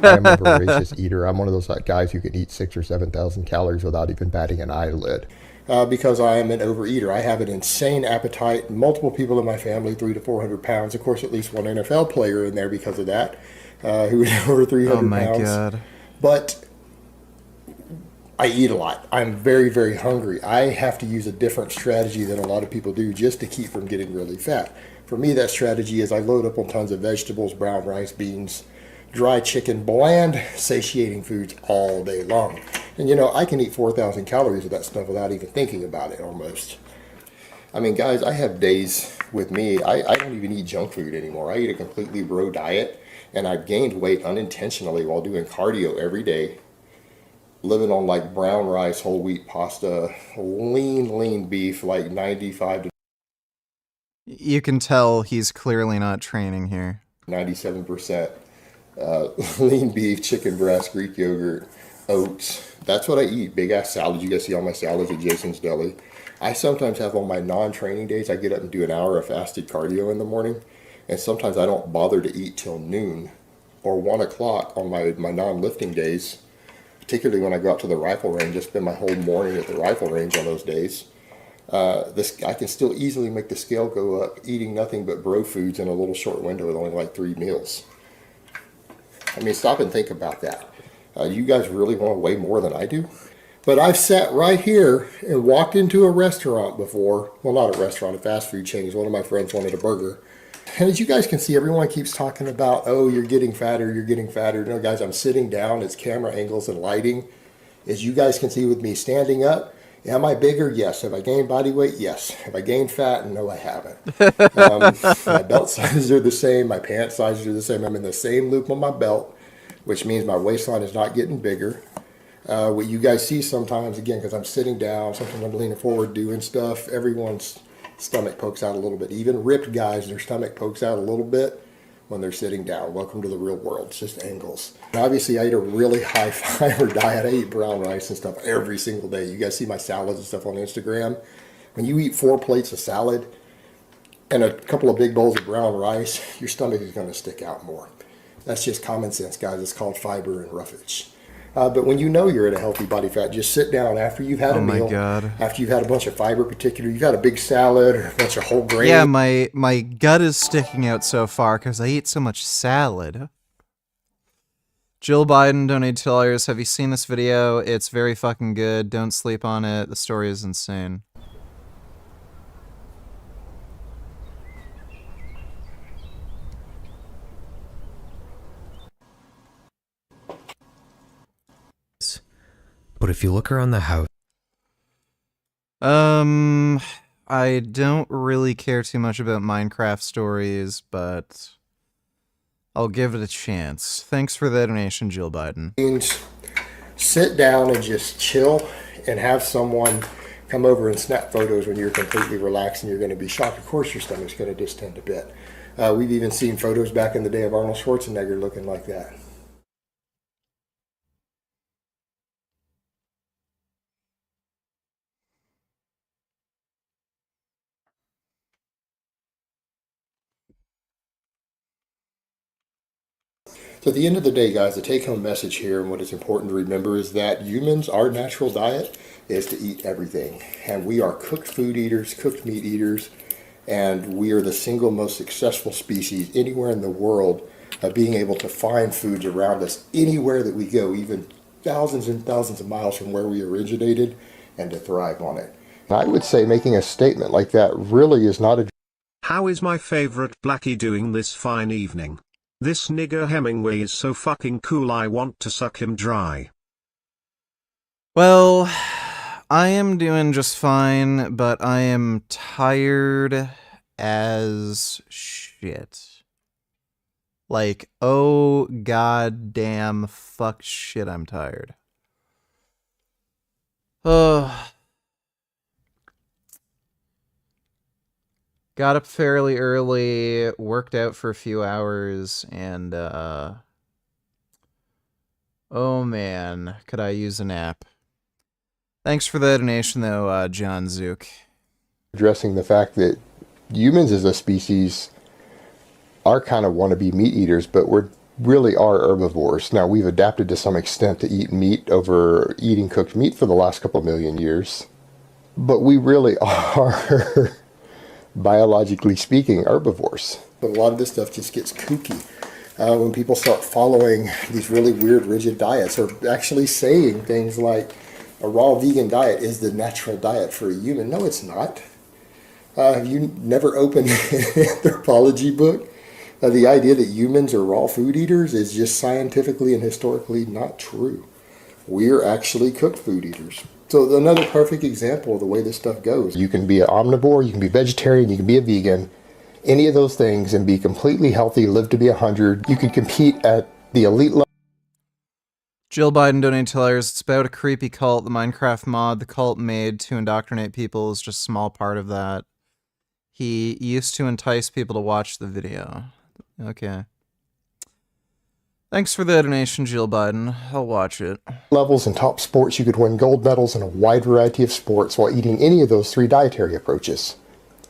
I'm a voracious eater. I'm one of those guys who can eat 6,000 or 7,000 calories without even batting an eyelid. because I am an overeater. I have an insane appetite. Multiple people in my family, 300 to 400 pounds. Of course, at least one NFL player in there because of that, who is over 300 Oh my pounds. God. But I eat a lot. I'm very, very hungry. I have to use a different strategy than a lot of people do just to keep from getting really fat. For me, that strategy is I load up on tons of vegetables, brown rice, beans, dry chicken, bland, satiating foods all day long. And you know, I can eat 4,000 calories of that stuff without even thinking about it almost. I mean, guys, I have days with me, I don't even eat junk food anymore. I eat a completely raw diet, and I've gained weight unintentionally while doing cardio every day, living on like brown rice, whole wheat pasta, lean beef, like 95 to You can tell he's clearly not training here. 97%. Lean beef, chicken breast, Greek yogurt, oats. That's what I eat. Big ass salads. You guys see all my salads at Jason's Deli. I sometimes have on my non-training days, I get up and do an hour of fasted cardio in the morning. And sometimes I don't bother to eat till noon or 1 o'clock on my non-lifting days. Particularly when I go out to the rifle range, I spend my whole morning at the rifle range on those days. I can still easily make the scale go up eating nothing but bro foods in a little short window with only like 3 meals. I mean, stop and think about that. You guys really want to weigh more than I do? But I've sat right here and walked into a restaurant before. Well, not a restaurant, a fast food chain. One of my friends wanted a burger. And as you guys can see, everyone keeps talking about, oh, you're getting fatter, you're getting fatter. No, guys, I'm sitting down. It's camera angles and lighting. As you guys can see with me standing up, am I bigger? Yes. Have I gained body weight? Yes. Have I gained fat? No, I haven't. My belt sizes are the same. My pants sizes are the same. I'm in the same loop on my belt, which means my waistline is not getting bigger. What you guys see sometimes, again, because I'm sitting down, sometimes I'm leaning forward doing stuff, everyone's stomach pokes out a little bit. Even ripped guys, their stomach pokes out a little bit when they're sitting down. Welcome to the real world. It's just angles. And obviously, I eat a really high fiber diet. I eat brown rice and stuff every single day. You guys see my salads and stuff on Instagram. When you eat 4 plates of salad and a couple of big bowls of brown rice, your stomach is going to stick out more. That's just common sense, guys. It's called fiber and roughage. But when you know you're at a healthy body fat, just sit down after you've had a meal. God. After you've had a bunch of fiber, particularly, you've had a big salad or a bunch of whole grain. Yeah, my gut is sticking out so far because I eat so much salad. Jill Biden donated $2. Have you seen this video? It's very fucking good. Don't sleep on it. The story is insane. But if you look around the house... I don't really care too much about Minecraft stories, but I'll give it a chance. Thanks for the donation, Jill Biden. Sit down and just chill and have someone come over and snap photos when you're completely relaxed and you're going to be shocked. Of course, your stomach's going to distend a bit. We've even seen photos back in the day of Arnold Schwarzenegger looking like that. So at the end of the day, guys, the take-home message here and what is important to remember is that humans, our natural diet is to eat everything. And we are cooked food eaters, cooked meat eaters, and we are the single most successful species anywhere in the world of being able to find foods around us anywhere that we go, even thousands and thousands of miles from where we originated, and to thrive on it. I would say making a statement like that really is not a... How is my favorite Blackie doing this fine evening? This nigger Hemingway is so fucking cool, I want to suck him dry. Well, I am doing just fine, but I am tired as shit. Like, oh goddamn fuck shit, I'm tired. Got up fairly early, worked out for a few hours, and, oh man, could I use a nap. Thanks for the donation, though, John Zook. Addressing the fact that humans as a species are kind of wannabe meat eaters, but we really are herbivores. Now, we've adapted to some extent to eat meat over eating cooked meat for the last couple million years. But we really are, biologically speaking, herbivores. But a lot of this stuff just gets kooky. When people start following these really weird, rigid diets, or actually saying things like a raw vegan diet is the natural diet for a human. No, it's not. Have you never opened an anthropology book? The idea that humans are raw food eaters is just scientifically and historically not true. We're actually cooked food eaters. So another perfect example of the way this stuff goes. You can be an omnivore, you can be vegetarian, you can be a vegan, any of those things, and be completely healthy, live to be 100. You can compete at the elite level. Jill Biden donated $2. It's about a creepy cult. The Minecraft mod the cult made to indoctrinate people is just a small part of that. He used to entice people to watch the video. Okay. Thanks for the donation, Jill Biden. I'll watch it. Levels in top sports, you could win gold medals in a wide variety of sports while eating any of those 3 dietary approaches.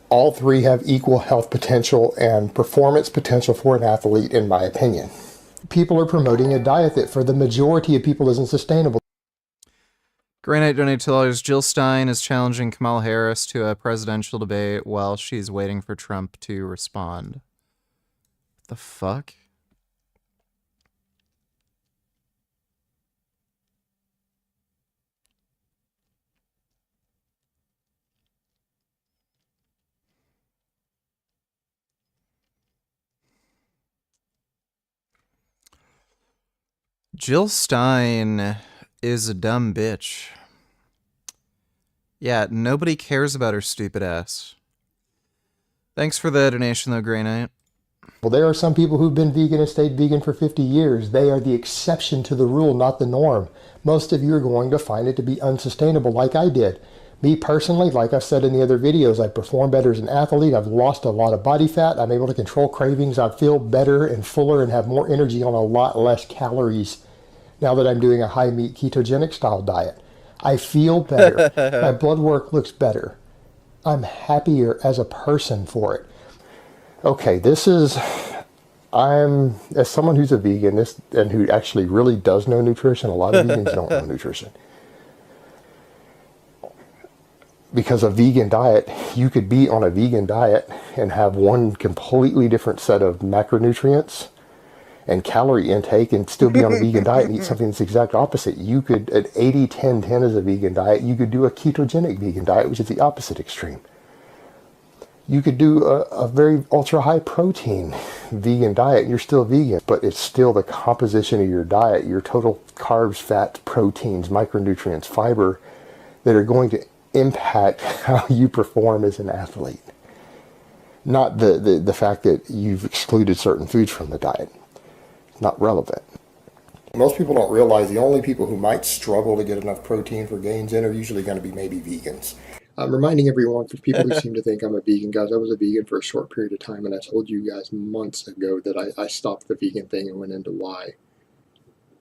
All 3 have equal health potential and performance potential for an athlete, in my opinion. People are promoting a diet that for the majority of people isn't sustainable. Grey Knight donated $2. Jill Stein is challenging Kamala Harris to a presidential debate while she's waiting for Trump to respond. What the fuck? Jill Stein is a dumb bitch. Yeah, nobody cares about her stupid ass. Thanks for the donation, though, Grey Knight. Well, there are some people who've been vegan and stayed vegan for 50 years. They are the exception to the rule, not the norm. Most of you are going to find it to be unsustainable like I did. Me personally, like I've said in the other videos, I perform better as an athlete. I've lost a lot of body fat. I'm able to control cravings. I feel better and fuller and have more energy on a lot less calories now that I'm doing a high meat ketogenic style diet. I feel better. My blood work looks better. I'm happier as a person for it. Okay, as someone who's a vegan and who actually really does know nutrition, a lot of vegans don't know nutrition. Because a vegan diet, you could be on a vegan diet and have one completely different set of macronutrients and calorie intake and still be on a vegan diet and eat something that's the exact opposite. You could, at 80-10-10 as a vegan diet, you could do a ketogenic vegan diet, which is the opposite extreme. You could do a very ultra high protein vegan diet and you're still vegan, but it's still the composition of your diet, your total carbs, fats, proteins, micronutrients, fiber that are going to impact how you perform as an athlete. Not the fact that you've excluded certain foods from the diet. Not relevant. Most people don't realize the only people who might struggle to get enough protein for gains in are usually going to be maybe vegans. I'm reminding everyone, for people who seem to think I'm a vegan, guys, I was a vegan for a short period of time, and I told you guys months ago that I stopped the vegan thing and went into why.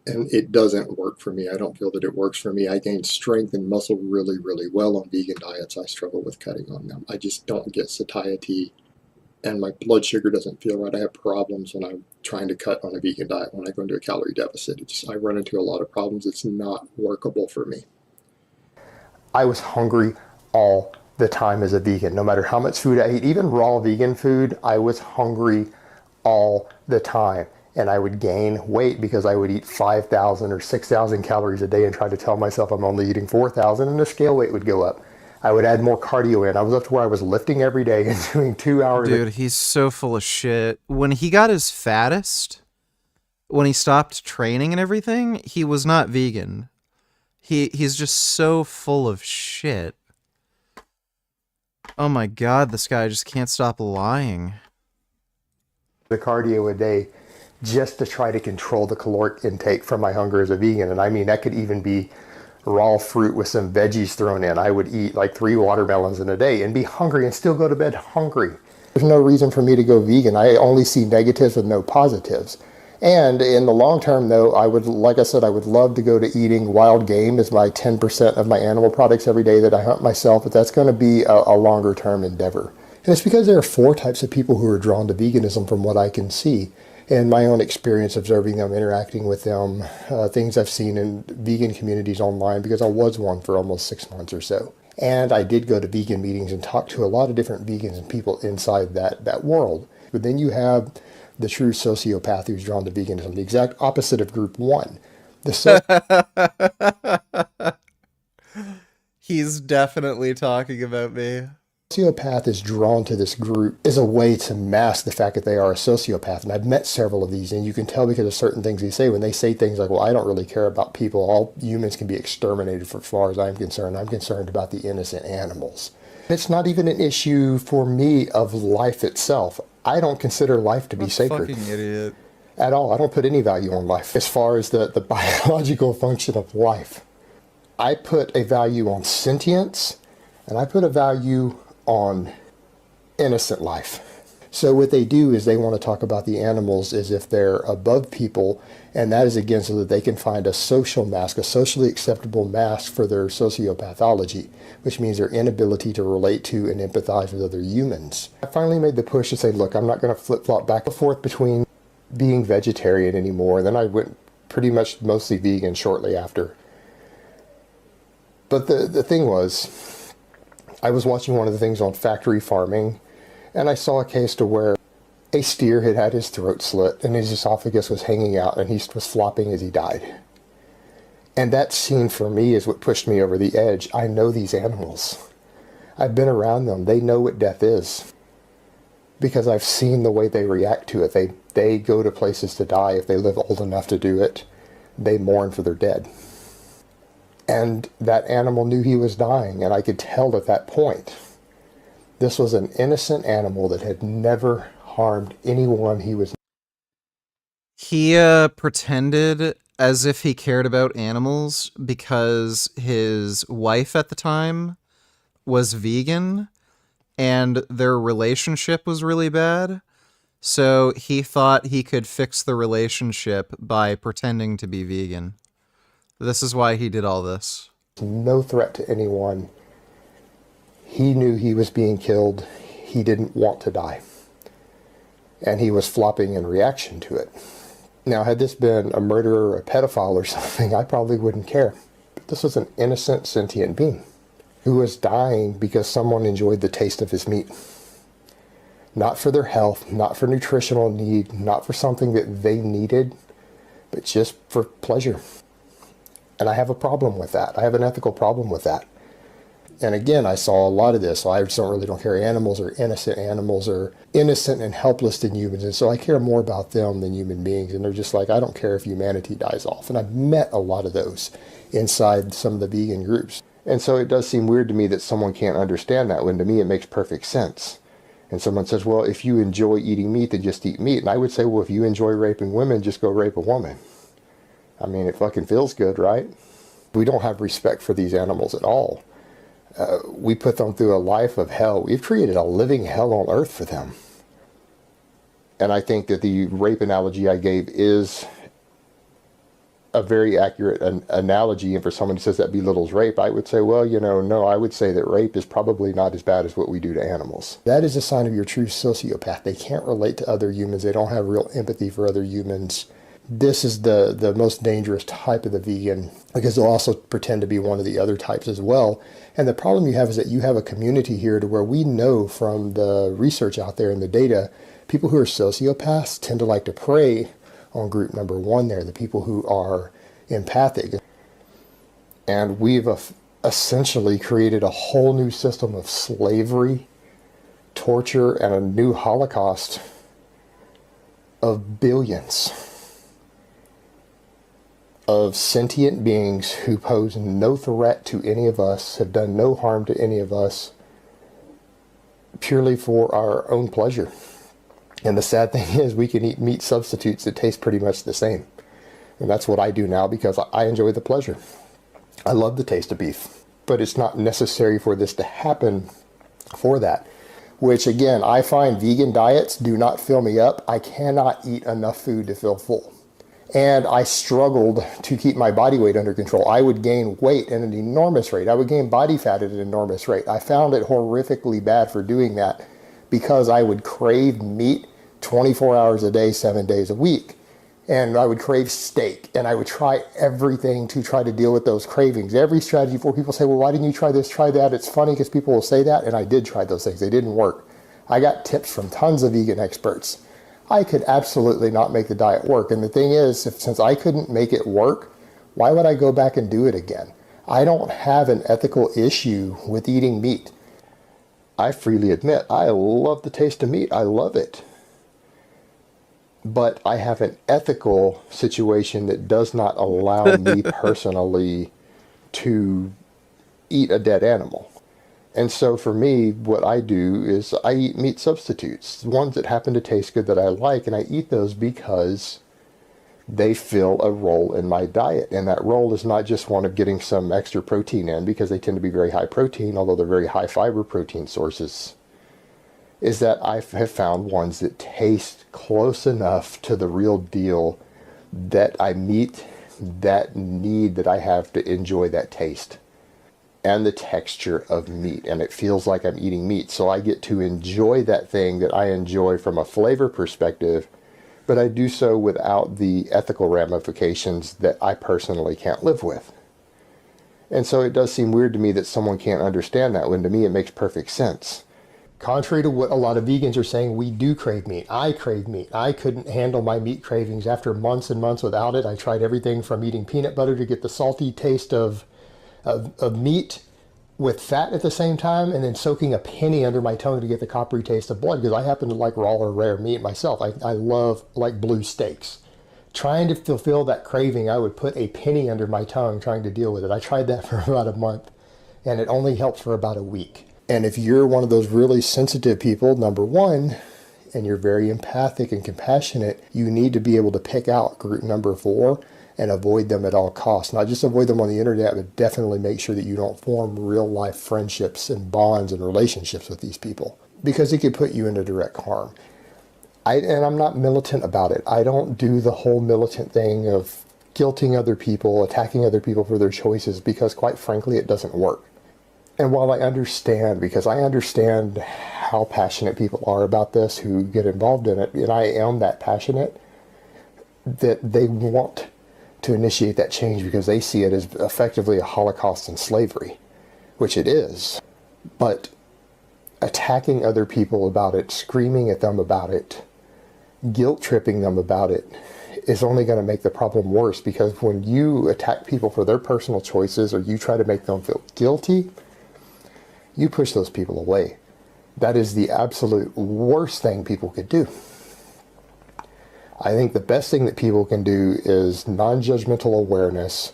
And it doesn't work for me. I don't feel that it works for me. I gain strength and muscle really, really well on vegan diets. I struggle with cutting on them. I just don't get satiety, and my blood sugar doesn't feel right. I have problems when I'm trying to cut on a vegan diet. When I go into a calorie deficit, I run into a lot of problems. It's not workable for me. I was hungry all the time as a vegan. No matter how much food I ate, even raw vegan food, I was hungry all the time. And I would gain weight because I would eat 5,000 or 6,000 calories a day and try to tell myself I'm only eating 4,000, and the scale weight would go up. I would add more cardio in. I was up to where I was lifting every day and doing 2 hours. Dude, he's so full of shit. When he got his fattest, when he stopped training and everything, he was not vegan. He's just so full of shit. Oh my god, this guy just can't stop lying. The cardio a day just to try to control the caloric intake from my hunger as a vegan. And I mean, that could even be raw fruit with some veggies thrown in. I would eat like 3 watermelons in a day and be hungry and still go to bed hungry. There's no reason for me to go vegan. I only see negatives and no positives. And in the long term, though, I would, like I said, I would love to go to eating wild game as my 10% of my animal products every day that I hunt myself, but that's going to be a longer term endeavor. And it's because there are 4 types of people who are drawn to veganism from what I can see. And my own experience observing them, interacting with them, things I've seen in vegan communities online, because I was one for almost 6 months or so. And I did go to vegan meetings and talk to a lot of different vegans and people inside that world. But then you have the true sociopath who's drawn to veganism, the exact opposite of group one. He's definitely talking about me. Sociopath is drawn to this group as a way to mask the fact that they are a sociopath. And I've met several of these, and you can tell because of certain things they say. When they say things like, well, I don't really care about people. All humans can be exterminated for as far as I'm concerned. I'm concerned about the innocent animals. It's not even an issue for me of life itself. I don't consider life to be sacred. Fucking idiot. At all. I don't put any value on life as far as the biological function of life. I put a value on sentience, and I put a value on innocent life. So what they do is they want to talk about the animals as if they're above people, and that is again so that they can find a social mask, a socially acceptable mask for their sociopathology, which means their inability to relate to and empathize with other humans. I finally made the push to say, look, I'm not going to flip-flop back and forth between being vegetarian anymore. Then I went pretty much mostly vegan shortly after. But the thing was, I was watching one of the things on factory farming, and I saw a case to where a steer had had his throat slit and his esophagus was hanging out and he was flopping as he died. And that scene for me is what pushed me over the edge. I know these animals. I've been around them. They know what death is because I've seen the way they react to it. They go to places to die. If they live old enough to do it, they mourn for their dead. And that animal knew he was dying, and I could tell at that point. This was an innocent animal that had never harmed anyone he was. He pretended as if he cared about animals because his wife at the time was vegan and their relationship was really bad. So he thought he could fix the relationship by pretending to be vegan. This is why he did all this. No threat to anyone. He knew he was being killed. He didn't want to die. And he was flopping in reaction to it. Now, had this been a murderer or a pedophile or something, I probably wouldn't care. But this was an innocent, sentient being who was dying because someone enjoyed the taste of his meat. Not for their health, not for nutritional need, not for something that they needed, but just for pleasure. And I have a problem with that. I have an ethical problem with that. And again, I saw a lot of this. So I just don't care. Animals are innocent and helpless than humans. And so I care more about them than human beings. And they're just like, I don't care if humanity dies off. And I've met a lot of those inside some of the vegan groups. And so it does seem weird to me that someone can't understand that, when to me it makes perfect sense. And someone says, well, if you enjoy eating meat, then just eat meat. And I would say, well, if you enjoy raping women, just go rape a woman. I mean, it fucking feels good, right? We don't have respect for these animals at all. We put them through a life of hell. We've created a living hell on earth for them. And I think that the rape analogy I gave is a very accurate analogy. And for someone who says that belittles rape, I would say, well, no, I would say that rape is probably not as bad as what we do to animals. That is a sign of your true sociopath. They can't relate to other humans. They don't have real empathy for other humans. This is the most dangerous type of the vegan, because they'll also pretend to be one of the other types as well. And the problem you have is that you have a community here to where we know from the research out there and the data, people who are sociopaths tend to like to prey on group number one there, the people who are empathic. And we've essentially created a whole new system of slavery, torture, and a new Holocaust of billions of sentient beings who pose no threat to any of us, have done no harm to any of us, purely for our own pleasure. And the sad thing is, we can eat meat substitutes that taste pretty much the same. And that's what I do now because I enjoy the pleasure. I love the taste of beef, but it's not necessary for this to happen for that. Which again, I find vegan diets do not fill me up. I cannot eat enough food to feel full. And I struggled to keep my body weight under control. I would gain weight at an enormous rate. I would gain body fat at an enormous rate. I found it horrifically bad for doing that because I would crave meat 24 hours a day, 7 days a week. And I would crave steak, and I would try everything to try to deal with those cravings. Every strategy for people say, well, why didn't you try this, try that? It's funny because people will say that, and I did try those things. They didn't work. I got tips from tons of vegan experts. I could absolutely not make the diet work. And the thing is, since I couldn't make it work, why would I go back and do it again? I don't have an ethical issue with eating meat. I freely admit, I love the taste of meat. I love it. But I have an ethical situation that does not allow me personally to eat a dead animal. And so for me, what I do is I eat meat substitutes, ones that happen to taste good that I like, and I eat those because they fill a role in my diet. And that role is not just one of getting some extra protein in, because they tend to be very high protein, although they're very high fiber protein sources, is that I have found ones that taste close enough to the real deal that I meet that need that I have to enjoy that taste and the texture of meat, and it feels like I'm eating meat. So I get to enjoy that thing that I enjoy from a flavor perspective, but I do so without the ethical ramifications that I personally can't live with. And so it does seem weird to me that someone can't understand that, when to me it makes perfect sense. Contrary to what a lot of vegans are saying, we do crave meat. I crave meat. I couldn't handle my meat cravings after months and months without it. I tried everything from eating peanut butter to get the salty taste of meat with fat at the same time, and then soaking a penny under my tongue to get the coppery taste of blood, because I happen to like raw or rare meat myself. I love like blue steaks. Trying to fulfill that craving, I would put a penny under my tongue trying to deal with it. I tried that for about a month, and it only helped for about a week. And if you're one of those really sensitive people, number one, and you're very empathic and compassionate, you need to be able to pick out group number 4 and avoid them at all costs. Not just avoid them on the internet, but definitely make sure that you don't form real life friendships and bonds and relationships with these people, because it could put you into direct harm. And I'm not militant about it. I don't do the whole militant thing of guilting other people, attacking other people for their choices, because quite frankly, it doesn't work. And while I understand, because I understand how passionate people are about this who get involved in it, and I am that passionate, that they want to initiate that change because they see it as effectively a Holocaust and slavery, which it is. But attacking other people about it, screaming at them about it, guilt tripping them about it, is only going to make the problem worse, because when you attack people for their personal choices, or you try to make them feel guilty, you push those people away. That is the absolute worst thing people could do. I think the best thing that people can do is non-judgmental awareness,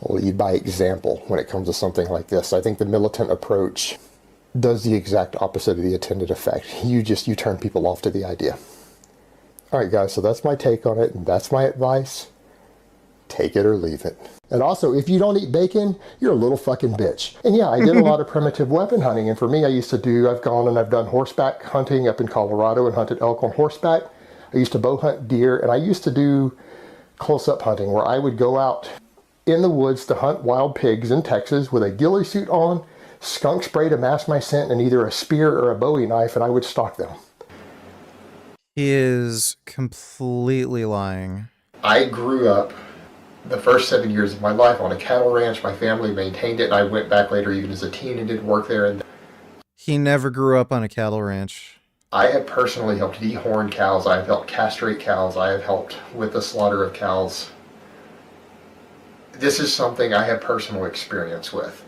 lead by example when it comes to something like this. I think the militant approach does the exact opposite of the intended effect. You turn people off to the idea. All right, guys, so that's my take on it, and that's my advice. Take it or leave it. And also, if you don't eat bacon, you're a little fucking bitch. And yeah, I did a lot of primitive weapon hunting. And for me, I've gone and I've done horseback hunting up in Colorado and hunted elk on horseback. I used to bow hunt deer, and I used to do close-up hunting where I would go out in the woods to hunt wild pigs in Texas with a ghillie suit on, skunk spray to mask my scent, and either a spear or a Bowie knife, and I would stalk them. He is completely lying. I grew up the first 7 years of my life on a cattle ranch. My family maintained it, and I went back later even as a teen and did work there. And He never grew up on a cattle ranch. I have personally helped dehorn cows. I have helped castrate cows. I have helped with the slaughter of cows. This is something I have personal experience with.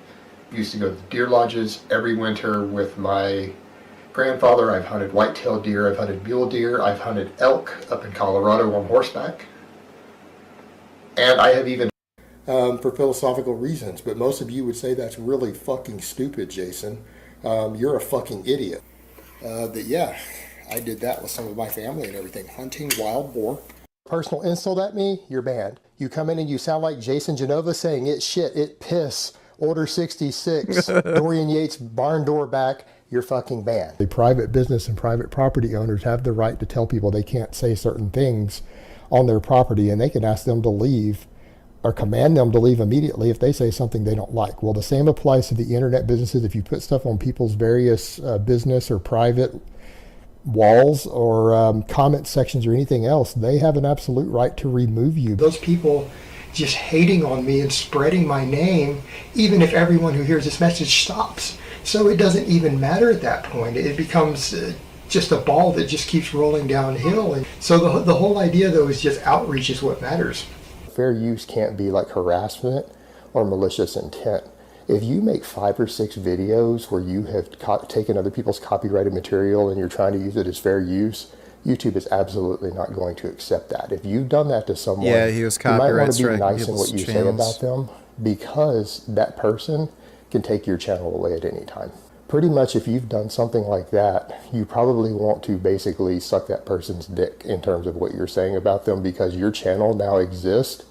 I used to go to deer lodges every winter with my grandfather. I've hunted white-tailed deer. I've hunted mule deer. I've hunted elk up in Colorado on horseback. And I have even for philosophical reasons, but most of you would say that's really fucking stupid, Jason. You're a fucking idiot. But yeah, I did that with some of my family and everything. Hunting wild boar. Personal insult at me, you're banned. You come in and you sound like Jason Genova saying it shit, it piss, Order 66, Dorian Yates barn door back, you're fucking banned. The private business and private property owners have the right to tell people they can't say certain things on their property, and they can ask them to leave or command them to leave immediately if they say something they don't like. Well, the same applies to the internet businesses. If you put stuff on people's various business or private walls or comment sections or anything else, they have an absolute right to remove you. Those people just hating on me and spreading my name, even if everyone who hears this message stops. So it doesn't even matter at that point. It becomes just a ball that just keeps rolling downhill. And so the whole idea, though, is just outreach is what matters. Fair use can't be like harassment or malicious intent. If you make 5 or 6 videos where you have taken other people's copyrighted material and you're trying to use it as fair use, YouTube is absolutely not going to accept that. If you've done that to someone, Yeah, he was you might want copyright to be nice in people's what you say channels. about them, because that person can take your channel away at any time. Pretty much if you've done something like that, you probably want to basically suck that person's dick in terms of what you're saying about them, because your channel now exists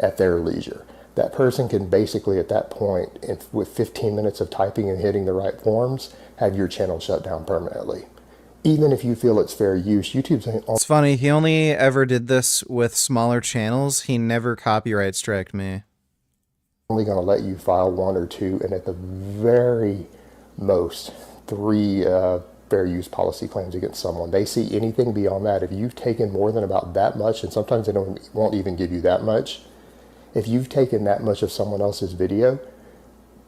at their leisure. That person can basically at that point, with 15 minutes of typing and hitting the right forms, have your channel shut down permanently. Even if you feel it's fair use, YouTube's... It's funny, he only ever did this with smaller channels. He never copyright striked me. Only going to let you file 1 or 2, and at the very most 3 fair use policy claims against someone. They see anything beyond that. If you've taken more than about that much, and sometimes they won't even give you that much, if you've taken that much of someone else's video,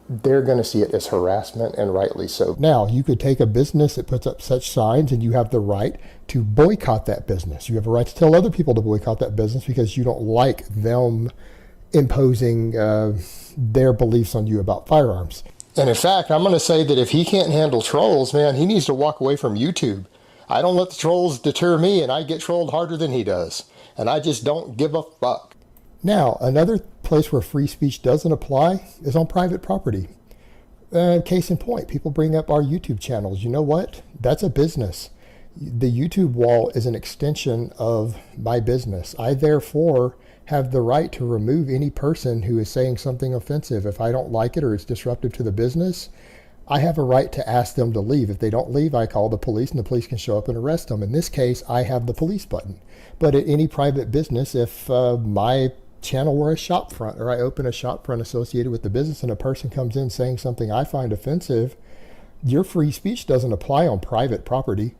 they're going to see it as harassment, and rightly so. Now, you could take a business that puts up such signs, and you have the right to boycott that business. You have a right to tell other people to boycott that business because you don't like them imposing their beliefs on you about firearms. And in fact, I'm going to say that if he can't handle trolls, man, he needs to walk away from YouTube. I don't let the trolls deter me, and I get trolled harder than he does. And I just don't give a fuck. Now, another place where free speech doesn't apply is on private property. Case in point, people bring up our YouTube channels. You know what? That's a business. The YouTube wall is an extension of my business. I therefore have the right to remove any person who is saying something offensive. If I don't like it or it's disruptive to the business, I have a right to ask them to leave. If they don't leave, I call the police, and the police can show up and arrest them. In this case, I have the police button. But at any private business, if my channel were a shop front, or I open a shop front associated with the business, and a person comes in saying something I find offensive, your free speech doesn't apply on private property.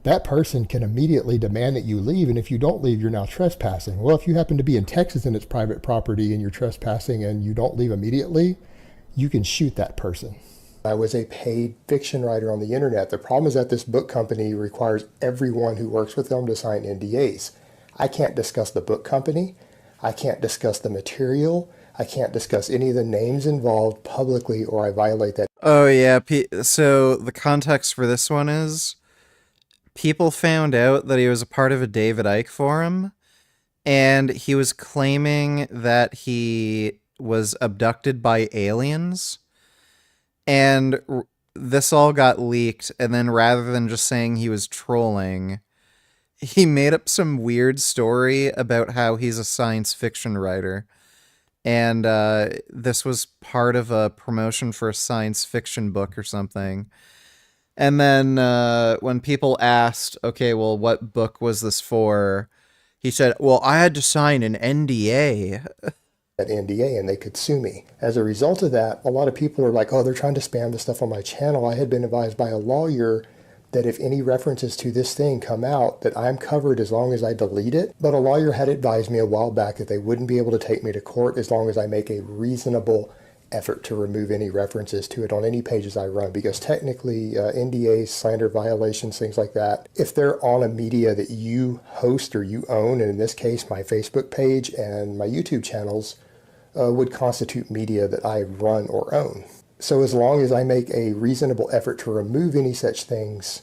That person can immediately demand that you leave, and if you don't leave, you're now trespassing. Well, if you happen to be in Texas and it's private property and you're trespassing and you don't leave immediately, you can shoot that person. I was a paid fiction writer on the internet. The problem is that this book company requires everyone who works with them to sign NDAs. I can't discuss the book company. I can't discuss the material. I can't discuss any of the names involved publicly, or I violate that. Oh yeah, so the context for this one is people found out that he was a part of a David Icke forum, and he was claiming that he was abducted by aliens, and this all got leaked, and then rather than just saying he was trolling, he made up some weird story about how he's a science fiction writer. And this was part of a promotion for a science fiction book or something. And then when people asked, okay, well, what book was this for? He said, well, I had to sign an NDA. That NDA, and they could sue me. As a result of that, a lot of people are like, oh, they're trying to spam the stuff on my channel. I had been advised by a lawyer that if any references to this thing come out, that I'm covered as long as I delete it. But a lawyer had advised me a while back that they wouldn't be able to take me to court as long as I make a reasonable effort to remove any references to it on any pages I run, because technically NDAs, slander violations, things like that, if they're on a media that you host or you own, and in this case my Facebook page and my YouTube channels would constitute media that I run or own. So as long as I make a reasonable effort to remove any such things,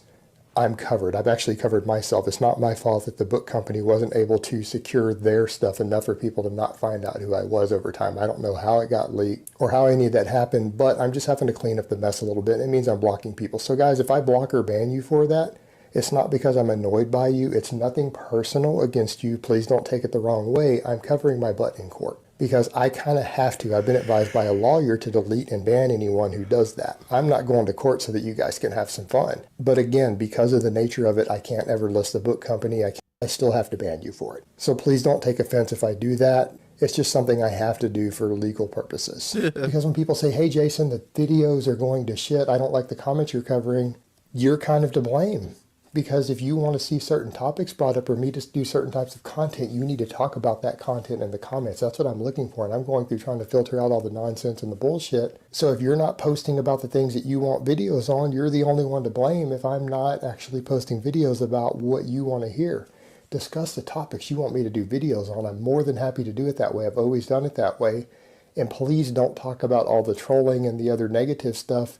I'm covered. I've actually covered myself. It's not my fault that the book company wasn't able to secure their stuff enough for people to not find out who I was over time. I don't know how it got leaked or how any of that happened, but I'm just having to clean up the mess a little bit. It means I'm blocking people. So guys, if I block or ban you for that, it's not because I'm annoyed by you. It's nothing personal against you. Please don't take it the wrong way. I'm covering my butt in court because I kind of have to. I've been advised by a lawyer to delete and ban anyone who does that. I'm not going to court so that you guys can have some fun. But again, because of the nature of it, I can't ever list the book company. I still have to ban you for it. So please don't take offense if I do that. It's just something I have to do for legal purposes. Because when people say, hey, Jason, the videos are going to shit, I don't like the comments you're covering, you're kind of to blame. Because if you want to see certain topics brought up or me to do certain types of content, you need to talk about that content in the comments. That's what I'm looking for. And I'm going through trying to filter out all the nonsense and the bullshit. So if you're not posting about the things that you want videos on, you're the only one to blame if I'm not actually posting videos about what you want to hear. Discuss the topics you want me to do videos on. I'm more than happy to do it that way. I've always done it that way. And please don't talk about all the trolling and the other negative stuff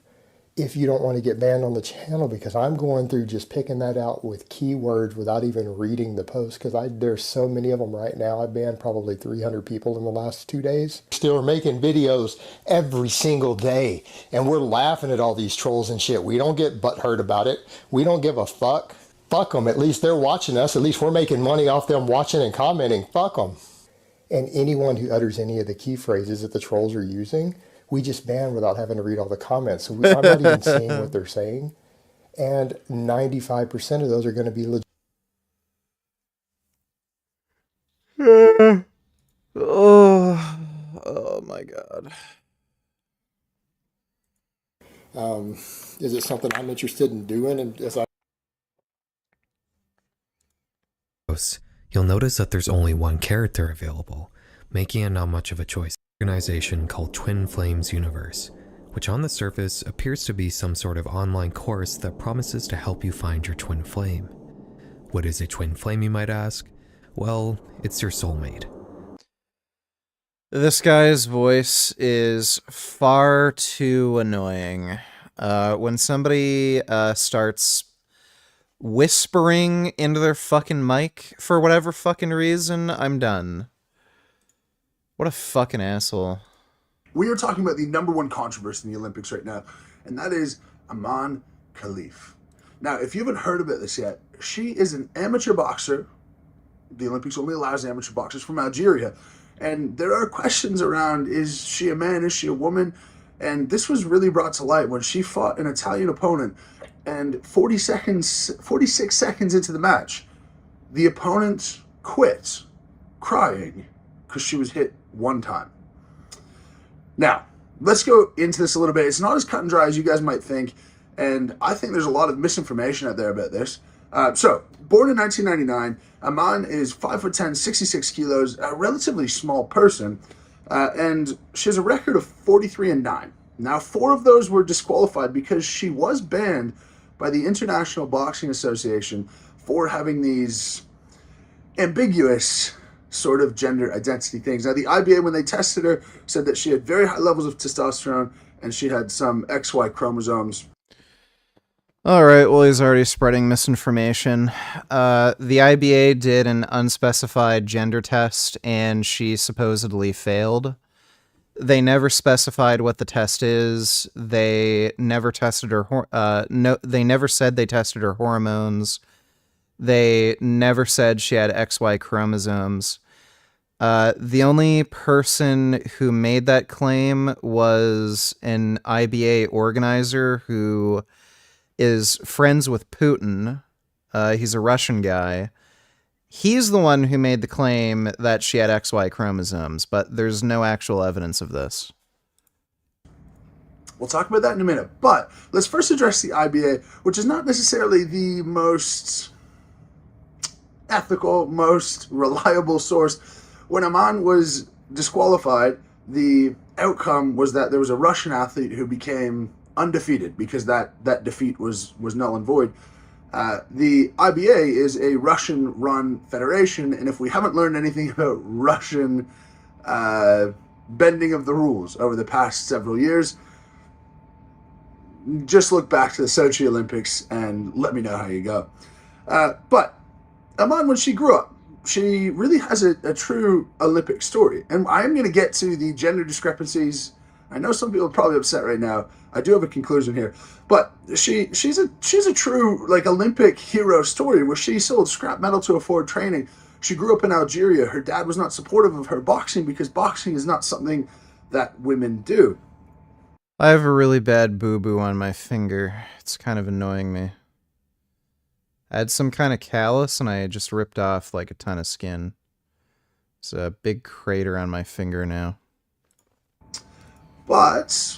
if you don't want to get banned on the channel, because I'm going through just picking that out with keywords without even reading the post, because there's so many of them right now. I banned probably 300 people in the last 2 days. Still making videos every single day, and we're laughing at all these trolls and shit. We don't get butthurt about it. We don't give a fuck. Fuck them. At least they're watching us. At least we're making money off them watching and commenting. Fuck them. And anyone who utters any of the key phrases that the trolls are using, we just ban without having to read all the comments. So I'm not even seeing what they're saying. And 95% of those are going to be legit. Oh my God. Is it something I'm interested in doing? And as you'll notice that there's only one character available, making it not much of a choice. Organization called Twin Flames Universe, which on the surface appears to be some sort of online course that promises to help you find your twin flame. What is a twin flame, you might ask? Well, it's your soulmate. This guy's voice is far too annoying. When somebody starts whispering into their fucking mic for whatever fucking reason, I'm done. What a fucking asshole. We are talking about the number one controversy in the Olympics right now, and that is Iman Khalif. Now, if you haven't heard about this yet, she is an amateur boxer. The Olympics only allows amateur boxers from Algeria. And there are questions around, is she a man, is she a woman? And this was really brought to light when she fought an Italian opponent, and 46 seconds into the match, the opponent quit crying because she was hit one time. Now, let's go into this a little bit. It's not as cut and dry as you guys might think, and I think there's a lot of misinformation out there about this. So, born in 1999, Iman is 5'10", 66 kilos, a relatively small person, and she has a record of 43-9. Now, 4 of those were disqualified because she was banned by the International Boxing Association for having these ambiguous sort of gender identity things. Now, the IBA, when they tested her, said that she had very high levels of testosterone and she had some XY chromosomes. Alright, well, he's already spreading misinformation. The IBA did an unspecified gender test and she supposedly failed. They never specified what the test is. They never tested her. They never said they tested her hormones. They never said she had XY chromosomes. The only person who made that claim was an IBA organizer who is friends with Putin. He's a Russian guy. He's the one who made the claim that she had XY chromosomes, but there's no actual evidence of this. We'll talk about that in a minute, but let's first address the IBA, which is not necessarily the most ethical, most reliable source. When Iman was disqualified, the outcome was that there was a Russian athlete who became undefeated because that defeat was null and void. The IBA is a Russian-run federation, and if we haven't learned anything about Russian bending of the rules over the past several years, just look back to the Sochi Olympics and let me know how you go. But Iman, when she grew up, she really has a true Olympic story. And I'm going to get to the gender discrepancies. I know some people are probably upset right now. I do have a conclusion here. But she's a true like Olympic hero story where she sold scrap metal to afford training. She grew up in Algeria. Her dad was not supportive of her boxing because boxing is not something that women do. I have a really bad boo-boo on my finger. It's kind of annoying me. I had some kind of callus and I just ripped off like a ton of skin. It's a big crater on my finger now. But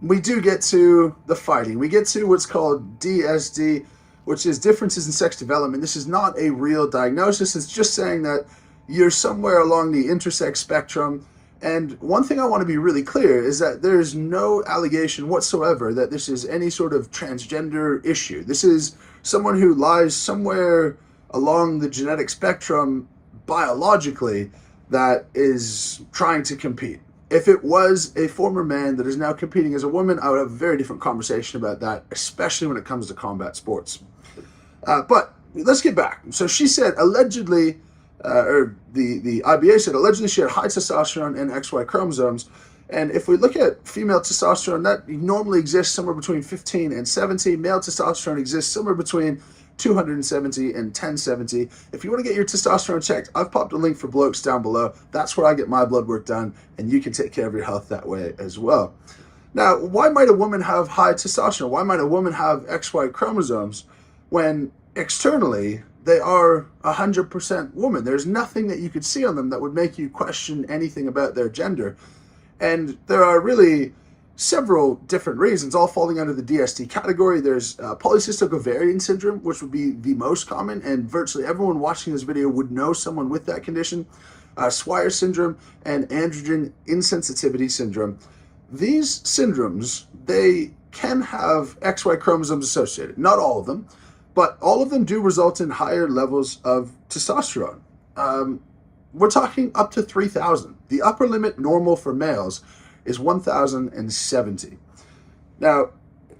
we do get to the fighting. We get to what's called DSD, which is differences in sex development. This is not a real diagnosis. It's just saying that you're somewhere along the intersex spectrum. And one thing I want to be really clear is that there's no allegation whatsoever that this is any sort of transgender issue. This is someone who lies somewhere along the genetic spectrum biologically that is trying to compete. If it was a former man that is now competing as a woman, I would have a very different conversation about that, especially when it comes to combat sports. But let's get back. So she said allegedly, or the IBA said allegedly she had high testosterone and XY chromosomes. And if we look at female testosterone, that normally exists somewhere between 15 and 70. Male testosterone exists somewhere between 270 and 1070. If you want to get your testosterone checked, I've popped a link for blokes down below. That's where I get my blood work done, and you can take care of your health that way as well. Now, why might a woman have high testosterone? Why might a woman have XY chromosomes when externally they are 100% woman? There's nothing that you could see on them that would make you question anything about their gender. And there are really several different reasons, all falling under the DST category. There's polycystic ovarian syndrome, which would be the most common, and virtually everyone watching this video would know someone with that condition. Swyer syndrome and androgen insensitivity syndrome. These syndromes, they can have XY chromosomes associated. Not all of them, but all of them do result in higher levels of testosterone. We're talking up to 3,000. The upper limit normal for males is 1,070. Now,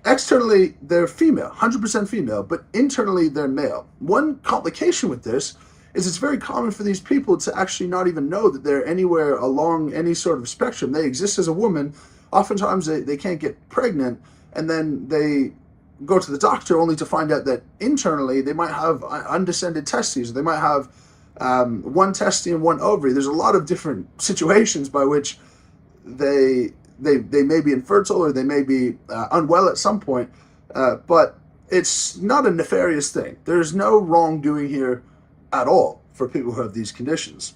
externally, they're female, 100% female, but internally, they're male. One complication with this is it's very common for these people to actually not even know that they're anywhere along any sort of spectrum. They exist as a woman. Oftentimes, they can't get pregnant, and then they go to the doctor only to find out that internally, they might have undescended testes. They might have one testy and one ovary. There's a lot of different situations by which they may be infertile or they may be unwell at some point, but it's not a nefarious thing. There's no wrongdoing here at all for people who have these conditions.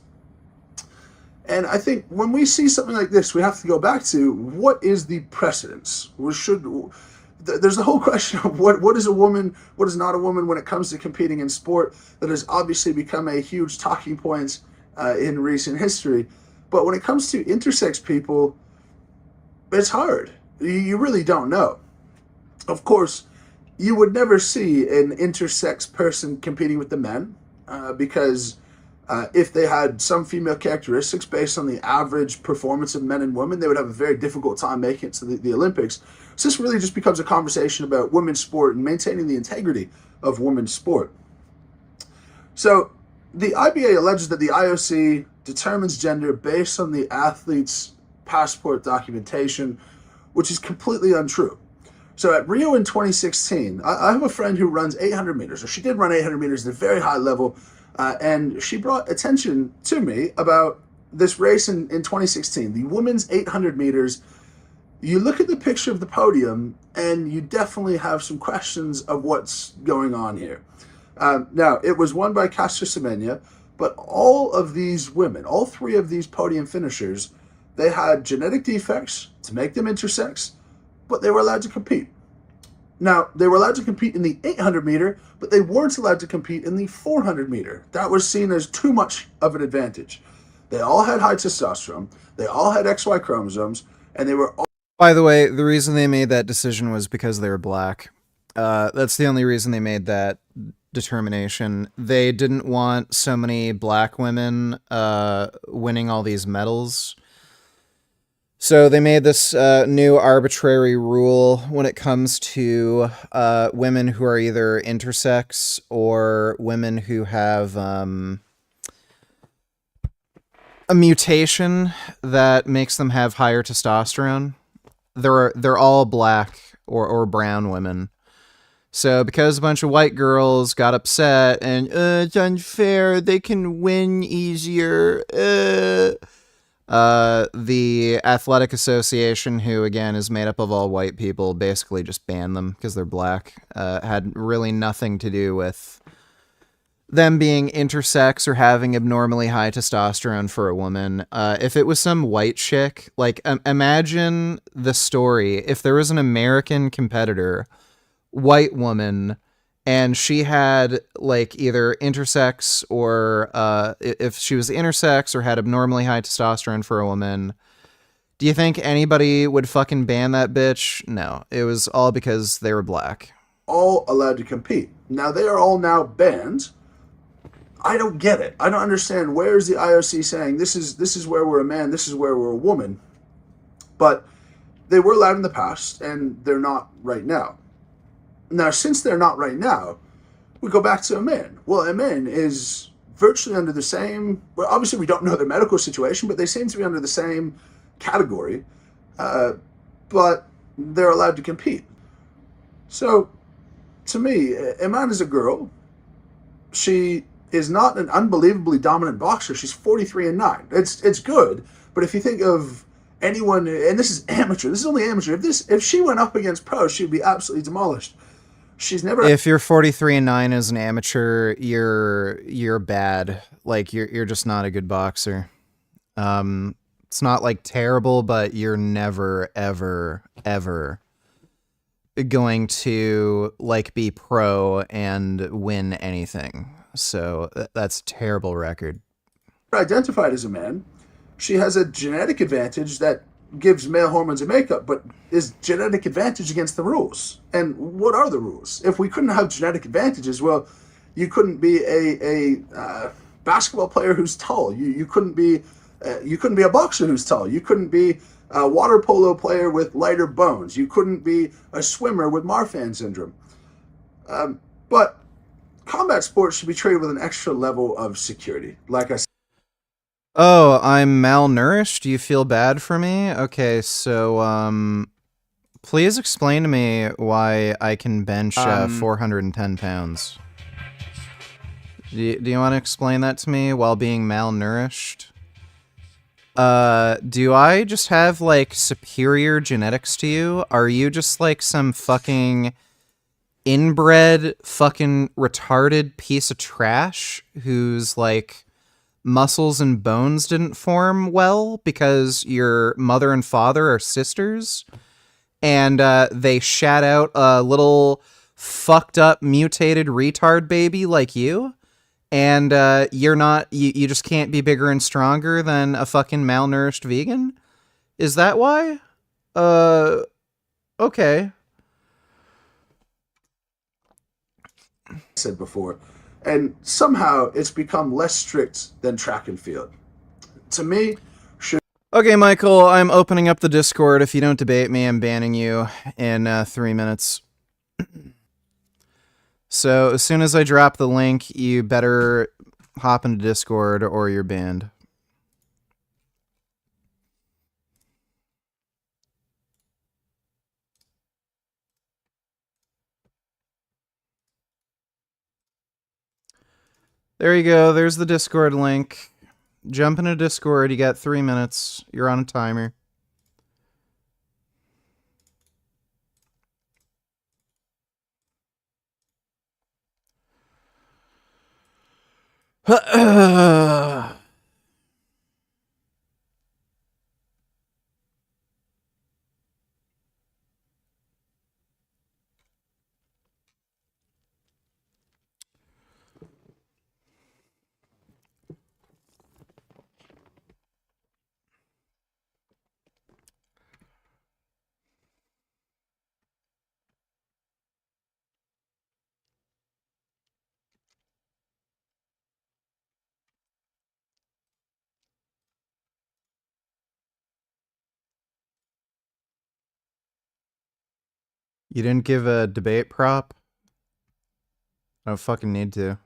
And I think when we see something like this, we have to go back to what is the precedence? There's the whole question of what is a woman, what is not a woman when it comes to competing in sport that has obviously become a huge talking point in recent history. But when it comes to intersex people, it's hard. You really don't know. Of course, you would never see an intersex person competing with the men because if they had some female characteristics based on the average performance of men and women, they would have a very difficult time making it to the Olympics. So this really just becomes a conversation about women's sport and maintaining the integrity of women's sport. So the IBA alleges that the IOC determines gender based on the athlete's passport documentation, which is completely untrue. So at Rio in 2016, I have a friend who runs 800 meters, or she did run 800 meters at a very high level, and she brought attention to me about this race in 2016, the women's 800 meters. You look at the picture of the podium, and you definitely have some questions of what's going on here. Now, it was won by Caster Semenya, but all of these women, all three of these podium finishers, they had genetic defects to make them intersex, but they were allowed to compete. Now, they were allowed to compete in the 800 meter, but they weren't allowed to compete in the 400 meter. That was seen as too much of an advantage. They all had high testosterone, they all had XY chromosomes, and they were all... By the way, the reason they made that decision was because they were black. That's the only reason they made that determination. They didn't want so many black women winning all these medals. So they made this new arbitrary rule when it comes to women who are either intersex or women who have a mutation that makes them have higher testosterone. They're all black or brown women. So because a bunch of white girls got upset and it's unfair, they can win easier. The Athletic Association, who again is made up of all white people, basically just banned them because they're black. Had really nothing to do with them being intersex or having abnormally high testosterone for a woman. If it was some white chick, like imagine the story if there was an American competitor, white woman, and she had like either intersex or if she was intersex or had abnormally high testosterone for a woman, do you think anybody would fucking ban that bitch? No, it was all because they were black. All allowed to compete. Now they are all now banned. I don't get it. I don't understand. Where's the IOC saying this is where we're a man, this is where we're a woman? But they were allowed in the past, and they're not right now. Now, since they're not right now, we go back to a man. Well, a man is virtually under the same. Well, obviously, we don't know their medical situation, but they seem to be under the same category. But they're allowed to compete. So, to me, a man is a girl. She is not an unbelievably dominant boxer. She's 43-9. It's good, but if you think of anyone, and this is amateur. This is only amateur. If she went up against pro, she'd be absolutely demolished. She's never. If you're 43-9 as an amateur, you're bad. Like you're just not a good boxer. It's not like terrible, but you're never ever going to like be pro and win anything. So that's a terrible record. Identified as a man, she has a genetic advantage that gives male hormones and makeup, but is genetic advantage against the rules? And what are the rules? If we couldn't have genetic advantages, well, you couldn't be a basketball player who's tall. You couldn't be a boxer who's tall. You couldn't be a water polo player with lighter bones. You couldn't be a swimmer with Marfan syndrome. But combat sports should be treated with an extra level of security. Like I said. Oh, I'm malnourished? Do you feel bad for me? Okay, so, please explain to me why I can bench 410 pounds. Do you want to explain that to me while being malnourished? Do I just have, like, superior genetics to you? Are you just, like, some fucking inbred, fucking retarded piece of trash who's, like, muscles and bones didn't form well because your mother and father are sisters, and they shat out a little fucked up mutated retard baby like you, and you're not, you just can't be bigger and stronger than a fucking malnourished vegan? Is that why? Okay. Said before, and somehow it's become less strict than track and field. To me, Okay, Michael, I'm opening up the Discord. If you don't debate me, I'm banning you in 3 minutes. So as soon as I drop the link, you better hop into Discord or you're banned. There you go. There's the Discord link. Jump into Discord. You got 3 minutes. You're on a timer. You didn't give a debate prop? I don't fucking need to.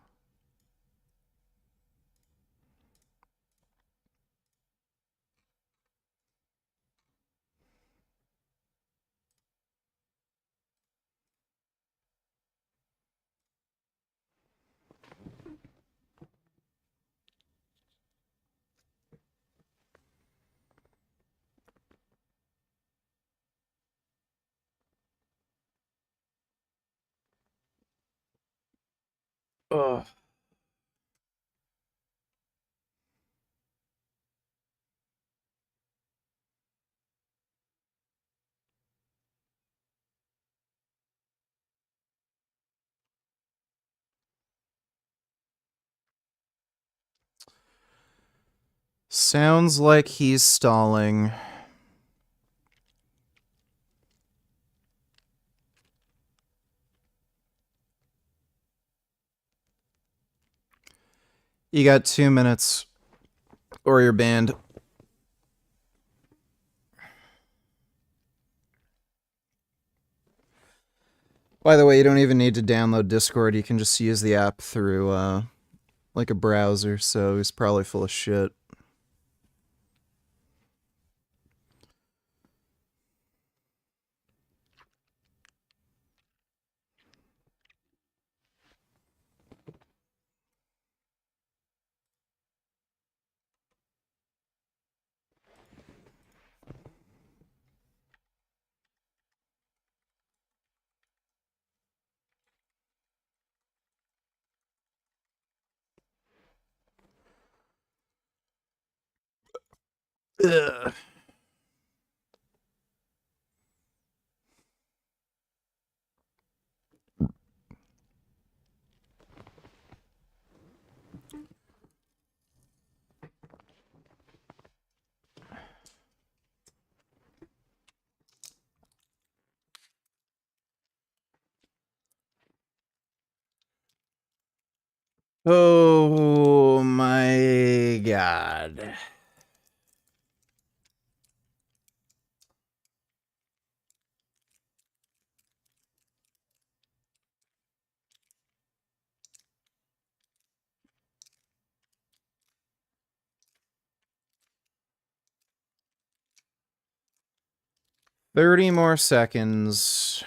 Ugh. Sounds like he's stalling. You got 2 minutes, or you're banned. By the way, you don't even need to download Discord. You can just use the app through, like a browser, so he's probably full of shit. Ugh. Oh my god. $30 more seconds.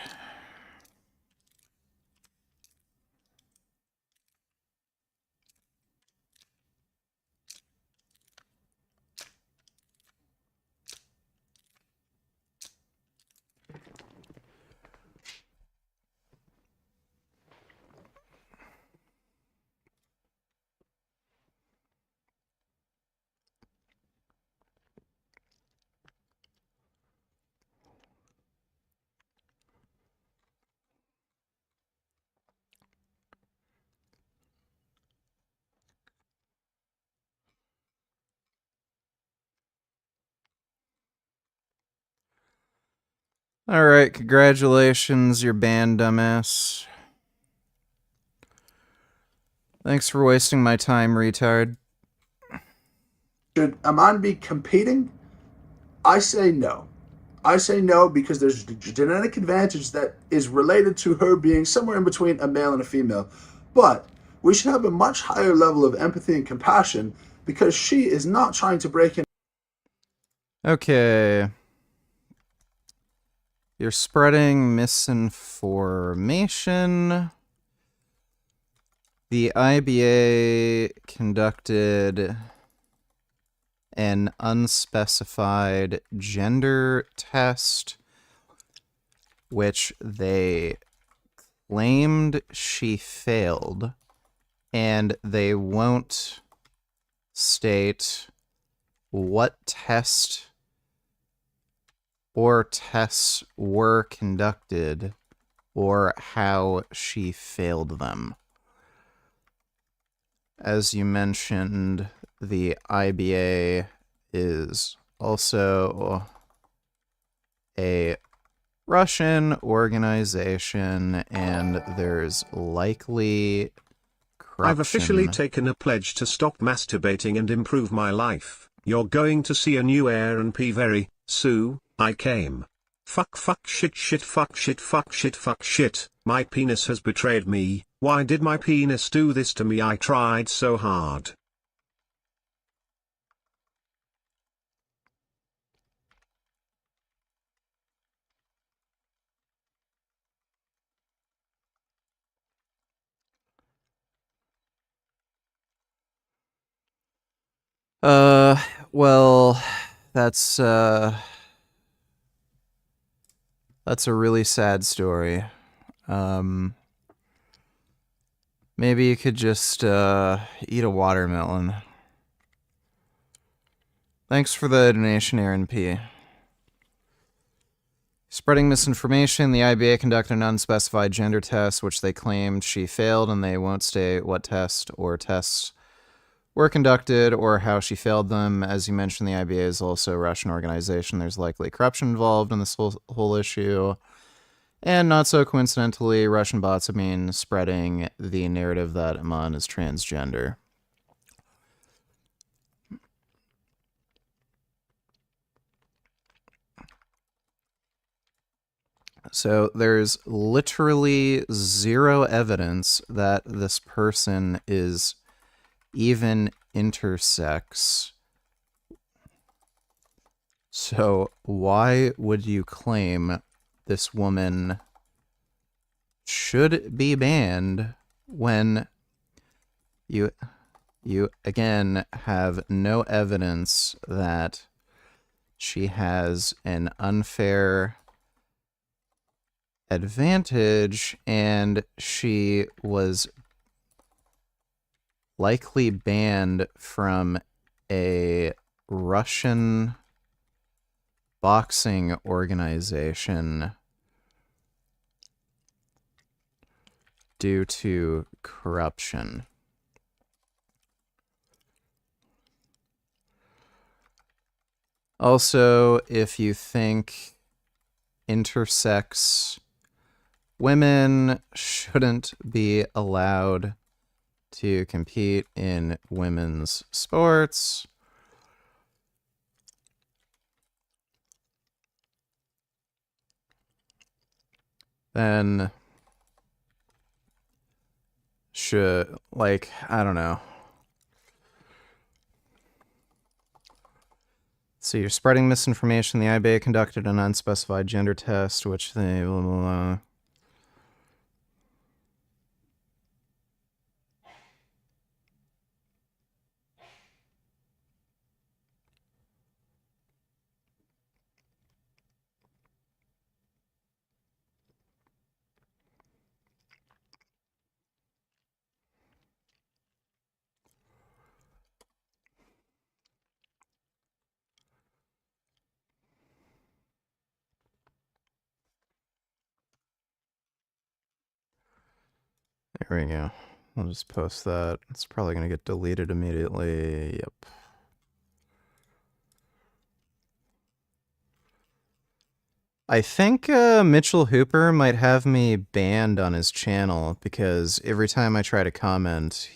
Alright, congratulations, you're banned, dumbass. Thanks for wasting my time, retard. Should Aman be competing? I say no. I say no because there's a genetic advantage that is related to her being somewhere in between a male and a female. But we should have a much higher level of empathy and compassion because she is not trying to break in. Okay. You're spreading misinformation. The IBA conducted an unspecified gender test, which they claimed she failed, and they won't state what test or tests were conducted or how she failed them. As you mentioned, the IBA is also a Russian organization, and there's likely corruption. I've officially taken a pledge to stop masturbating and improve my life. You're going to see a new Aaron P. very soon. I came. Fuck shit fuck shit. My penis has betrayed me. Why did my penis do this to me? I tried so hard. Well, that's a really sad story. Maybe you could just, eat a watermelon. Thanks for the donation, Aaron P. Spreading misinformation, the IBA conducted an unspecified gender test, which they claimed she failed, and they won't state what test or tests were conducted or how she failed them. As you mentioned, the IBA is also a Russian organization. There's likely corruption involved in this whole issue. And not so coincidentally, Russian bots have been spreading the narrative that Iman is transgender. So there's literally zero evidence that this person is even intersex. So why would you claim this woman should be banned when you again have no evidence that she has an unfair advantage and she was likely banned from a Russian boxing organization due to corruption. Also, if you think intersex women shouldn't be allowed to compete in women's sports, then should, like, I don't know. So you're spreading misinformation. The IBA conducted an unspecified gender test, which they blah, blah, blah. There we go. I'll just post that. It's probably going to get deleted immediately. Yep. I think Mitchell Hooper might have me banned on his channel because every time I try to comment,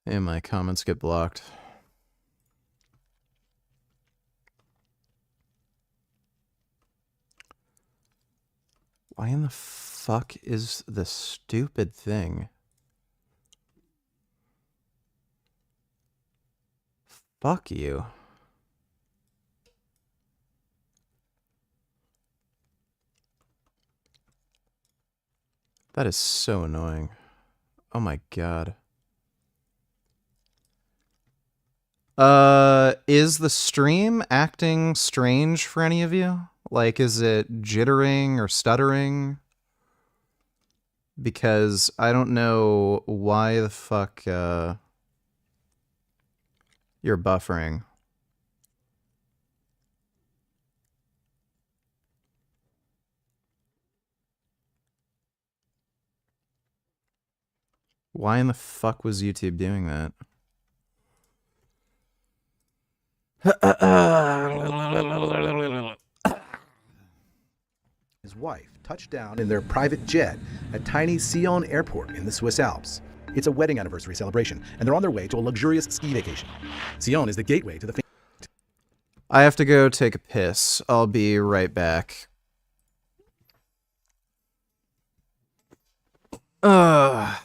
my comments get blocked. Why in the fuck is this stupid thing? Fuck you. That is so annoying. Oh my god. Is the stream acting strange for any of you? Like, is it jittering or stuttering? Because I don't know why the fuck, you're buffering. Why in the fuck was YouTube doing that? His wife touched down in their private jet at tiny Sion Airport in the Swiss Alps. It's a wedding anniversary celebration, and they're on their way to a luxurious ski vacation. Sion is the gateway to the... I have to go take a piss. I'll be right back. What's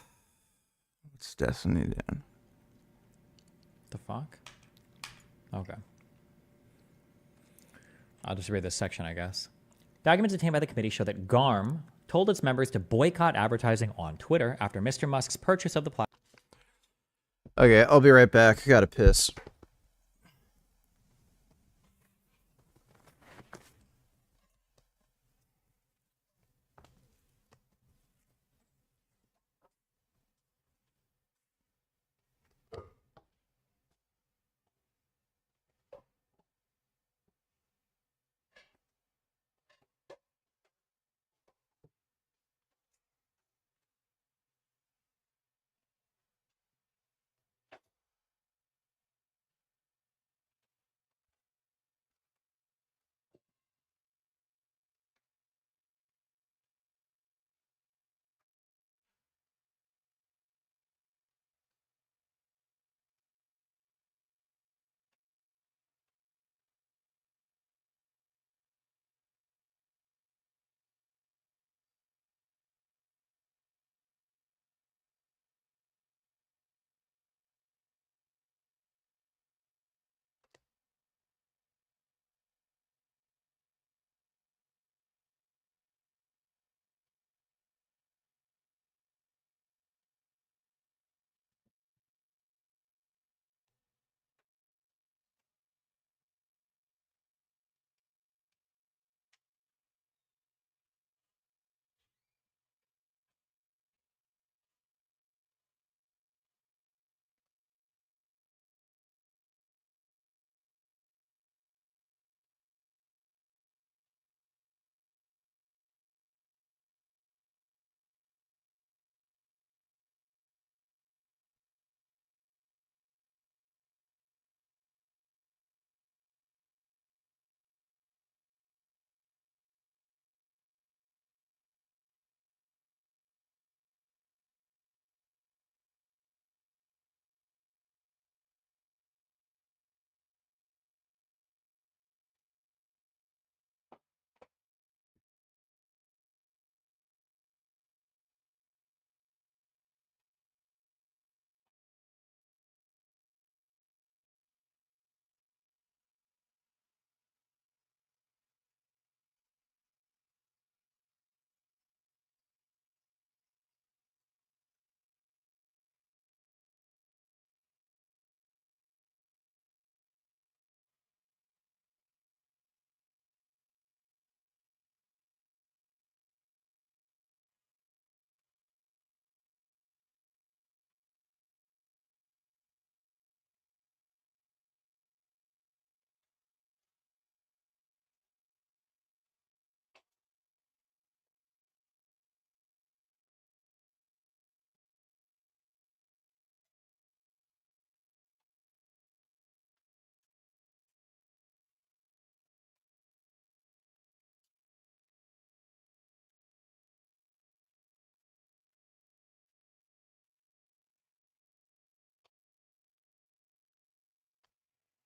Destiny doing? The fuck? Okay. I'll just read this section, I guess. Documents obtained by the committee show that GARM told its members to boycott advertising on Twitter after Mr. Musk's purchase of the platform. Okay, I'll be right back. I gotta piss.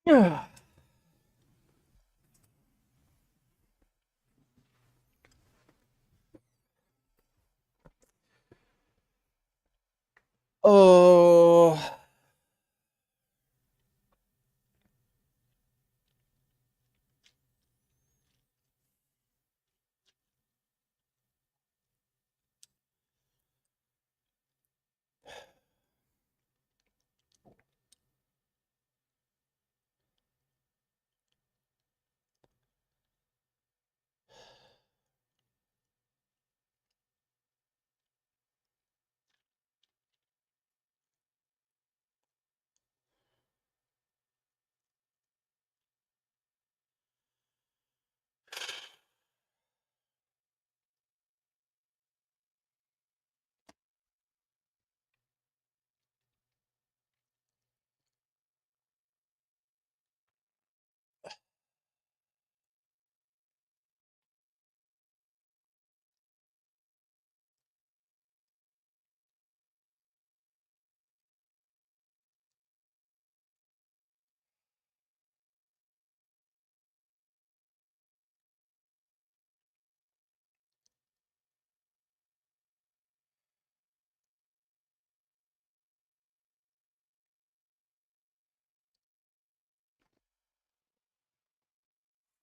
Yeah. Oh.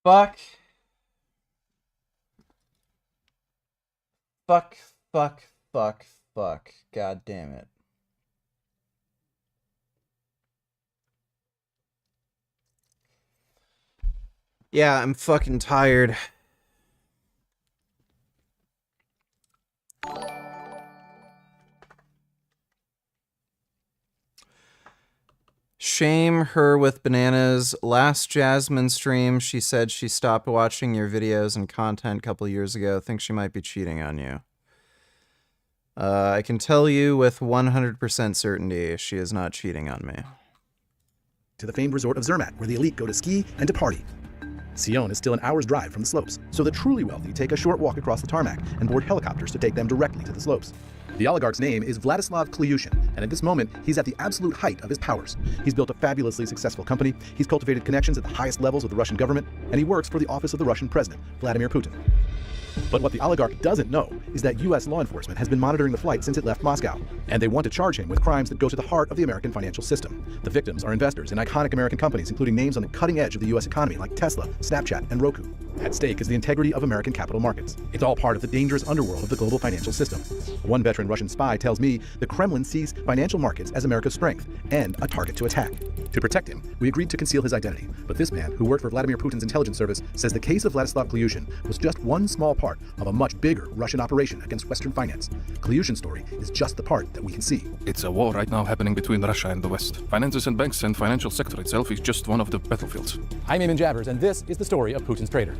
Fuck. Fuck, fuck, fuck, fuck. God damn it. Yeah, I'm fucking tired. Shame her with bananas. Last Jasmine stream, she said she stopped watching your videos and content a couple years ago. Think she might be cheating on you. I can tell you with 100% certainty she is not cheating on me. To the famed resort of Zermatt, where the elite go to ski and to party. Sion is still an hour's drive from the slopes, so the truly wealthy take a short walk across the tarmac and board helicopters to take them directly to the slopes. The oligarch's name is Vladislav Klyushin, and at this moment, he's at the absolute height of his powers. He's built a fabulously successful company, he's cultivated connections at the highest levels with the Russian government, and he works for the office of the Russian president, Vladimir Putin. But what the oligarch doesn't know is that U.S. law enforcement has been monitoring the flight since it left Moscow, and they want to charge him with crimes that go to the heart of the American financial system. The victims are investors in iconic American companies, including names on the cutting edge of the U.S. economy like Tesla, Snapchat, and Roku. At stake is the integrity of American capital markets. It's all part of the dangerous underworld of the global financial system. One veteran Russian spy tells me the Kremlin sees financial markets as America's strength and a target to attack. To protect him, we agreed to conceal his identity, but this man, who worked for Vladimir Putin's intelligence service, says the case of Vladislav Klyushin was just one small part of a much bigger Russian operation against Western finance. Klyushin's story is just the part that we can see. It's a war right now happening between Russia and the West. Finances and banks and financial sector itself is just one of the battlefields. I'm Eamon Jabbers, and this is the story of Putin's traitor.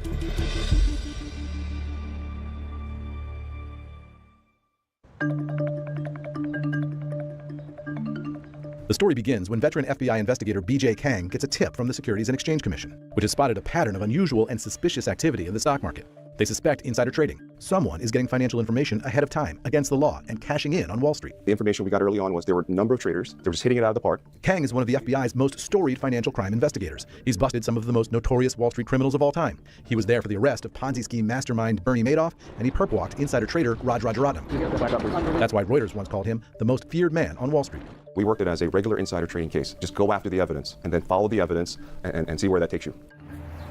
The story begins when veteran FBI investigator B.J. Kang gets a tip from the Securities and Exchange Commission, which has spotted a pattern of unusual and suspicious activity in the stock market. They suspect insider trading. Someone is getting financial information ahead of time, against the law, and cashing in on Wall Street. The information we got early on was there were a number of traders. They were just hitting it out of the park. Kang is one of the FBI's most storied financial crime investigators. He's busted some of the most notorious Wall Street criminals of all time. He was there for the arrest of Ponzi scheme mastermind Bernie Madoff, and he perp-walked insider trader Raj Rajaratnam. That's why Reuters once called him the most feared man on Wall Street. We worked it as a regular insider trading case. Just go after the evidence and then follow the evidence and see where that takes you.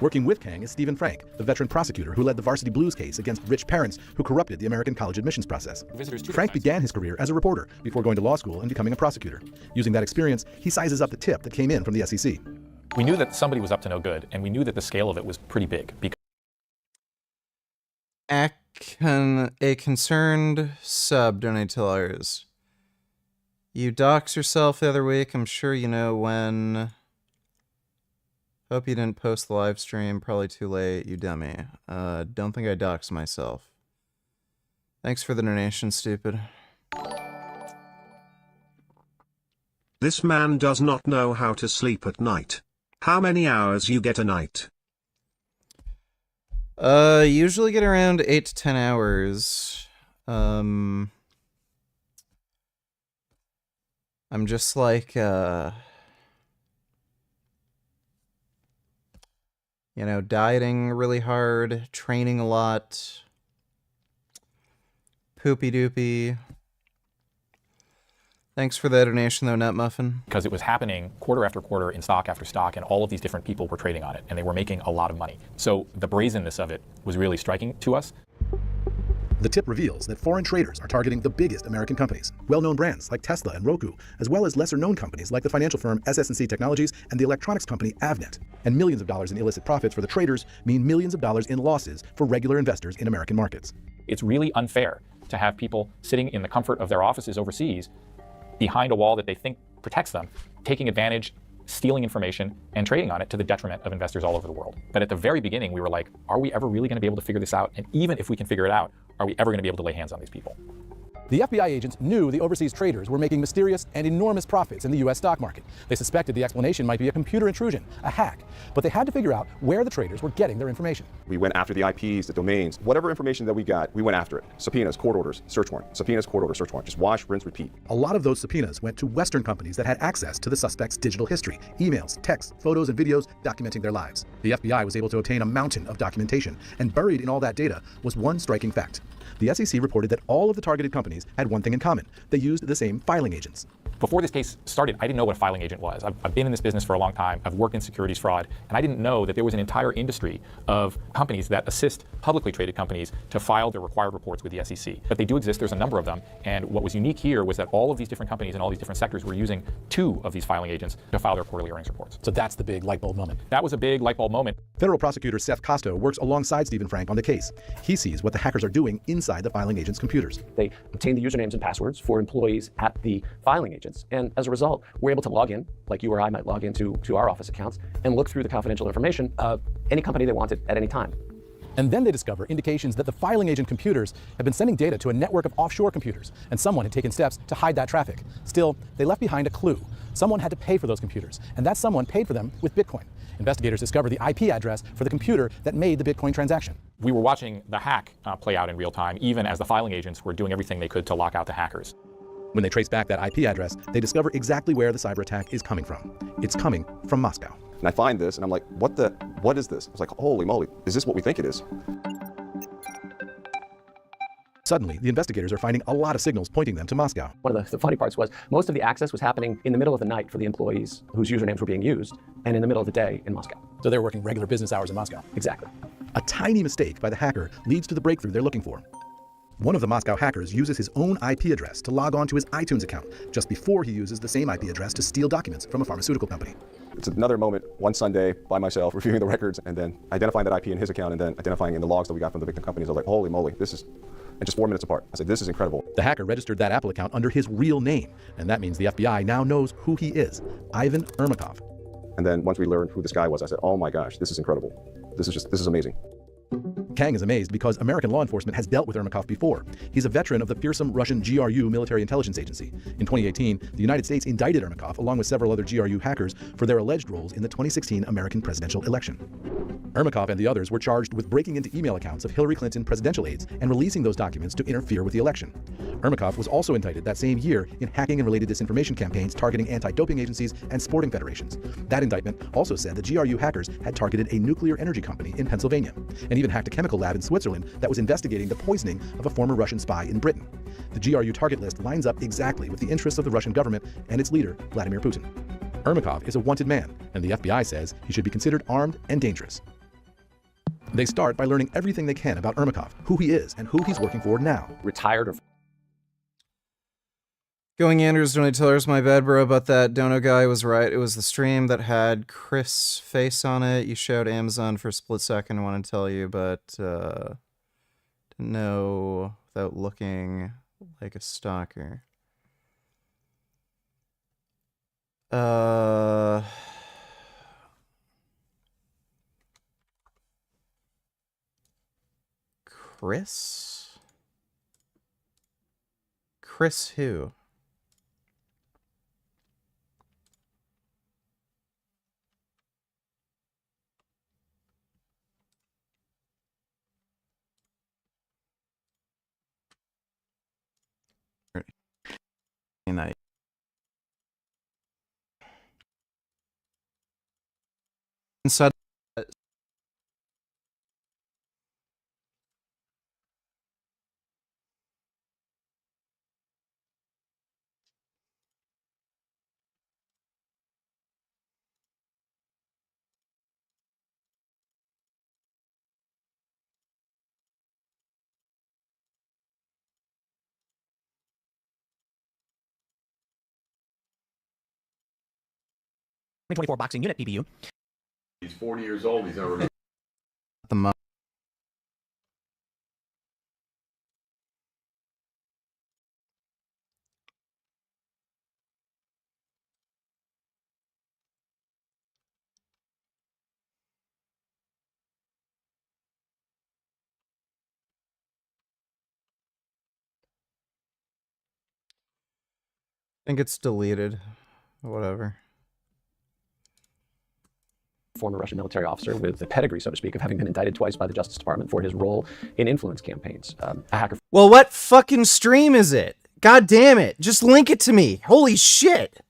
Working with Kang is Stephen Frank, the veteran prosecutor who led the Varsity Blues case against rich parents who corrupted the American college admissions process. Frank began his career as a reporter before going to law school and becoming a prosecutor. Using that experience, he sizes up the tip that came in from the SEC. We knew that somebody was up to no good, and we knew that the scale of it was pretty big. A concerned sub donated to ours. You dox yourself the other week. I'm sure you know when. Hope you didn't post the live stream. Probably too late, you dummy. Don't think I doxed myself. Thanks for the donation, stupid. This man does not know how to sleep at night. How many hours you get a night? Usually get around 8 to 10 hours. I'm just like, You know, dieting really hard, training a lot, poopy doopy. Thanks for the donation, though, Nut Muffin. Because it was happening quarter after quarter in stock after stock, and all of these different people were trading on it, and they were making a lot of money. So the brazenness of it was really striking to us. The tip reveals that foreign traders are targeting the biggest American companies, well-known brands like Tesla and Roku, as well as lesser-known companies like the financial firm SS&C Technologies and the electronics company Avnet. And millions of dollars in illicit profits for the traders mean millions of dollars in losses for regular investors in American markets. It's really unfair to have people sitting in the comfort of their offices overseas behind a wall that they think protects them, taking advantage, stealing information, and trading on it to the detriment of investors all over the world. But at the very beginning, we were like, are we ever really going to be able to figure this out? And even if we can figure it out, are we ever going to be able to lay hands on these people? The FBI agents knew the overseas traders were making mysterious and enormous profits in the U.S. stock market. They suspected the explanation might be a computer intrusion, a hack, but they had to figure out where the traders were getting their information. We went after the IPs, the domains, whatever information that we got, we went after it. Subpoenas, court orders, search warrant. Subpoenas, court order, search warrant. Just wash, rinse, repeat. A lot of those subpoenas went to Western companies that had access to the suspects' digital history, emails, texts, photos, and videos documenting their lives. The FBI was able to obtain a mountain of documentation, and buried in all that data was one striking fact. The SEC reported that all of the targeted companies had one thing in common. They used the same filing agents. Before this case started, I didn't know what a filing agent was. I've been in this business for a long time. I've worked in securities fraud, and I didn't know that there was an entire industry of companies that assist publicly traded companies to file their required reports with the SEC. But they do exist. There's a number of them. And what was unique here was that all of these different companies in all these different sectors were using 2 of these filing agents to file their quarterly earnings reports. So that's the big light bulb moment. That was a big light bulb moment. Federal prosecutor Seth Costo works alongside Stephen Frank on the case. He sees what the hackers are doing inside the filing agents' computers. They obtain the usernames and passwords for employees at the filing agents. And as a result, we're able to log in, like you or I might log into our office accounts, and look through the confidential information of any company they wanted at any time. And then they discover indications that the filing agent computers have been sending data to a network of offshore computers, and someone had taken steps to hide that traffic. Still, they left behind a clue. Someone had to pay for those computers, and that someone paid for them with Bitcoin. Investigators discovered the IP address for the computer that made the Bitcoin transaction. We were watching the hack play out in real time, even as the filing agents were doing everything they could to lock out the hackers. When they trace back that IP address, they discover exactly where the cyber attack is coming from. It's coming from Moscow. And I find this, and I'm like, what is this? I was like, holy moly, is this what we think it is? Suddenly, the investigators are finding a lot of signals pointing them to Moscow. One of the funny parts was most of the access was happening in the middle of the night for the employees whose usernames were being used, and in the middle of the day in Moscow. So they're working regular business hours in Moscow. Exactly. A tiny mistake by the hacker leads to the breakthrough they're looking for. One of the Moscow hackers uses his own IP address to log on to his iTunes account just before he uses the same IP address to steal documents from a pharmaceutical company. It's another moment, one Sunday, by myself, reviewing the records, and then identifying that IP in his account, and then identifying in the logs that we got from the victim companies. I was like, holy moly, this is, and just 4 minutes apart. I said, this is incredible. The hacker registered that Apple account under his real name, and that means the FBI now knows who he is, Ivan Ermakov. And then once we learned who this guy was, I said, oh my gosh, this is incredible. This is amazing. Kang is amazed because American law enforcement has dealt with Ermakov before. He's a veteran of the fearsome Russian GRU military intelligence agency. In 2018, the United States indicted Ermakov along with several other GRU hackers for their alleged roles in the 2016 American presidential election. Ermakov and the others were charged with breaking into email accounts of Hillary Clinton presidential aides and releasing those documents to interfere with the election. Ermakov was also indicted that same year in hacking and related disinformation campaigns targeting anti-doping agencies and sporting federations. That indictment also said the GRU hackers had targeted a nuclear energy company in Pennsylvania, and even hacked a chemical lab in Switzerland that was investigating the poisoning of a former Russian spy in Britain. The GRU target list lines up exactly with the interests of the Russian government and its leader, Vladimir Putin. Ermakov is a wanted man, and the FBI says he should be considered armed and dangerous. They start by learning everything they can about Ermakov, who he is, and who he's working for now. Retired or... Going Andrews, don't I tell her's my bad, bro, about that Dono guy was right. It was the stream that had Chris' face on it. You showed Amazon for a split second, I want to tell you, but didn't know without looking like a stalker. Chris? Chris who? Night. Inside 2024 boxing unit PBU. He's 40 years old. He's never. The mo- I think it's deleted. Whatever. Former Russian military officer with the pedigree, so to speak, of having been indicted twice by the Justice Department for his role in influence campaigns. A hacker. Well, what fucking stream is it? God damn it. Just link it to me. Holy shit.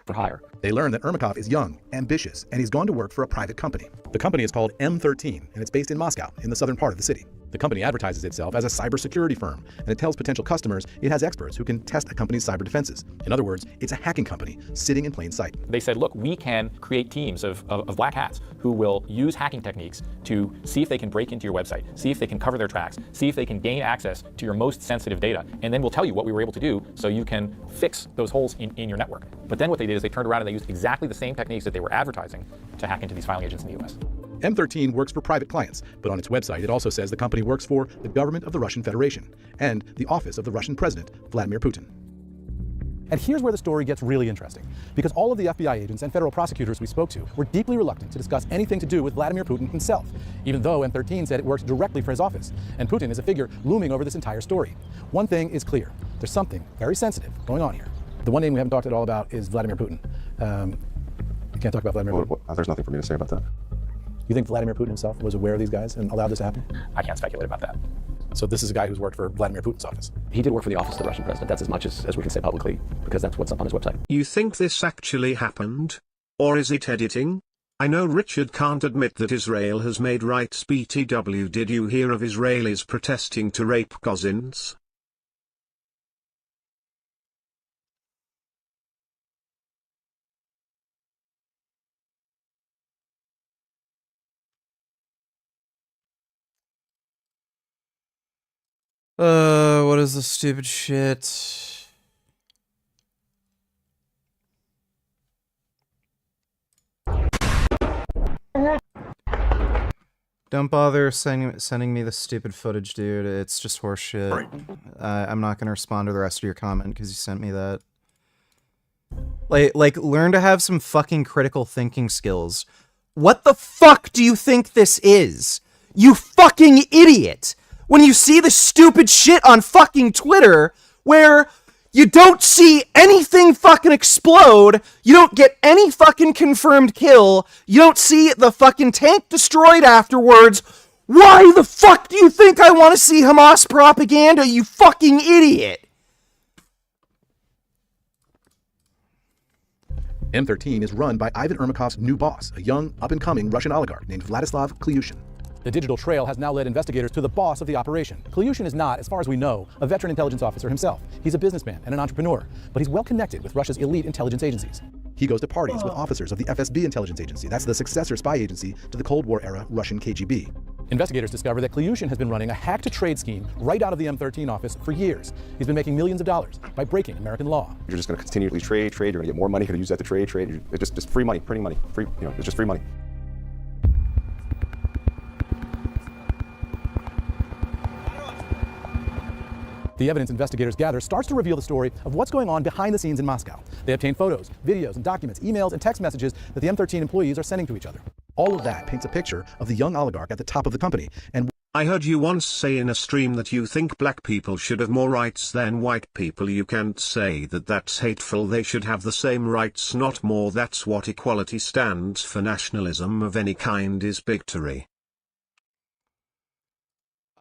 For hire. They learn that Ermakov is young, ambitious, and he's gone to work for a private company. The company is called M13, and it's based in Moscow, in the southern part of the city. The company advertises itself as a cybersecurity firm, and it tells potential customers it has experts who can test a company's cyber defenses. In other words, it's a hacking company sitting in plain sight. They said, look, we can create teams of black hats who will use hacking techniques to see if they can break into your website, see if they can cover their tracks, see if they can gain access to your most sensitive data, and then we'll tell you what we were able to do so you can fix those holes in your network. But then what they did is they turned around and they used exactly the same techniques that they were advertising to hack into these filing agents in the US. M13 works for private clients, but on its website it also says the company works for the government of the Russian Federation and the office of the Russian President, Vladimir Putin. And here's where the story gets really interesting, because all of the FBI agents and federal prosecutors we spoke to were deeply reluctant to discuss anything to do with Vladimir Putin himself, even though M13 said it works directly for his office, and Putin is a figure looming over this entire story. One thing is clear, there's something very sensitive going on here. The one name we haven't talked at all about is Vladimir Putin. You can't talk about Vladimir Putin. There's nothing for me to say about that. You think Vladimir Putin himself was aware of these guys and allowed this to happen? I can't speculate about that. So this is a guy who's worked for Vladimir Putin's office. He did work for the office of the Russian president. That's as much as we can say publicly, because that's what's up on his website. You think this actually happened? Or is it editing? I know Richard can't admit that Israel has made rights BTW. Did you hear of Israelis protesting to rape Gazans? What is this stupid shit? Don't bother sending me the stupid footage, dude. It's just horseshit. I'm not gonna respond to the rest of your comment because you sent me that. Like, learn to have some fucking critical thinking skills. What the fuck do you think this is? You fucking idiot! When you see the stupid shit on fucking Twitter, where you don't see anything fucking explode, you don't get any fucking confirmed kill, you don't see the fucking tank destroyed afterwards, why the fuck do you think I want to see Hamas propaganda, you fucking idiot? M13 is run by Ivan Ermakov's new boss, a young, up-and-coming Russian oligarch named Vladislav Klyushin. The digital trail has now led investigators to the boss of the operation. Klyushin is not, as far as we know, a veteran intelligence officer himself. He's a businessman and an entrepreneur, but he's well connected with Russia's elite intelligence agencies. He goes to parties with officers of the FSB intelligence agency. That's the successor spy agency to the Cold War-era Russian KGB. Investigators discover that Klyushin has been running a hack-to-trade scheme right out of the M13 office for years. He's been making millions of dollars by breaking American law. You're just going to continually trade. You're going to get more money. You're going to use that to trade. It's just free money, printing money. Free, it's just free money. The evidence investigators gather starts to reveal the story of what's going on behind the scenes in Moscow. They obtain photos, videos, and documents, emails, and text messages that the M13 employees are sending to each other. All of that paints a picture of the young oligarch at the top of the company. And I heard you once say in a stream that you think black people should have more rights than white people. You can't say that. That's hateful. They should have the same rights, not more. That's what equality stands for. Nationalism of any kind is bigotry.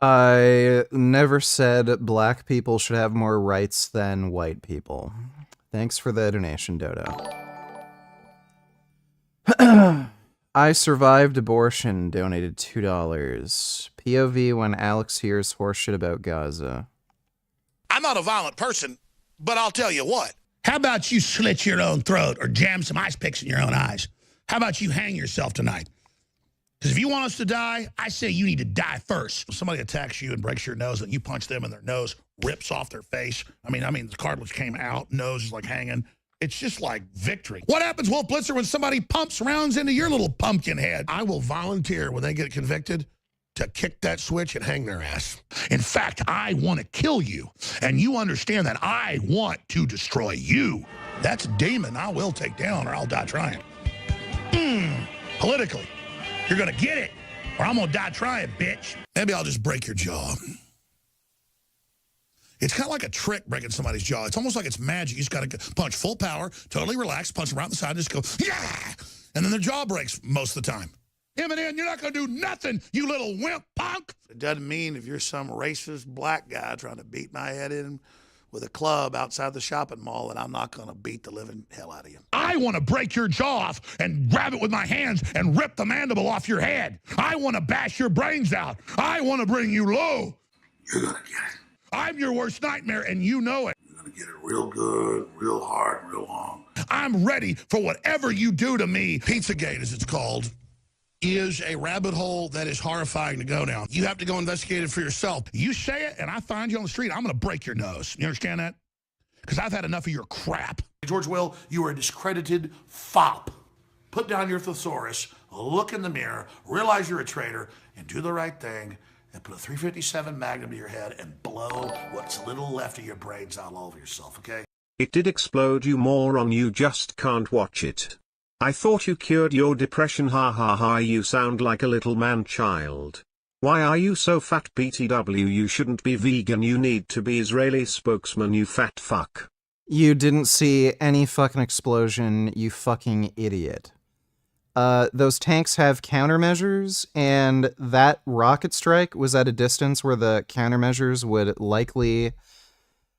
I never said black people should have more rights than white people. Thanks for the donation, Dodo. I survived abortion, donated $2. POV when Alex hears horseshit about Gaza. I'm not a violent person, but I'll tell you what. How about you slit your own throat or jam some ice picks in your own eyes? How about you hang yourself tonight? Because if you want us to die, I say you need to die first. If somebody attacks you and breaks your nose, and you punch them and their nose rips off their face. I mean, the cartilage came out, nose is like hanging. It's just like victory. What happens, Wolf Blitzer, when somebody pumps rounds into your little pumpkin head? I will volunteer when they get convicted to kick that switch and hang their ass. In fact, I want to kill you. And you understand that I want to destroy you. That's a demon I will take down or I'll die trying. Politically, you're going to get it or I'm going to die trying, bitch. Maybe I'll just break your jaw. It's kind of like a trick breaking somebody's jaw. It's almost like it's magic. You just got to punch full power, totally relax, punch them right in the side, and just go, yeah! And then their jaw breaks most of the time. Eminem, you're not going to do nothing, you little wimp punk. It doesn't mean if you're some racist black guy trying to beat my head in with a club outside the shopping mall that I'm not going to beat the living hell out of you. I want to break your jaw off and grab it with my hands and rip the mandible off your head. I want to bash your brains out. I want to bring you low. You're going to get it. I'm your worst nightmare, and you know it. You're going to get it real good, real hard, real long. I'm ready for whatever you do to me. Pizzagate, as it's called, is a rabbit hole that is horrifying to go down. You have to go investigate it for yourself. You say it, and I find you on the street, I'm going to break your nose. You understand that? Because I've had enough of your crap. George Will, you are a discredited fop. Put down your thesaurus, look in the mirror, realize you're a traitor, and do the right thing. And put a 357 Magnum to your head and blow what's little left of your brains out all over yourself, okay? It did explode, you moron, you just can't watch it. I thought you cured your depression, ha ha ha, you sound like a little man-child. Why are you so fat, BTW? You shouldn't be vegan, you need to be Israeli spokesman, you fat fuck. You didn't see any fucking explosion, you fucking idiot. Those tanks have countermeasures, and that rocket strike was at a distance where the countermeasures would likely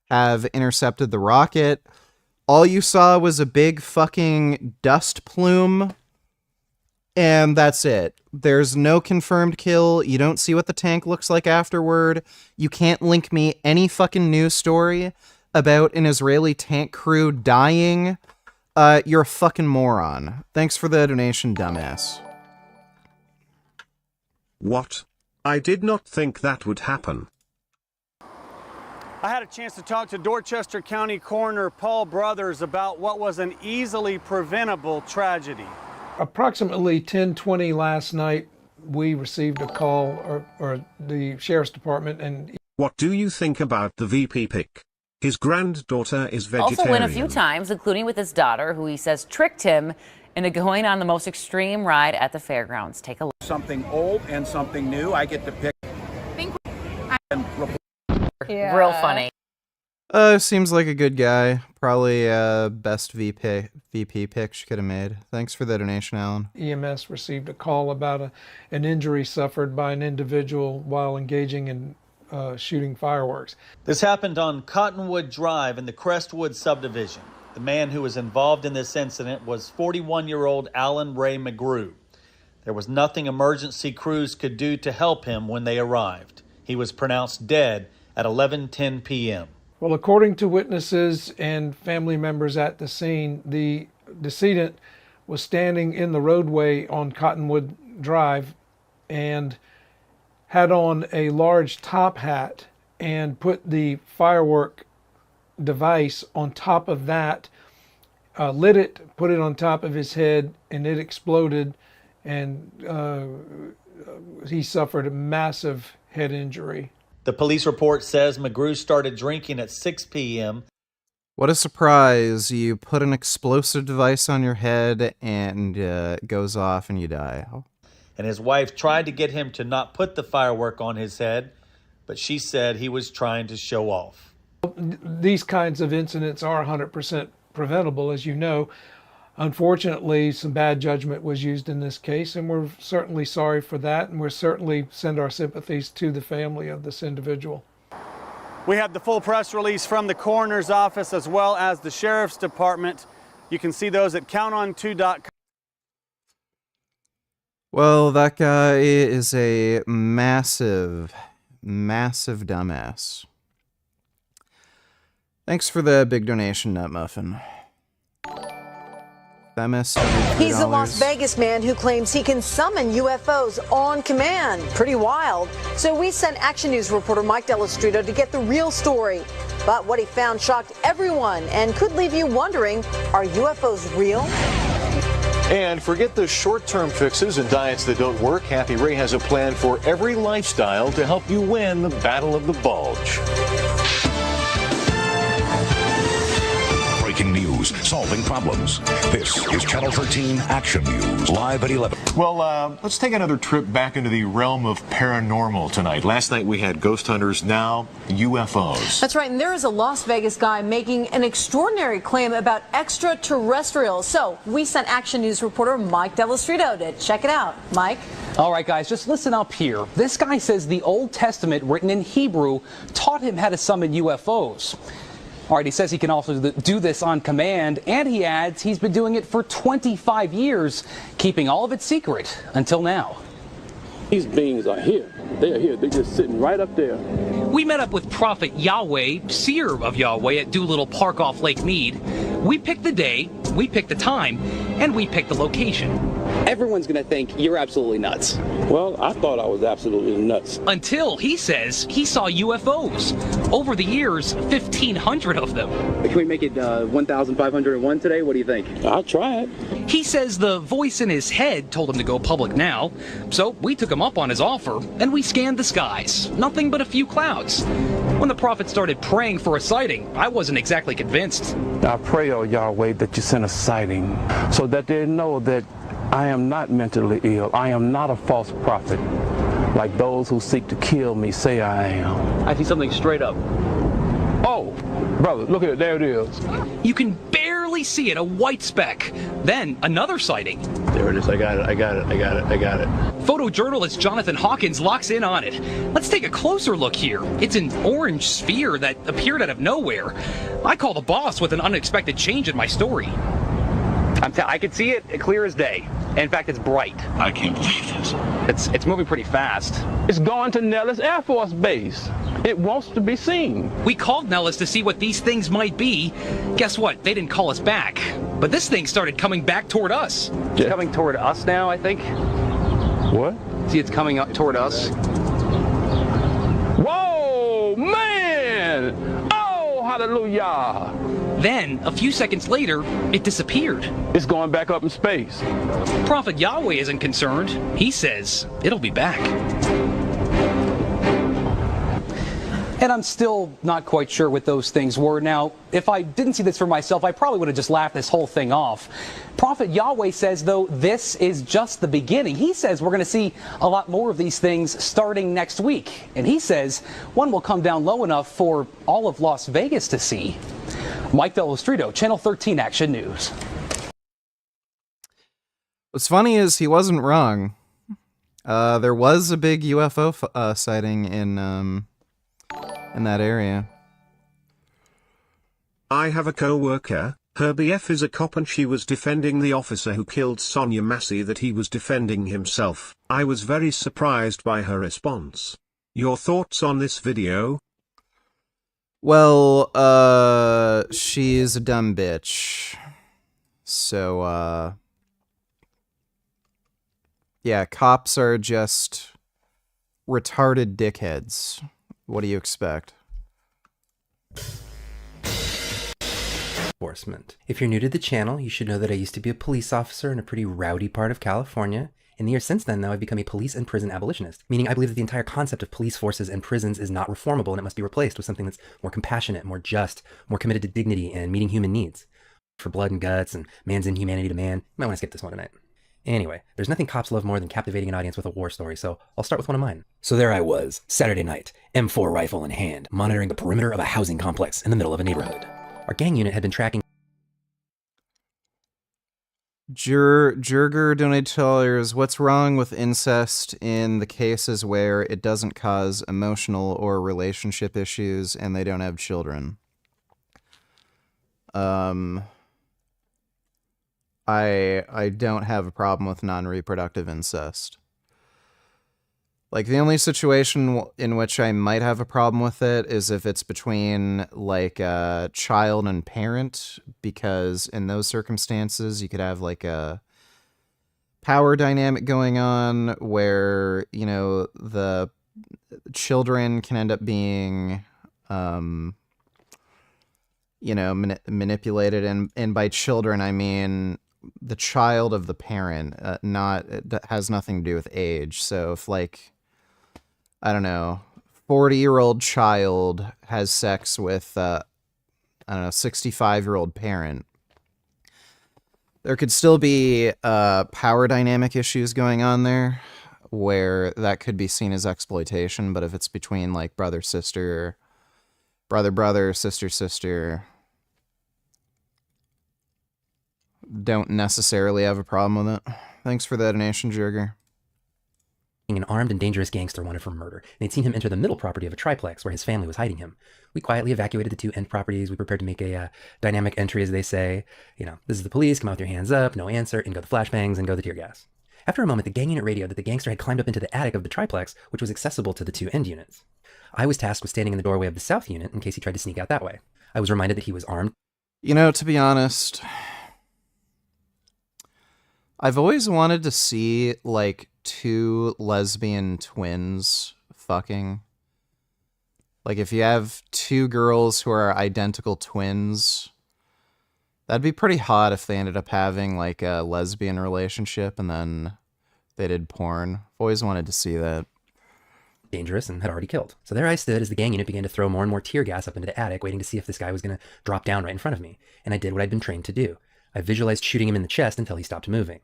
have intercepted the rocket. All you saw was a big fucking dust plume, and that's it. There's no confirmed kill. You don't see what the tank looks like afterward. You can't link me any fucking news story about an Israeli tank crew dying. You're a fucking moron. Thanks for the donation, dumbass. What? I did not think that would happen. I had a chance to talk to Dorchester County Coroner Paul Brothers about what was an easily preventable tragedy. Approximately 10:20 last night, we received a call, or the Sheriff's Department, and... What do you think about the VP pick? His granddaughter is vegetarian. Also went a few times, including with his daughter, who he says tricked him into going on the most extreme ride at the fairgrounds. Take a look. Something old and something new. I get to pick. Real funny. Seems like a good guy. Probably best VP pick she could have made. Thanks for the donation, Alan. EMS received a call about an injury suffered by an individual while engaging in shooting fireworks. This happened on Cottonwood Drive in the Crestwood subdivision. The man who was involved in this incident was 41-year-old Alan Ray McGrew. There was nothing emergency crews could do to help him when they arrived. He was pronounced dead at 11:10 p.m. Well, according to witnesses and family members at the scene, the decedent was standing in the roadway on Cottonwood Drive and had on a large top hat and put the firework device on top of that, lit it, put it on top of his head, and it exploded, and he suffered a massive head injury. The police report says McGrew started drinking at 6 p.m. What a surprise. You put an explosive device on your head and it goes off and you die. And his wife tried to get him to not put the firework on his head, but she said he was trying to show off. These kinds of incidents are 100% preventable, as you know. Unfortunately, some bad judgment was used in this case, and we're certainly sorry for that, and we're certainly send our sympathies to the family of this individual. We have the full press release from the coroner's office as well as the sheriff's department. You can see those at counton2.com. Well, that guy is a massive, massive dumbass. Thanks for the big donation, Nut Muffin. Bemis. He's a Las $103. Vegas man who claims he can summon UFOs on command. Pretty wild. So we sent Action News reporter Mike Delastrito to get the real story. But what he found shocked everyone and could leave you wondering, are UFOs real? And forget the short-term fixes and diets that don't work. Happy Ray has a plan for every lifestyle to help you win the battle of the bulge. Breaking news, solving problems. This is Channel 13 Action News, live at 11. Well, let's take another trip back into the realm of paranormal tonight. Last night we had ghost hunters, now UFOs. That's right, and there is a Las Vegas guy making an extraordinary claim about extraterrestrials. So we sent Action News reporter Mike Delastrito to check it out. Mike? All right, guys, just listen up here. This guy says the Old Testament, written in Hebrew, taught him how to summon UFOs. All right, he says he can also do this on command, and he adds he's been doing it for 25 years, keeping all of it secret until now. These beings are here. They're here. They're just sitting right up there. We met up with Prophet Yahweh, seer of Yahweh, at Doolittle Park off Lake Mead. We picked the day, we picked the time, and we picked the location. Everyone's going to think you're absolutely nuts. Well, I thought I was absolutely nuts. Until he says he saw UFOs. Over the years, 1,500 of them. Can we make it 1,501 today? What do you think? I'll try it. He says the voice in his head told him to go public now. So we took him up on his offer, and we scanned the skies. Nothing but a few clouds. When the prophet started praying for a sighting, I wasn't exactly convinced. I pray, oh Yahweh, that you send a sighting so that they know that I am not mentally ill. I am not a false prophet, like those who seek to kill me say I am. I see something straight up. Oh, brother, look at it. There it is. You can barely see it, a white speck. Then another sighting. There it is. I got it. I got it. I got it. I got it. Photojournalist Jonathan Hawkins locks in on it. Let's take a closer look here. It's an orange sphere that appeared out of nowhere. I call the boss with an unexpected change in my story. I can see it clear as day. In fact, it's bright. I can't believe this. It's moving pretty fast. It's going to Nellis Air Force Base. It wants to be seen. We called Nellis to see what these things might be. Guess what? They didn't call us back. But this thing started coming back toward us. It's coming toward us now, I think. What? See, it's coming up toward us. Whoa, man! Oh, hallelujah! Then, a few seconds later, it disappeared. It's going back up in space. Prophet Yahweh isn't concerned. He says it'll be back. And I'm still not quite sure what those things were. Now, if I didn't see this for myself, I probably would have just laughed this whole thing off. Prophet Yahweh says, though, this is just the beginning. He says we're going to see a lot more of these things starting next week. And he says one will come down low enough for all of Las Vegas to see. Mike Delastrito, Channel 13 Action News. What's funny is he wasn't wrong. There was a big UFO sighting in that area. I have a co-worker. Her BF is a cop and she was defending the officer who killed Sonia Massey that he was defending himself. I was very surprised by her response. Your thoughts on this video? Well, she's a dumb bitch. So, yeah, cops are just retarded dickheads. What do you expect? Enforcement. If you're new to the channel, you should know that I used to be a police officer in a pretty rowdy part of California. In the years since then, though, I've become a police and prison abolitionist, meaning I believe that the entire concept of police forces and prisons is not reformable and it must be replaced with something that's more compassionate, more just, more committed to dignity and meeting human needs. For blood and guts and man's inhumanity to man, you might want to skip this one tonight. Anyway, there's nothing cops love more than captivating an audience with a war story, so I'll start with one of mine. So there I was, Saturday night, M4 rifle in hand, monitoring the perimeter of a housing complex in the middle of a neighborhood. Our gang unit had been tracking Jurger Donatellers, what's wrong with incest in the cases where it doesn't cause emotional or relationship issues and they don't have children? I don't have a problem with non-reproductive incest. Like, the only situation in which I might have a problem with it is if it's between, like, a child and parent, because in those circumstances, you could have, like, a power dynamic going on where, you know, the children can end up being, you know, manipulated. And by children, I mean the child of the parent, that has nothing to do with age. So if, like, I don't know, 40-year-old child has sex with, I don't know, 65-year-old parent, there could still be power dynamic issues going on there where that could be seen as exploitation. But if it's between, like, brother, sister, sister, don't necessarily have a problem with it. Thanks for the donation, Jurger. An armed and dangerous gangster wanted for murder, and they'd seen him enter the middle property of a triplex where his family was hiding him. We quietly evacuated the two end properties. We prepared to make a dynamic entry, as they say. You know, this is the police, come out with your hands up, no answer, in go the flashbangs, and go the tear gas. After a moment, the gang unit radioed that the gangster had climbed up into the attic of the triplex, which was accessible to the two end units. I was tasked with standing in the doorway of the south unit in case he tried to sneak out that way. I was reminded that he was armed. You know, to be honest, I've always wanted to see, like, two lesbian twins fucking. Like, if you have two girls who are identical twins, that'd be pretty hot if they ended up having, like, a lesbian relationship and then they did porn. I've always wanted to see that. Dangerous and had already killed. So there I stood as the gang unit began to throw more and more tear gas up into the attic, waiting to see if this guy was going to drop down right in front of me. And I did what I'd been trained to do. I visualized shooting him in the chest until he stopped moving.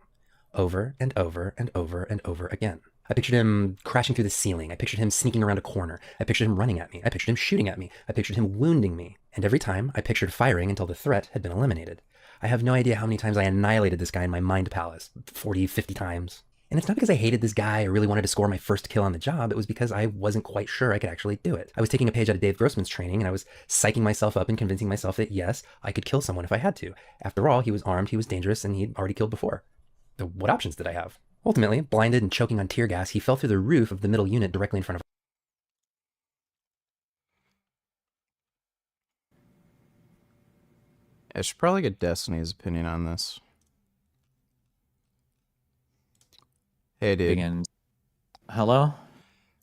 Over and over and over and over again. I pictured him crashing through the ceiling. I pictured him sneaking around a corner. I pictured him running at me. I pictured him shooting at me. I pictured him wounding me. And every time, I pictured firing until the threat had been eliminated. I have no idea how many times I annihilated this guy in my mind palace. 40, 50 times. And it's not because I hated this guy or really wanted to score my first kill on the job. It was because I wasn't quite sure I could actually do it. I was taking a page out of Dave Grossman's training, and I was psyching myself up and convincing myself that, yes, I could kill someone if I had to. After all, he was armed, he was dangerous, and he'd already killed before. So what options did I have? Ultimately, blinded and choking on tear gas, he fell through the roof of the middle unit directly in front of I should probably get Destiny's opinion on this. Hey, dude. Begins. Hello?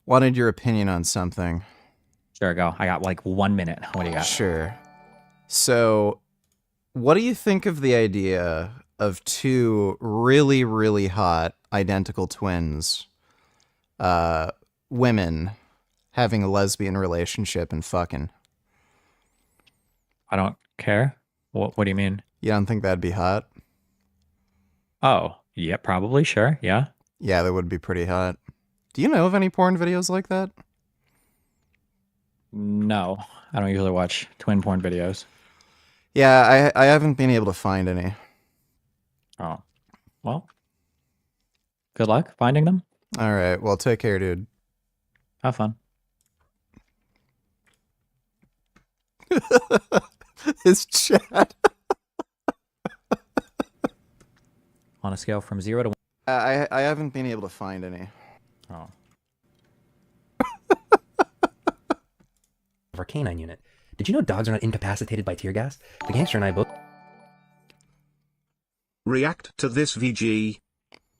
Wanted your opinion on something. Sure, go. I got like 1 minute. What do you got? Sure. So, what do you think of the idea of two really, really hot identical twins, women having a lesbian relationship and fucking? I don't care. What do you mean? You don't think that'd be hot? Oh, yeah, probably. Sure. Yeah. Yeah, that would be pretty hot. Do you know of any porn videos like that? No, I don't usually watch twin porn videos. Yeah, I haven't been able to find any. Oh, well, good luck finding them. All right, well, take care, dude. Have fun. His chat. On a scale from 0 to 1. I haven't been able to find any. Oh. our canine unit. Did you know dogs are not incapacitated by tear gas? The gangster and I both... React to this, VG.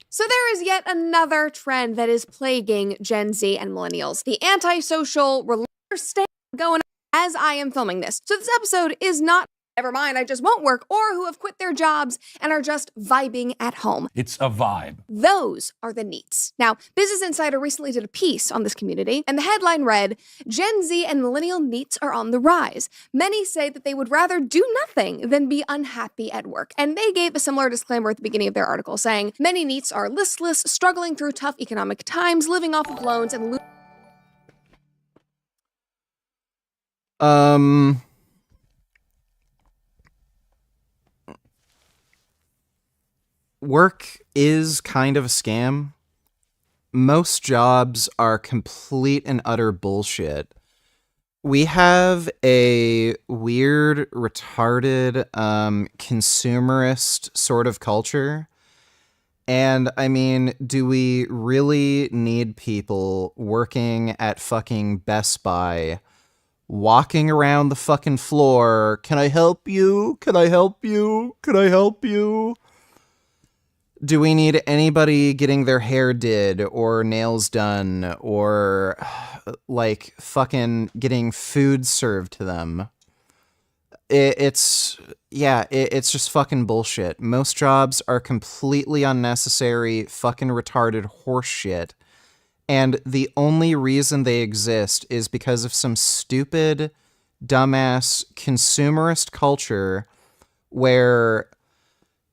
So there is yet another trend that is plaguing Gen Z and millennials. The antisocial relationship state going on as I am filming this. So this episode is not never mind, I just won't work, or who have quit their jobs and are just vibing at home. It's a vibe. Those are the NEETs. Now, Business Insider recently did a piece on this community, and the headline read, Gen Z and millennial NEETs are on the rise. Many say that they would rather do nothing than be unhappy at work. And they gave a similar disclaimer at the beginning of their article, saying, many NEETs are listless, struggling through tough economic times, living off of loans, and work is kind of a scam. Most jobs are complete and utter bullshit. We have a weird, retarded, consumerist sort of culture And I mean, do we really need people working at fucking Best Buy, walking around the fucking floor? Can I help you? Can I help you? Can I help you? Do we need anybody getting their hair did or nails done or like fucking getting food served to them? It's just fucking bullshit. Most jobs are completely unnecessary, fucking retarded horseshit. And the only reason they exist is because of some stupid, dumbass, consumerist culture where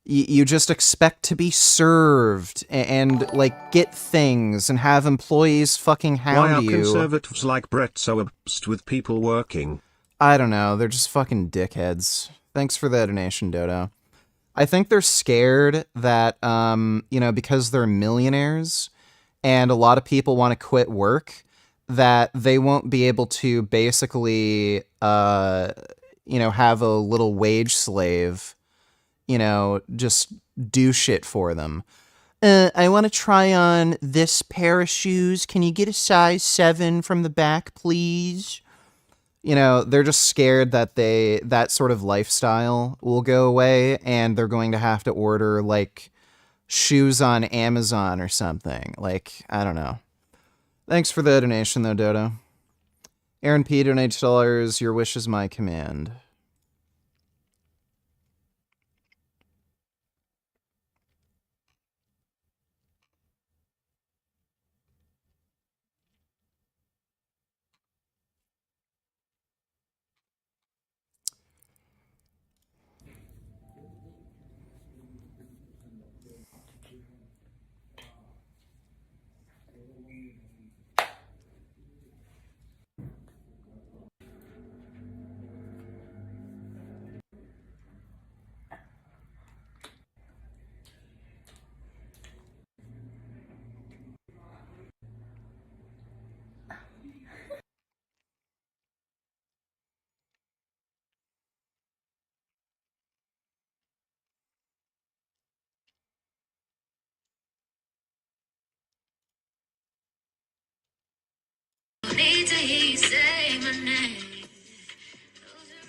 you just expect to be served and like get things and have employees fucking Why hound are you. conservatives like Brett so obsessed with people working? I don't know. They're just fucking dickheads. Thanks for the donation, Dodo. I think they're scared that, because they're millionaires and a lot of people want to quit work, that they won't be able to basically, have a little wage slave, just do shit for them. I want to try on this pair of shoes. Can you get a size 7 from the back, please? They're just scared that that sort of lifestyle will go away and they're going to have to order like shoes on Amazon or something. Like, I don't know. Thanks for the donation though, Dodo. Aaron P donates $2. Your wish is my command.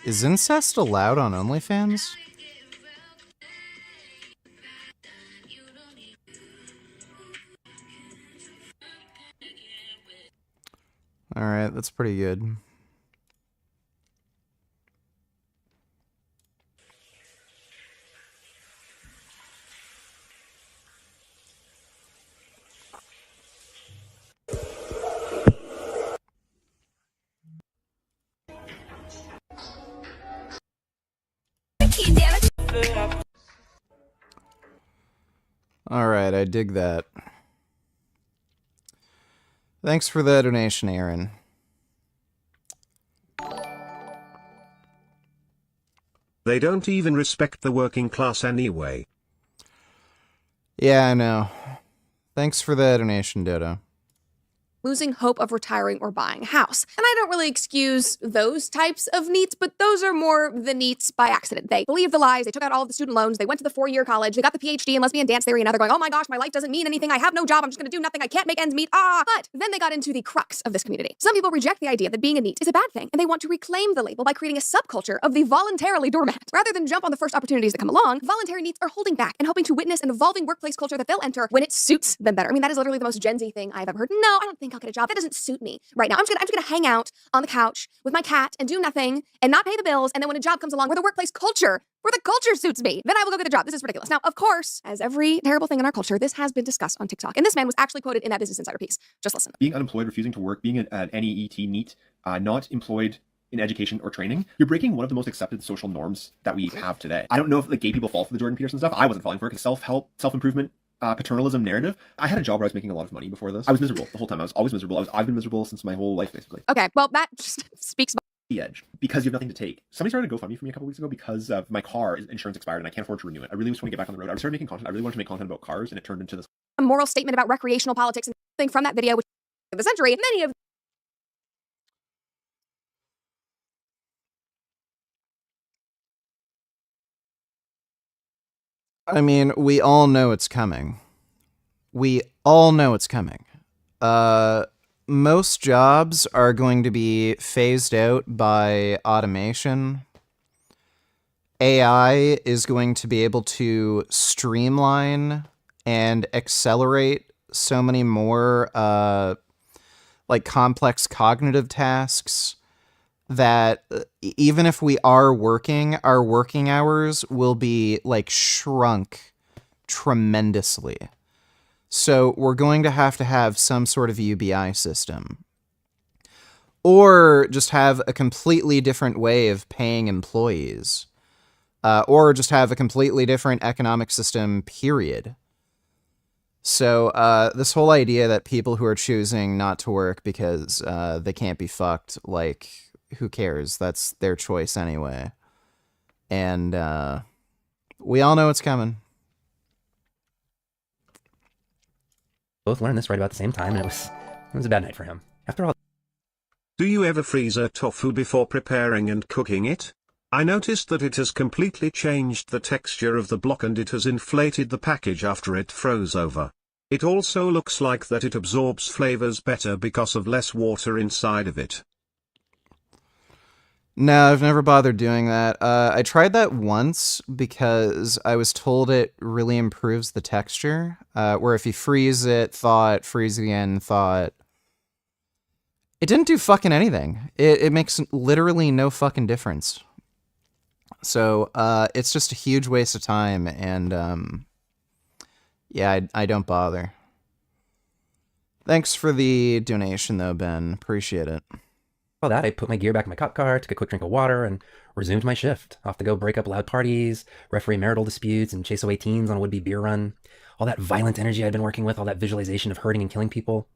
Is incest allowed on OnlyFans? Alright, that's pretty good. Alright, I dig that. Thanks for the donation, Aaron. They don't even respect the working class anyway. Yeah, I know. Thanks for the donation, Dodo. Losing hope of retiring or buying a house. And I don't really excuse those types of neets, but those are more the neets by accident. They believed the lies, they took out all of the student loans, they went to the 4-year college, they got the PhD in lesbian dance theory, and now they're going, oh my gosh, my life doesn't mean anything, I have no job, I'm just gonna do nothing, I can't make ends meet, But then they got into the crux of this community. Some people reject the idea that being a neet is a bad thing, and they want to reclaim the label by creating a subculture of the voluntarily doormat. Rather than jump on the first opportunities that come along, voluntary neets are holding back and hoping to witness an evolving workplace culture that they'll enter when it suits them better. I mean, that is literally the most Gen Z thing I've ever heard. No, I don't think I'll get a job. That doesn't suit me right now. I'm just gonna hang out on the couch with my cat and do nothing and not pay the bills. And then when a job comes along where the workplace culture, where the culture suits me, then I will go get a job. This is ridiculous. Now, of course, as every terrible thing in our culture, this has been discussed on TikTok. And this man was actually quoted in that Business Insider piece. Just listen. Being unemployed, refusing to work, being an NEET, not employed in education or training, you're breaking one of the most accepted social norms that we have today. I don't know if like gay people fall for the Jordan Peterson stuff. I wasn't falling for it because self-help, self-improvement, paternalism narrative. I had a job where I was making a lot of money before this. I was miserable the whole time. I was always miserable. I've been miserable since my whole life, basically. Okay, well, that just speaks about the edge because you have nothing to take. Somebody started a GoFundMe for me a couple weeks ago because of my car insurance expired and I can't afford to renew it. I really just want to get back on the road. I started making content. I really wanted to make content about cars and it turned into this a moral statement about recreational politics and thing from that video, which of the century, many of I mean, we all know it's coming. We all know it's coming. Most jobs are going to be phased out by automation. AI is going to be able to streamline and accelerate so many more like complex cognitive tasks that even if we are working, our working hours will be like shrunk tremendously. So we're going to have some sort of UBI system. Or just have a completely different way of paying employees. Or just have a completely different economic system, period. So this whole idea that people who are choosing not to work because they can't be fucked, like, who cares? That's their choice anyway. And we all know it's coming. Both learned this right about the same time, and it was a bad night for him. After all... Do you ever freeze a tofu before preparing and cooking it? I noticed that it has completely changed the texture of the block and it has inflated the package after it froze over. It also looks like that it absorbs flavors better because of less water inside of it. No, I've never bothered doing that. I tried that once because I was told it really improves the texture. Where if you freeze it, thaw it, freeze again, thaw it. It didn't do fucking anything. It makes literally no fucking difference. So, it's just a huge waste of time, and, yeah, I don't bother. Thanks for the donation, though, Ben. Appreciate it. All that, I put my gear back in my cop car, took a quick drink of water, and resumed my shift. Off to go break up loud parties, referee marital disputes, and chase away teens on a would-be beer run. All that violent energy I'd been working with, all that visualization of hurting and killing people.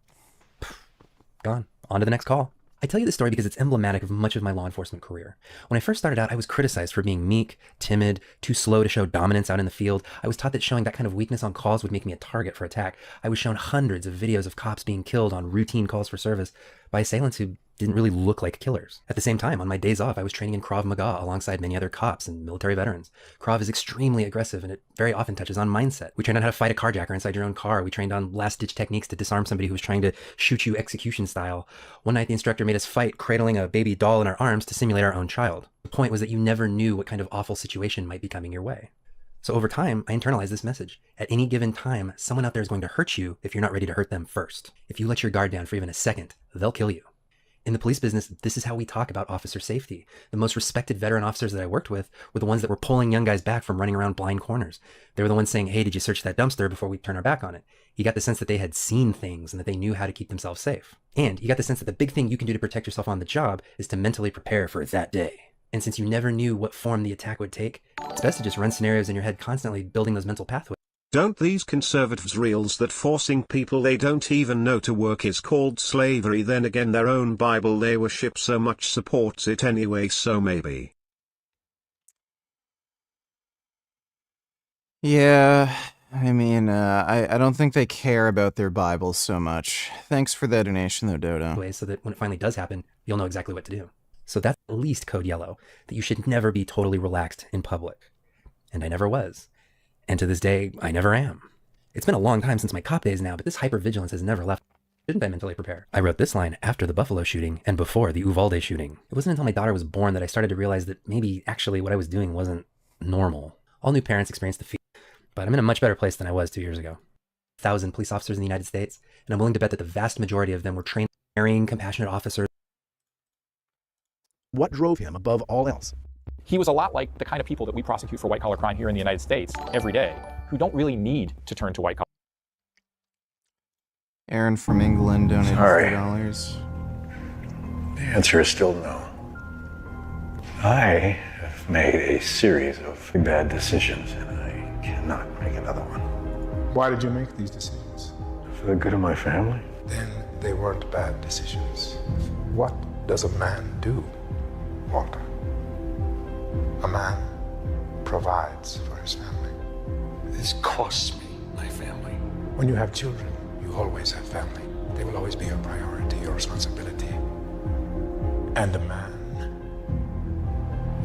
Gone. On to the next call. I tell you this story because it's emblematic of much of my law enforcement career. When I first started out, I was criticized for being meek, timid, too slow to show dominance out in the field. I was taught that showing that kind of weakness on calls would make me a target for attack. I was shown hundreds of videos of cops being killed on routine calls for service by assailants who didn't really look like killers. At the same time, on my days off, I was training in Krav Maga alongside many other cops and military veterans. Krav is extremely aggressive and it very often touches on mindset. We trained on how to fight a carjacker inside your own car. We trained on last-ditch techniques to disarm somebody who was trying to shoot you execution style. One night, the instructor made us fight, cradling a baby doll in our arms to simulate our own child. The point was that you never knew what kind of awful situation might be coming your way. So over time, I internalized this message. At any given time, someone out there is going to hurt you if you're not ready to hurt them first. If you let your guard down for even a second, they'll kill you. In the police business, this is how we talk about officer safety. The most respected veteran officers that I worked with were the ones that were pulling young guys back from running around blind corners. They were the ones saying, hey, did you search that dumpster before we turn our back on it? You got the sense that they had seen things and that they knew how to keep themselves safe. And you got the sense that the big thing you can do to protect yourself on the job is to mentally prepare for that day. And since you never knew what form the attack would take, it's best to just run scenarios in your head constantly, building those mental pathways. Don't these conservatives realize that forcing people they don't even know to work is called slavery? Then again, their own Bible they worship so much supports it anyway, so maybe. Yeah, I mean, I don't think they care about their Bibles so much. Thanks for the donation, though, Dodo. So that when it finally does happen, you'll know exactly what to do. So that's at least code yellow, that you should never be totally relaxed in public. And I never was. And to this day, I never am. It's been a long time since my cop days now, but this hypervigilance has never left. Didn't I mentally prepare? I wrote this line after the Buffalo shooting and before the Uvalde shooting. It wasn't until my daughter was born that I started to realize that maybe actually what I was doing wasn't normal. All new parents experience the fear, but I'm in a much better place than I was 2 years ago. 1,000 police officers in the United States, and I'm willing to bet that the vast majority of them were trained, caring, compassionate officers. What drove him above all else? He was a lot like the kind of people that we prosecute for white-collar crime here in the United States every day, who don't really need to turn to white-collar. Aaron from England donated $4. The answer is still no. I have made a series of bad decisions, and I cannot make another one. Why did you make these decisions? For the good of my family. Then they weren't bad decisions. What does a man do, Walter? A man provides for his family. This costs me my family. When you have children, you always have family. They will always be your priority, your responsibility. And a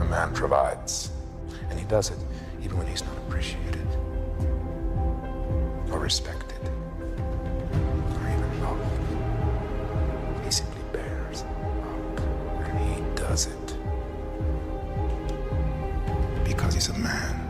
man provides. And he does it even when he's not appreciated or respected. because he's a man.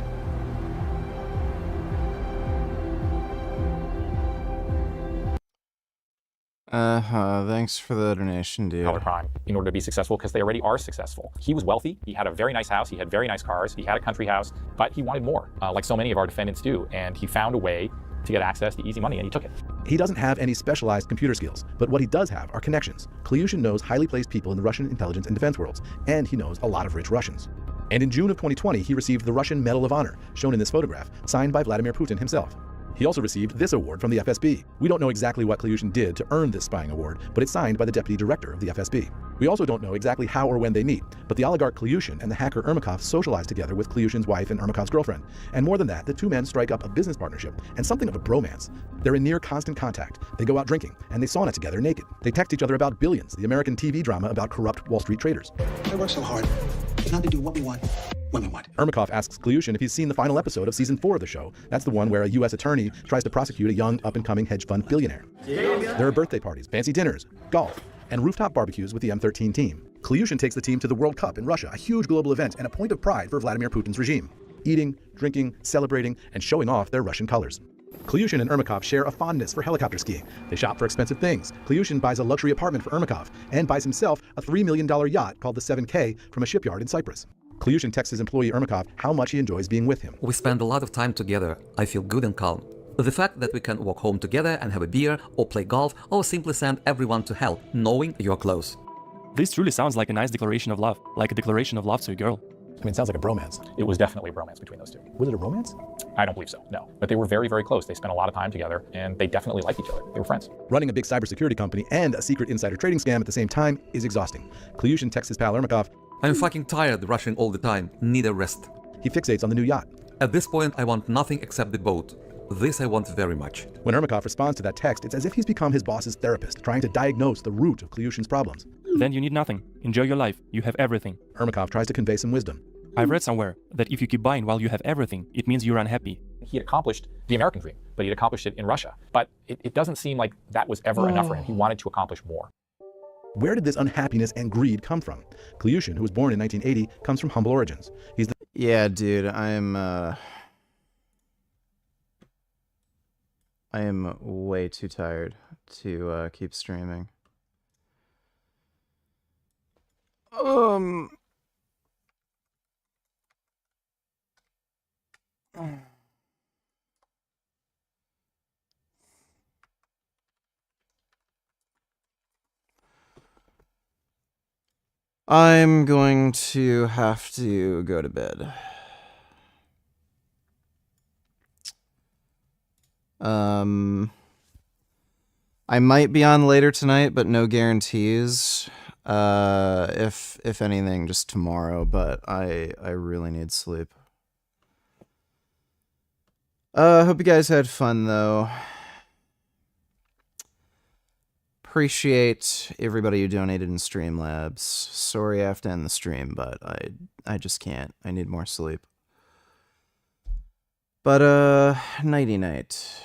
Thanks for the donation, dude. Color crime in order to be successful because they already are successful. He was wealthy. He had a very nice house. He had very nice cars. He had a country house, but he wanted more, like so many of our defendants do. And he found a way to get access to easy money, and he took it. He doesn't have any specialized computer skills, but what he does have are connections. Klyushin knows highly placed people in the Russian intelligence and defense worlds, and he knows a lot of rich Russians. And in June of 2020, he received the Russian Medal of Honor, shown in this photograph, signed by Vladimir Putin himself. He also received this award from the FSB. We don't know exactly what Klyushin did to earn this spying award, but it's signed by the deputy director of the FSB. We also don't know exactly how or when they meet, but the oligarch Klyushin and the hacker Ermakov socialize together with Klyushin's wife and Ermakov's girlfriend. And more than that, the two men strike up a business partnership and something of a bromance. They're in near constant contact. They go out drinking, and they sauna together naked. They text each other about Billions, the American TV drama about corrupt Wall Street traders. I work so hard, but not to do what we want, when we want. Ermakov asks Klyushin if he's seen the final episode of season 4 of the show. That's the one where a U.S. attorney tries to prosecute a young, up-and-coming hedge fund billionaire. There are birthday parties, fancy dinners, golf, and rooftop barbecues with the M13 team. Klyushin takes the team to the World Cup in Russia, a huge global event and a point of pride for Vladimir Putin's regime. Eating, drinking, celebrating, and showing off their Russian colors. Klyushin and Ermakov share a fondness for helicopter skiing. They shop for expensive things. Klyushin buys a luxury apartment for Ermakov and buys himself a $3 million yacht called the 7K from a shipyard in Cyprus. Klyushin texts his employee Ermakov how much he enjoys being with him. We spend a lot of time together. I feel good and calm. The fact that we can walk home together and have a beer, or play golf, or simply send everyone to hell, knowing you're close. This truly sounds like a nice declaration of love, like a declaration of love to a girl. I mean, it sounds like a bromance. It was definitely a bromance between those two. Was it a romance? I don't believe so, no. But they were very, very close. They spent a lot of time together, and they definitely liked each other. They were friends. Running a big cybersecurity company and a secret insider trading scam at the same time is exhausting. Klyushin texts his pal Ermakov, I'm fucking tired rushing all the time. Need a rest. He fixates on the new yacht. At this point, I want nothing except the boat. This I want very much. When Ermakov responds to that text, it's as if he's become his boss's therapist, trying to diagnose the root of Klyushin's problems. Then you need nothing. Enjoy your life. You have everything. Ermakov tries to convey some wisdom. I've read somewhere that if you keep buying while you have everything, it means you're unhappy. He had accomplished the American dream, but he had accomplished it in Russia. But it doesn't seem like that was ever enough for him. He wanted to accomplish more. Where did this unhappiness and greed come from? Klyushin, who was born in 1980, comes from humble origins. He's the... Yeah, dude, I am way too tired to keep streaming. I'm going to have to go to bed. I might be on later tonight, but no guarantees. If anything, just tomorrow, but I really need sleep. Hope you guys had fun, though. Appreciate everybody who donated in Streamlabs. Sorry I have to end the stream, but I just can't. I need more sleep. But, nighty-night.